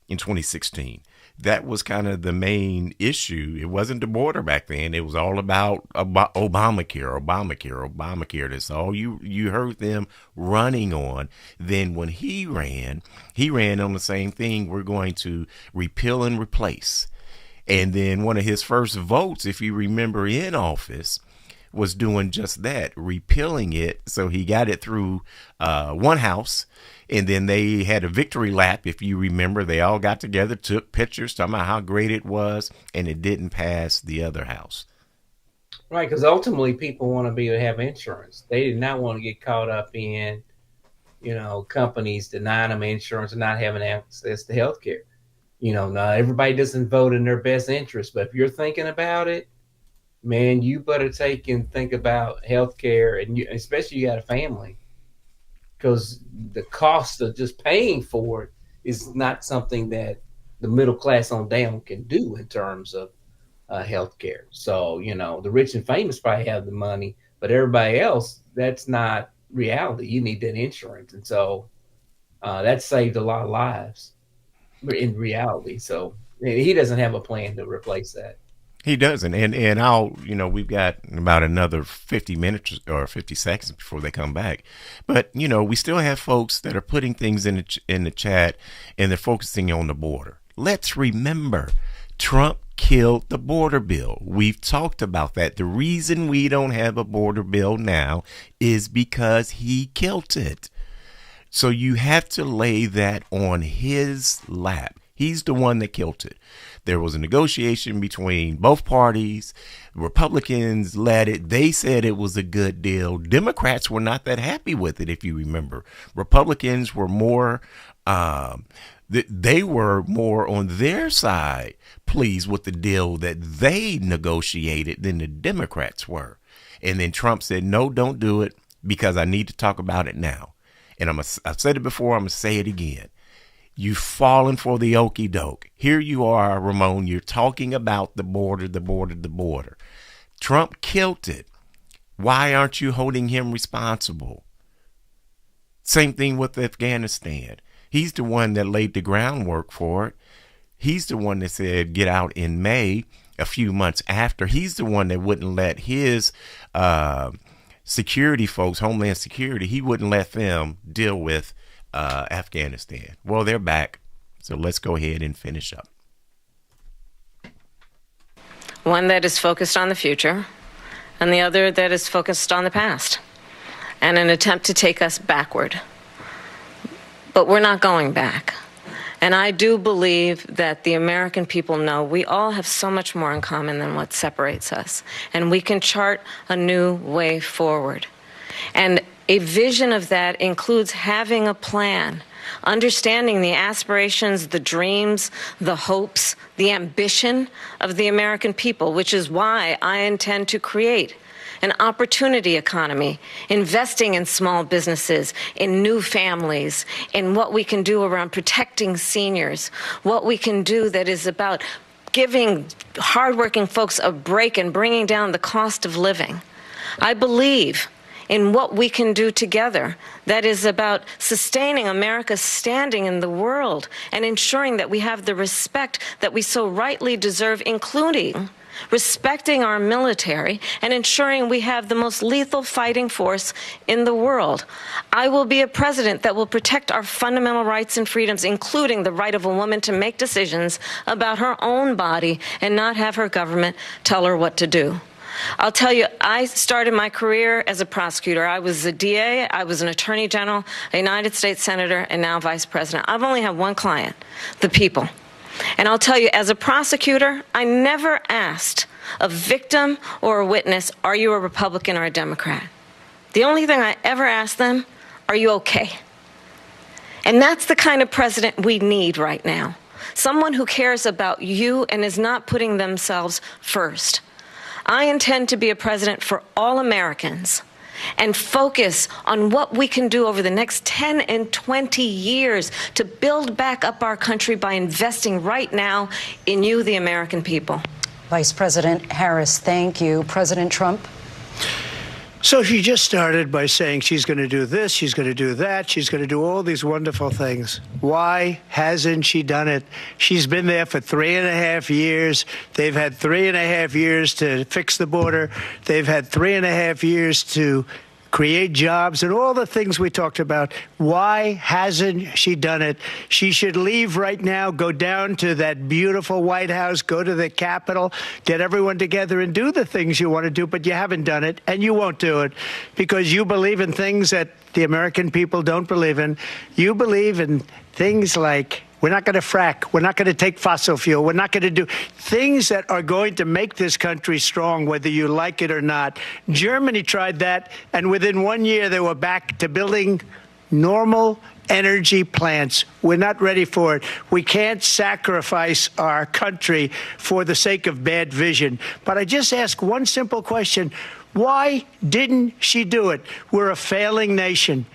in 2016, that was kind of the main issue. It wasn't the border back then. It was all about Obamacare. That's all you heard them running on. Then when he ran on the same thing. We're going to repeal and replace. And then one of his first votes, if you remember, in office was doing just that, repealing it. So he got it through one house, and then they had a victory lap. If you remember, they all got together, took pictures, talking about how great it was, and it didn't pass the other house. Right, because ultimately people want to be able to have insurance. They did not want to get caught up in, companies denying them insurance and not having access to health care. Now everybody doesn't vote in their best interest, but if you're thinking about it, man, you better take and think about healthcare, and especially you got a family, because the cost of just paying for it is not something that the middle class on down can do in terms of healthcare. So, the rich and famous probably have the money, but everybody else, that's not reality. You need that insurance. And so that saved a lot of lives in reality. So he doesn't have a plan to replace that. He doesn't. And we've got about another 50 minutes or 50 seconds before they come back. But, we still have folks that are putting things in the chat, and they're focusing on the border. Let's remember, Trump killed the border bill. We've talked about that. The reason we don't have a border bill now is because he killed it. So you have to lay that on his lap. He's the one that killed it. There was a negotiation between both parties. Republicans led it. They said it was a good deal. Democrats were not that happy with it, if you remember. Republicans were more, they were more on their side pleased with the deal that they negotiated than the Democrats were. And then Trump said, no, don't do it because I need to talk about it now. And I've said it before, I'm going to say it again. You've fallen for the okie doke. Here you are, Ramon. You're talking about the border. Trump killed it. Why aren't you holding him responsible? Same thing with Afghanistan. He's the one that laid the groundwork for it. He's the one that said get out in May, a few months after. He's the one that wouldn't let his security folks, Homeland Security, he wouldn't let them deal with Afghanistan. Well, they're back. So let's go ahead and finish up. One that is focused on the future, and the other that is focused on the past, and an attempt to take us backward. But we're not going back. And I do believe that the American people know we all have so much more in common than what separates us. And we can chart a new way forward. And a vision of that includes having a plan, understanding the aspirations, the dreams, the hopes, the ambition of the American people, which is why I intend to create an opportunity economy, investing in small businesses, in new families, in what we can do around protecting seniors, what we can do that is about giving hardworking folks a break and bringing down the cost of living. I believe in what we can do together that is about sustaining America's standing in the world and ensuring that we have the respect that we so rightly deserve, including respecting our military, and ensuring we have the most lethal fighting force in the world. I will be a president that will protect our fundamental rights and freedoms, including the right of a woman to make decisions about her own body and not have her government tell her what to do. I'll tell you, I started my career as a prosecutor. I was a DA, I was an attorney general, a United States senator, and now vice president. I've only had one client, the people. And I'll tell you, as a prosecutor, I never asked a victim or a witness, are you a Republican or a Democrat? The only thing I ever asked them, are you okay? And that's the kind of president we need right now. Someone who cares about you and is not putting themselves first. I intend to be a president for all Americans and focus on what we can do over the next 10 and 20 years to build back up our country by investing right now in you, the American people. Vice President Harris, thank you. President Trump? So she just started by saying she's going to do this, she's going to do that, she's going to do all these wonderful things. Why hasn't she done it? She's been there for 3.5 years. They've had 3.5 years to fix the border. They've had 3.5 years to create jobs and all the things we talked about. Why hasn't she done it? She should leave right now, go down to that beautiful White House, go to the Capitol, get everyone together and do the things you want to do, but you haven't done it and you won't do it because you believe in things that the American people don't believe in. You believe in things like we're not going to frack. We're not going to take fossil fuel. We're not going to do things that are going to make this country strong, whether you like it or not. Germany tried that, and within 1 year, they were back to building normal energy plants. We're not ready for it. We can't sacrifice our country for the sake of bad vision. But I just ask one simple question. Why didn't she do it? We're a failing nation.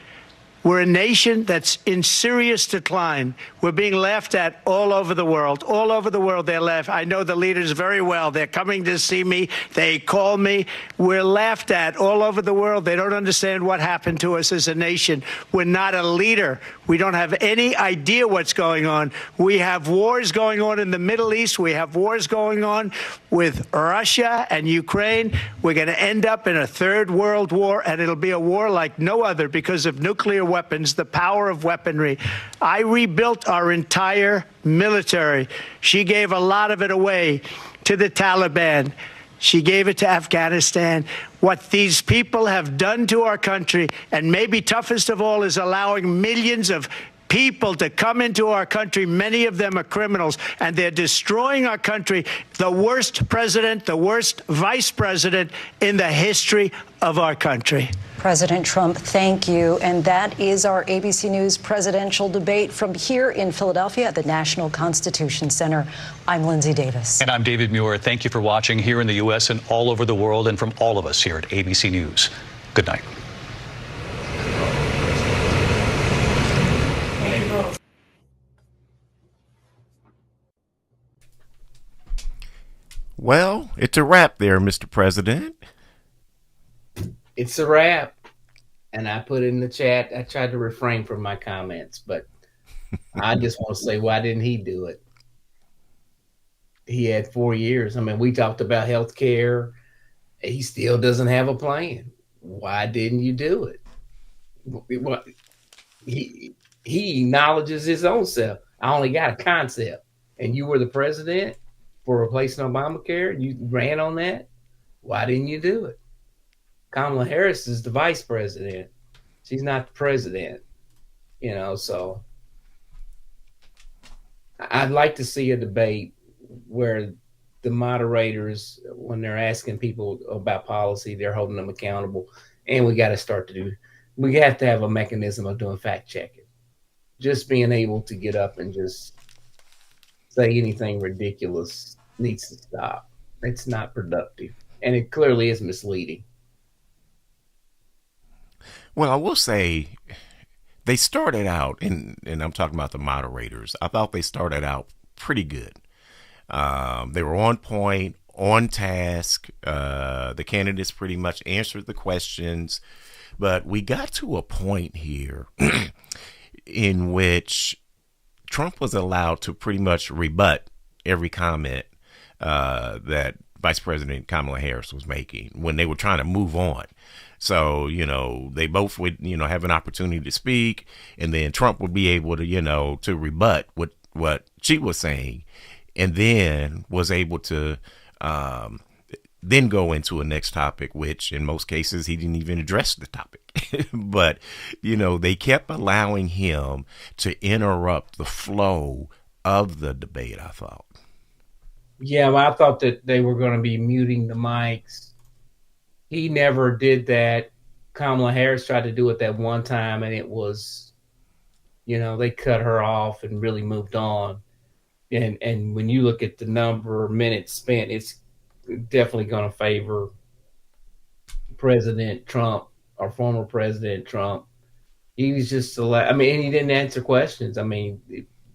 We're a nation that's in serious decline. We're being laughed at all over the world. All over the world, they're laughed. I know the leaders very well. They're coming to see me. They call me. We're laughed at all over the world. They don't understand what happened to us as a nation. We're not a leader. We don't have any idea what's going on. We have wars going on in the Middle East. We have wars going on with Russia and Ukraine. We're going to end up in a third world war, and it'll be a war like no other because of nuclear weapons, the power of weaponry. I rebuilt our entire military. She gave a lot of it away to the Taliban. She gave it to Afghanistan. What these people have done to our country, and maybe toughest of all, is allowing millions of people to come into our country. Many of them are criminals, and they're destroying our country. The worst president, the worst vice president in the history of our country. President Trump, thank you. And that is our ABC News presidential debate from here in Philadelphia at the National Constitution Center. I'm Lindsay Davis. And I'm David Muir. Thank you for watching here in the U.S. and all over the world, and from all of us here at ABC News. Good night. Well, it's a wrap there, Mr. President. It's a wrap. And I put in the chat, I tried to refrain from my comments, but I just want to say, why didn't he do it? He had 4 years. I mean, we talked about health care. He still doesn't have a plan. Why didn't you do it? He acknowledges his own self. I only got a concept. And you were the president for replacing Obamacare. You ran on that. Why didn't you do it? Kamala Harris is the vice president. She's not the president, so I'd like to see a debate where the moderators, when they're asking people about policy, they're holding them accountable. And we have to have a mechanism of doing fact checking. Just being able to get up and just say anything ridiculous needs to stop. It's not productive. And it clearly is misleading. Well, I will say they started out, and I'm talking about the moderators, I thought they started out pretty good. They were on point, on task. The candidates pretty much answered the questions. But we got to a point here in which Trump was allowed to pretty much rebut every comment that Vice President Kamala Harris was making when they were trying to move on. So, they both would, have an opportunity to speak, and then Trump would be able to, to rebut what she was saying, and then was able to then go into a next topic, which in most cases he didn't even address the topic. But, they kept allowing him to interrupt the flow of the debate, I thought. Yeah, well, I thought that they were going to be muting the mics. He never did that. Kamala Harris tried to do it that one time, and it was, they cut her off and really moved on. And when you look at the number of minutes spent, it's definitely going to favor President Trump or former President Trump. He was just and he didn't answer questions. I mean,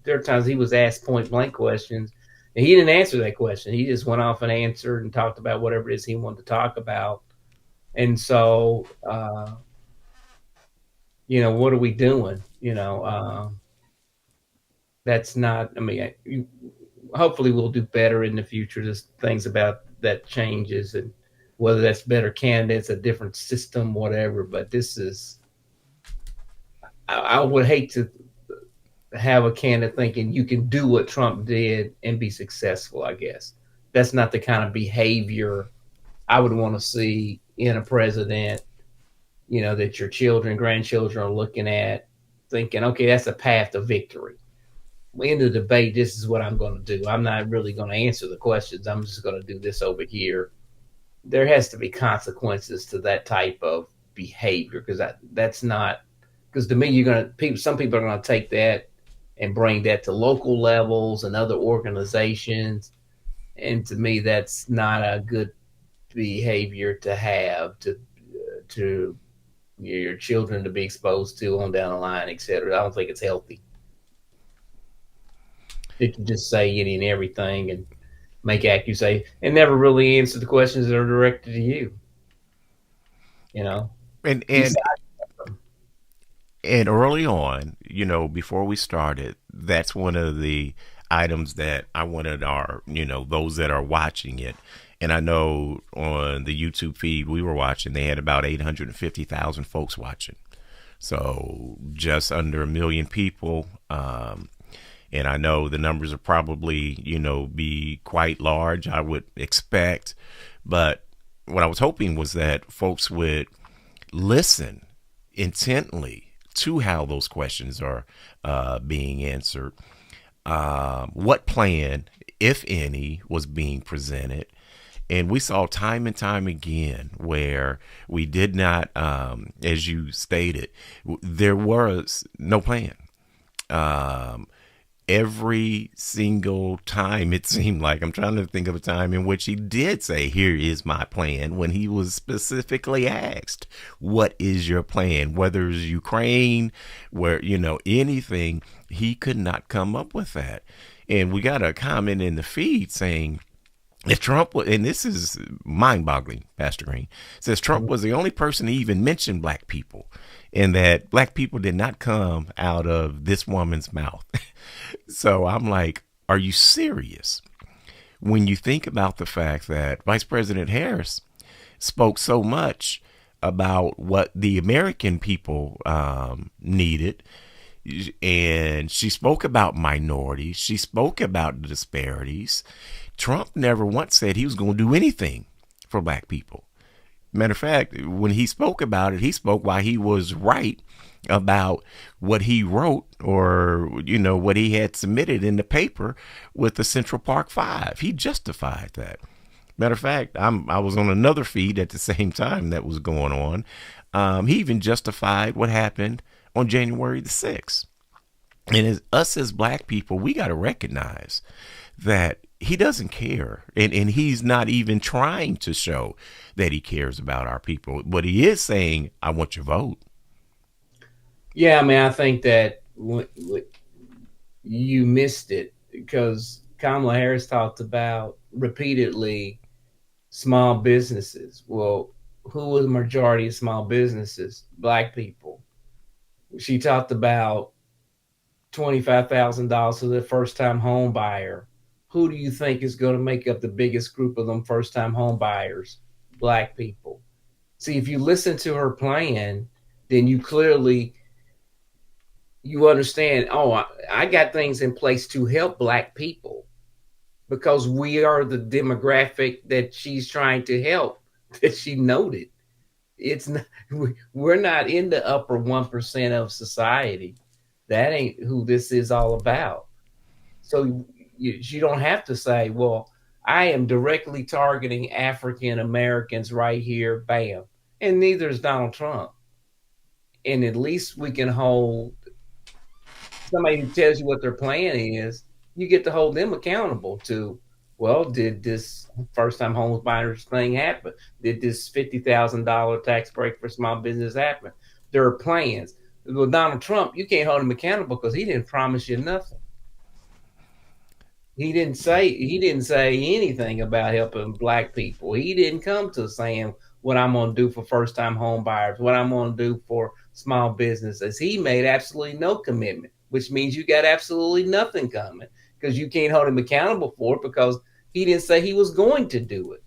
there are times he was asked point blank questions, and he didn't answer that question. He just went off and answered and talked about whatever it is he wanted to talk about. And so, what are we doing? That's not, hopefully we'll do better in the future. There's things about that changes, and whether that's better candidates, a different system, whatever. But this is, I would hate to have a candidate thinking you can do what Trump did and be successful, I guess. That's not the kind of behavior I would want to see in a president, that your children, grandchildren are looking at, thinking, okay, that's a path to victory. In the debate, this is what I'm going to do. I'm not really going to answer the questions. I'm just going to do this over here. There has to be consequences to that type of behavior, because that's not, because to me, some people are going to take that and bring that to local levels and other organizations. And to me, that's not a good behavior to have to your children to be exposed to on down the line, et cetera. I don't think it's healthy. You can just say any and everything and make accusations and never really answer the questions that are directed to you. And early on, before we started, that's one of the items that I wanted those that are watching it. And I know on the YouTube feed we were watching, they had about 850,000 folks watching. So just under 1 million people. And I know the numbers are probably, be quite large, I would expect. But what I was hoping was that folks would listen intently to how those questions are being answered. What plan, if any, was being presented. And we saw time and time again where we did not, as you stated, there was no plan. Every single time, it seemed like, I'm trying to think of a time in which he did say, here is my plan, when he was specifically asked, what is your plan? Whether it's Ukraine, where, anything, he could not come up with that. And we got a comment in the feed saying, if Trump, and this is mind-boggling, Pastor Green, says Trump was the only person to even mention black people, and that black people did not come out of this woman's mouth. So I'm like, are you serious? When you think about the fact that Vice President Harris spoke so much about what the American people needed, and she spoke about minorities, she spoke about the disparities. Trump never once said he was going to do anything for black people. Matter of fact, when he spoke about it, he spoke while he was right about what he wrote or, what he had submitted in the paper with the Central Park Five. He justified that. Matter of fact, I was on another feed at the same time that was going on. He even justified what happened on January the 6th. And us as black people, we got to recognize that he doesn't care. And he's not even trying to show that he cares about our people. But he is saying, I want your vote. Yeah, I think that you missed it, because Kamala Harris talked about repeatedly small businesses. Well, who was the majority of small businesses? Black people. She talked about $25,000 to the first-time home buyer. who do you think is going to make up the biggest group of them first-time home buyers? Black people. See, if you listen to her plan, then you understand, oh, I got things in place to help Black people because we are the demographic that she's trying to help, that she noted. It's not, we're not in the upper 1% of society. That ain't who this is all about. So you don't have to say, well, I am directly targeting African Americans right here, bam. And neither is Donald Trump. And at least we can hold somebody who tells you what their plan is, you get to hold them accountable to, well, did this first-time home buyers thing happen? Did this $50,000 tax break for small business happen? There are plans. With Donald Trump, you can't hold him accountable because he didn't promise you nothing. He didn't say anything about helping Black people. He didn't come to saying what I'm going to do for first-time home buyers, what I'm going to do for small businesses. He made absolutely no commitment, which means you got absolutely nothing coming because you can't hold him accountable for it because he didn't say he was going to do it.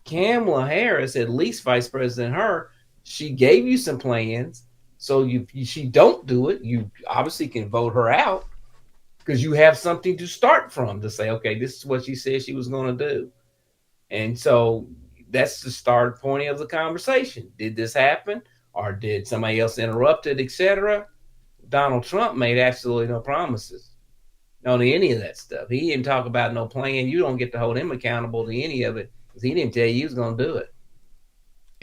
Kamala Harris, at least Vice President her, she gave you some plans. So she don't do it, you obviously can vote her out because you have something to start from to say, okay, this is what she said she was going to do. And so that's the start point of the conversation. Did this happen or did somebody else interrupt it, etc.? Donald Trump made absolutely no promises on any of that stuff. He didn't talk about no plan. You don't get to hold him accountable to any of it because he didn't tell you he was going to do it.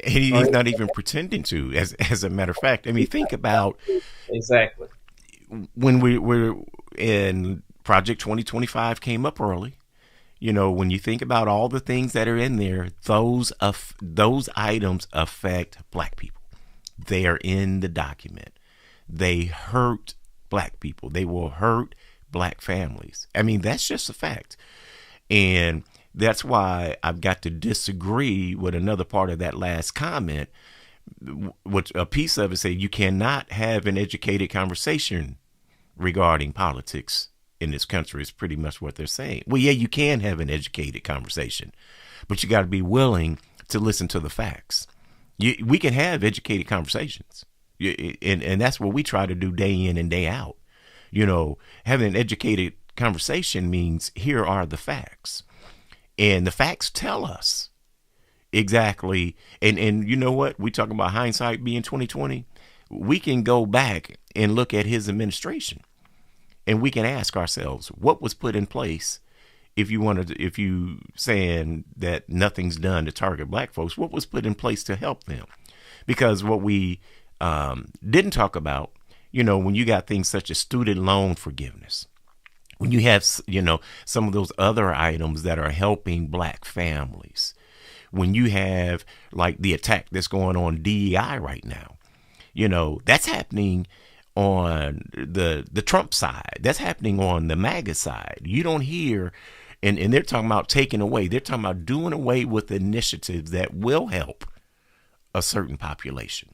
He's not even pretending to, as a matter of fact. I mean, think about exactly when we were in Project 2025 came up early. You know, when you think about all the things that are in there, those items affect Black people. They are in the document. They hurt Black people. They will hurt Black families. I mean, that's just a fact. And that's why I've got to disagree with another part of that last comment, which a piece of it said you cannot have an educated conversation regarding politics in this country is pretty much what they're saying. Well, yeah, you can have an educated conversation, but you got to be willing to listen to the facts. We can have educated conversations, and that's what we try to do day in and day out. You know, having an educated conversation means here are the facts. And the facts tell us exactly. And you know what? We talk about hindsight being 2020. We can go back and look at his administration, and we can ask ourselves what was put in place. If you saying that nothing's done to target Black folks, what was put in place to help them? Because what we didn't talk about, you know, when you got things such as student loan forgiveness, when you have, you know, some of those other items that are helping Black families, when you have like the attack that's going on DEI right now, you know, that's happening on the Trump side. That's happening on the MAGA side. You don't hear, and they're talking about taking away. They're talking about doing away with initiatives that will help a certain population.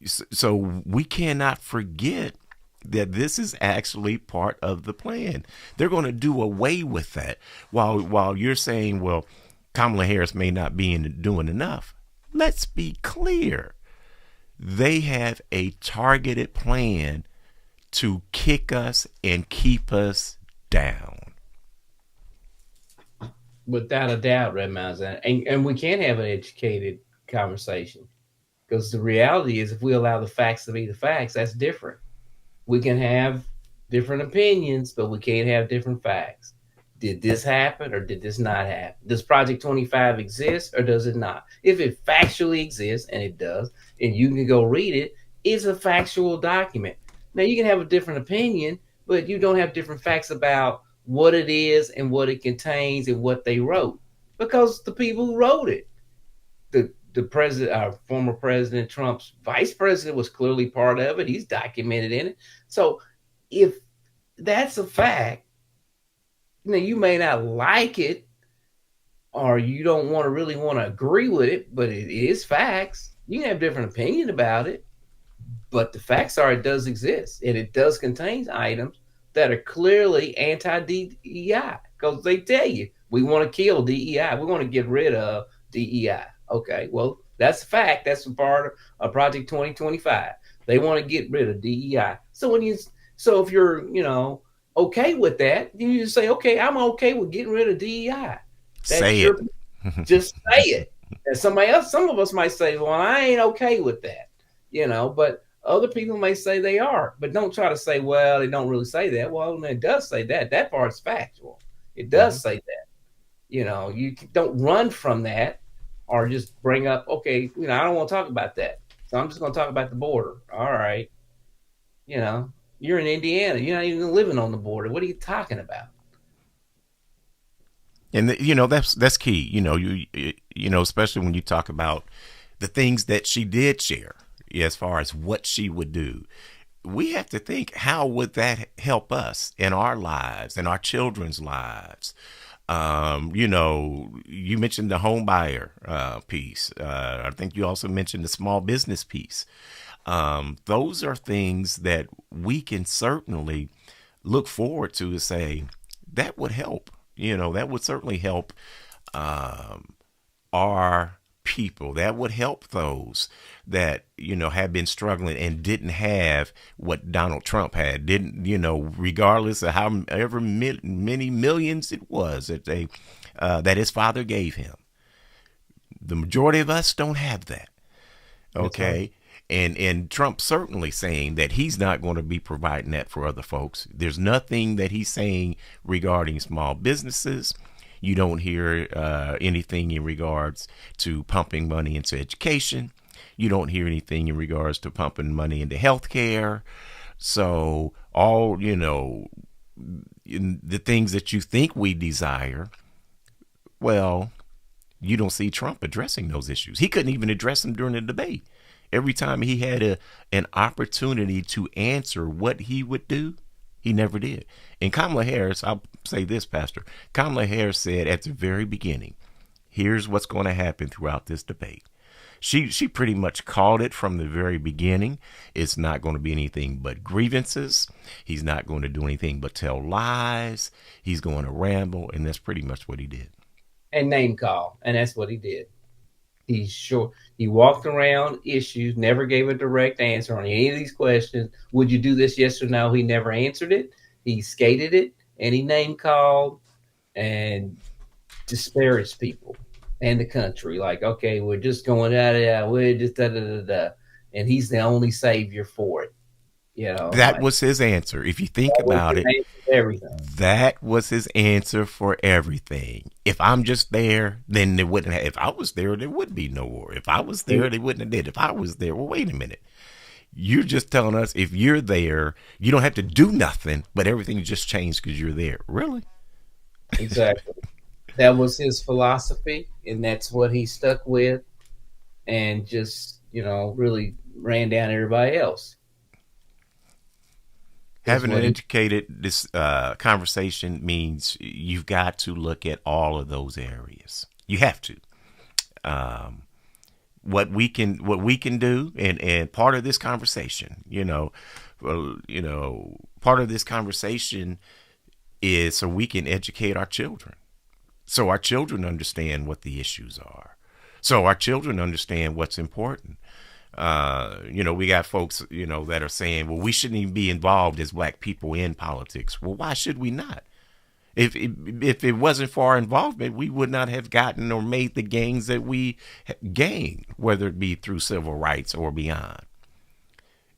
So we cannot forget that this is actually part of the plan. They're going to do away with that. While you're saying, well, Kamala Harris may not be doing enough. Let's be clear. They have a targeted plan to kick us and keep us down. Without a doubt, Red Mountain. And we can have an educated conversation because the reality is if we allow the facts to be the facts, that's different. We can have different opinions, but we can't have different facts. Did this happen or did this not happen? Does Project 25 exist or does it not? If it factually exists, and it does, and you can go read it, it's a factual document. Now, you can have a different opinion, but you don't have different facts about what it is and what it contains and what they wrote because the people who wrote it, the president, our former President Trump's vice president was clearly part of it. He's documented in it. So if that's a fact, you know, you may not like it or you don't really want to agree with it, but it is facts. You can have different opinion about it, but the facts are it does exist and it does contain items that are clearly anti-DEI because they tell you we want to kill DEI, we want to get rid of DEI. Okay, well that's a fact. That's a part of Project 2025. They want to get rid of DEI. So if you're okay with that, then you just say, okay, I'm okay with getting rid of DEI. That's Say it. Just say it. And some of us might say, well, I ain't okay with that, but other people may say they are, but don't try to say, well, they don't really say that. Well, it does say that. That part's factual. It does say that. You don't run from that or just bring up, okay, I don't want to talk about that. So I'm just going to talk about the border. All right. You're in Indiana. You're not even living on the border. What are you talking about? And that's key. Especially when you talk about the things that she did share as far as what she would do. We have to think, how would that help us in our lives and our children's lives? You mentioned the home buyer piece. I think you also mentioned the small business piece. Those are things that we can certainly look forward to say that would help. That would certainly help our people. That would help those that, have been struggling and didn't have what Donald Trump had, regardless of however many millions it was that his father gave him. The majority of us don't have that. Okay. And Trump certainly saying that he's not going to be providing that for other folks. There's nothing that he's saying regarding small businesses. You don't hear anything in regards to pumping money into education. You don't hear anything in regards to pumping money into healthcare. So all, in the things that you think we desire, well, you don't see Trump addressing those issues. He couldn't even address them during the debate. Every time he had an opportunity to answer what he would do, he never did. And Kamala Harris, I'll say this, Pastor. Kamala Harris said at the very beginning, here's what's going to happen throughout this debate. She pretty much called it from the very beginning. It's not going to be anything but grievances. He's not going to do anything but tell lies. He's going to ramble, and that's pretty much what he did. And name call, and that's what he did. He walked around issues, never gave a direct answer on any of these questions. Would you do this? Yes or no? He never answered it. He skated it, and he name called and disparaged people and the country. Like, okay, we're just going we're just da. And he's the only savior for it. That was his answer. If you think about it, that was his answer for everything. If I'm just there, then there wouldn't have. If I was there would be no war. If I was there, they wouldn't have did. If I was there, well, wait a minute. You're just telling us if you're there, you don't have to do nothing, but everything just changed because you're there. Really? Exactly. That was his philosophy, and that's what he stuck with, and just, really ran down everybody else. Having an educated conversation means you've got to look at all of those areas. You have to. What we can do, and part of this conversation, part of this conversation is so we can educate our children, so our children understand what the issues are, so our children understand what's important. We got folks, that are saying, well, we shouldn't even be involved as black people in politics. Well, why should we not? If it wasn't for our involvement, we would not have gotten or made the gains that we gained, whether it be through civil rights or beyond.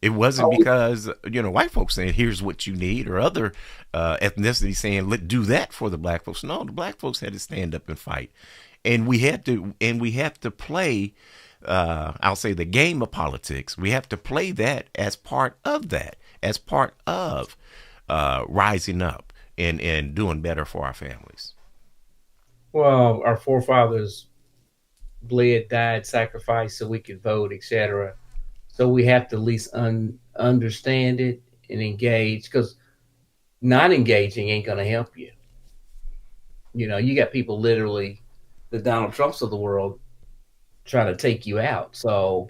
It wasn't because, white folks saying, here's what you need, or other ethnicities saying, let's do that for the black folks. No, the black folks had to stand up and fight. And we have to play, I'll say, the game of politics. We have to play that as part of rising up and doing better for our families. Well, our forefathers bled, died, sacrificed so we could vote, etc. So we have to at least understand it and engage, because not engaging ain't going to help you. You got people, literally the Donald Trumps of the world, trying to take you out. So,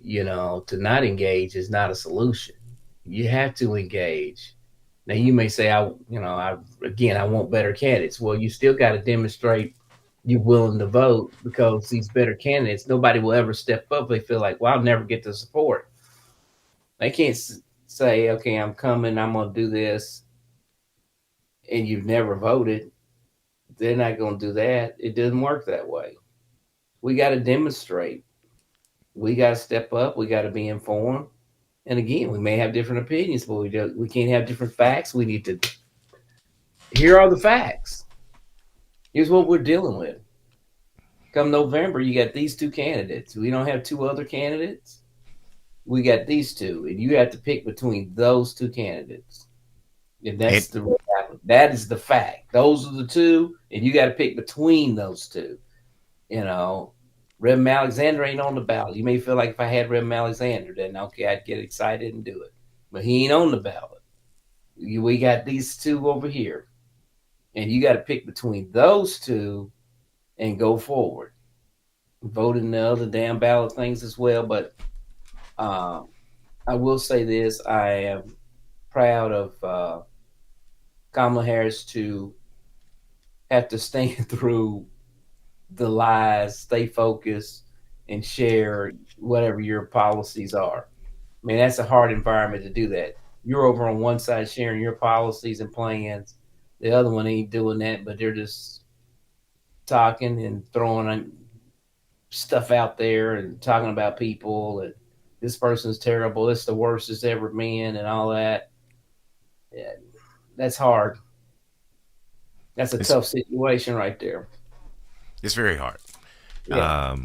to not engage is not a solution. You have to engage. Now you may say, I want better candidates. Well, you still got to demonstrate you're willing to vote, because these better candidates, nobody will ever step up. They feel like, well, I'll never get the support. They can't say, okay, I'm coming, I'm going to do this, and you've never voted. They're not going to do that. It doesn't work that way. We got to demonstrate. We got to step up. We got to be informed. And again, we may have different opinions, but we can't have different facts. We need to, here are the facts. Here's what we're dealing with. Come November, you got these two candidates. We don't have two other candidates. We got these two, and you have to pick between those two candidates. And that's that is the fact. Those are the two, and you got to pick between those two. You know, Rem Alexander ain't on the ballot. You may feel like if I had Rem Alexander, then okay, I'd get excited and do it. But he ain't on the ballot. We got these two over here, and you got to pick between those two and go forward. Vote in the other damn ballot things as well. But I will say this: I am proud of Kamala Harris to have to stand through the lies, stay focused, and share whatever your policies are. I mean, that's a hard environment to do that. You're over on one side sharing your policies and plans. The other one ain't doing that, but they're just talking and throwing stuff out there and talking about people, and this person's terrible, it's the worst it's ever been, and all that. Yeah, that's hard. That's a tough situation right there. It's very hard. Yeah.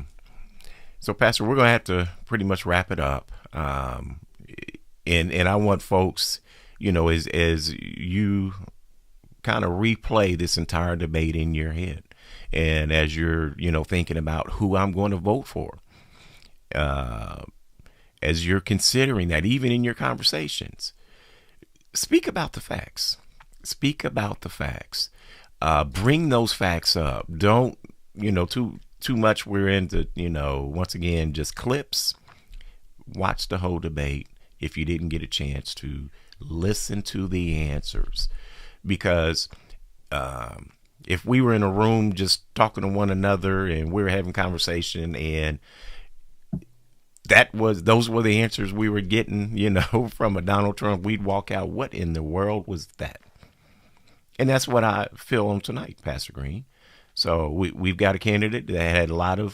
So, Pastor, we're going to have to pretty much wrap it up. And I want folks, as you kind of replay this entire debate in your head, and as you're, thinking about who I'm going to vote for, as you're considering that, even in your conversations, speak about the facts. Speak about the facts. Bring those facts up. Don't, too much we're into, once again, just clips. Watch the whole debate if you didn't get a chance to listen to the answers. Because if we were in a room just talking to one another and we were having conversation and those were the answers we were getting, from a Donald Trump, we'd walk out, what in the world was that? And that's what I feel on tonight, Pastor Green. So we've got a candidate that had a lot of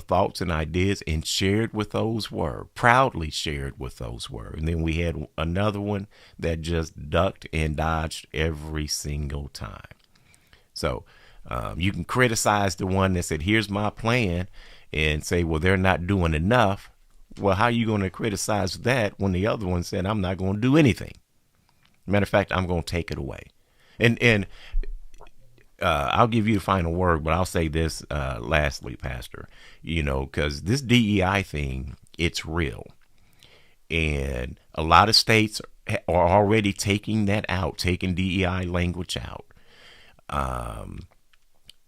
thoughts and ideas and proudly shared with those words. And then we had another one that just ducked and dodged every single time. So you can criticize the one that said, here's my plan, and say, well, they're not doing enough. Well, how are you going to criticize that when the other one said, I'm not going to do anything? Matter of fact, I'm going to take it away. And I'll give you the final word, but I'll say this lastly, Pastor, because this DEI thing, it's real. And a lot of states are already taking that out, taking DEI language out.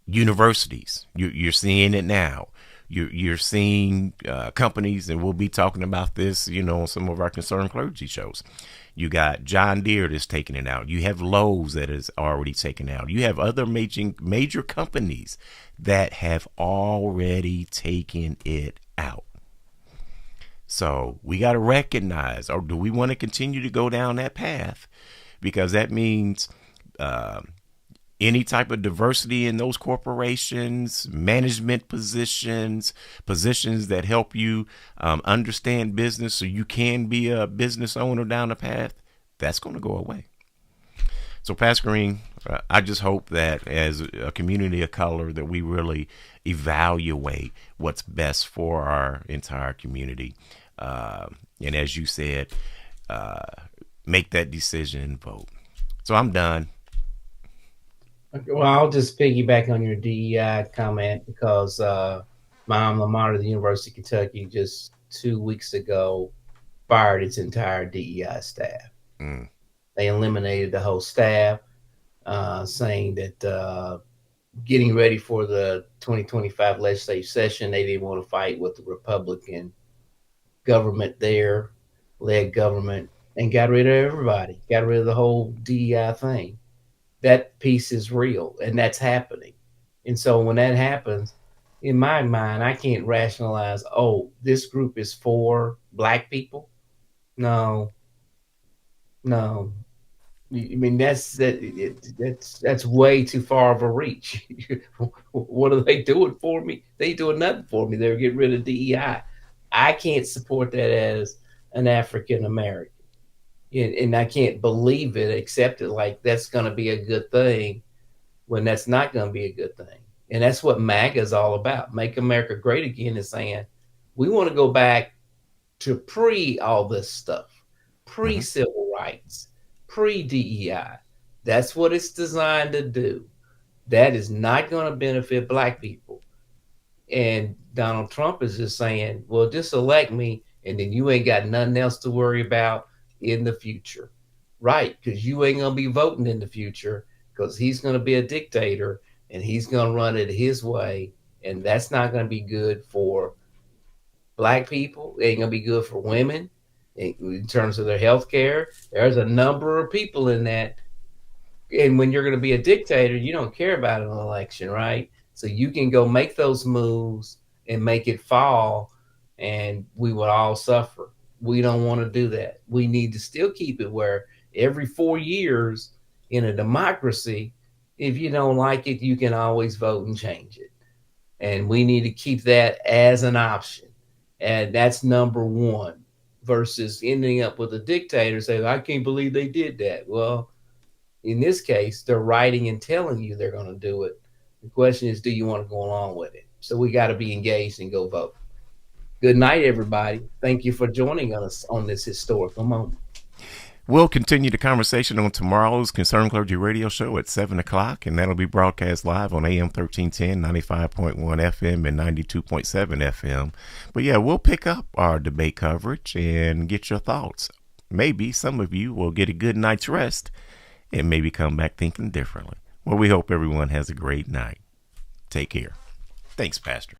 Universities, you're seeing it now. You're seeing companies, and we'll be talking about this, on some of our Concerned Clergy shows. You got John Deere that's taking it out. You have Lowe's that is already taken out. You have other major companies that have already taken it out. So we got to recognize, or do we want to continue to go down that path? Because that means any type of diversity in those corporations, management positions that help you understand business so you can be a business owner down the path, that's going to go away. So, Pastor Green, I just hope that as a community of color that we really evaluate what's best for our entire community. And as you said, make that decision and vote. So I'm done. Well, I'll just piggyback on your DEI comment, because my alma mater, the University of Kentucky, just 2 weeks ago fired its entire DEI staff. They eliminated the whole staff, saying that getting ready for the 2025 legislative session, they didn't want to fight with the Republican government there, led government, and got rid of everybody, got rid of the whole DEI thing. That piece is real, and that's happening. And so when that happens, in my mind, I can't rationalize, oh, this group is for black people. No, no. I mean, that's way too far of a reach. What are they doing for me? They doing nothing for me. They're getting rid of DEI. I can't support that as an African American, and I can't believe it, accept it like that's going to be a good thing when that's not going to be a good thing. And that's what MAGA is all about. Make America Great Again is saying we want to go back to pre all this stuff, pre civil rights, pre DEI. That's what it's designed to do. That is not going to benefit black people. And Donald Trump is just saying, well, just elect me, and then you ain't got nothing else to worry about in the future. Right, because you ain't going to be voting in the future, because he's going to be a dictator and he's going to run it his way. And that's not going to be good for black people. It ain't going to be good for women in terms of their health care. There's a number of people in that. And when you're going to be a dictator, you don't care about an election, right? So you can go make those moves and make it fall, and we would all suffer. We don't want to do that. We need to still keep it where every 4 years in a democracy, if you don't like it, you can always vote and change it. And we need to keep that as an option. And that's number one, versus ending up with a dictator saying, I can't believe they did that. Well, in this case, they're writing and telling you they're going to do it. The question is, do you want to go along with it? So we got to be engaged and go vote. Good night, everybody. Thank you for joining us on this historical moment. We'll continue the conversation on tomorrow's Concerned Clergy radio show at 7 o'clock, and that'll be broadcast live on AM 1310, 95.1 FM, and 92.7 FM. But yeah, we'll pick up our debate coverage and get your thoughts. Maybe some of you will get a good night's rest and maybe come back thinking differently. Well, we hope everyone has a great night. Take care. Thanks, Pastor.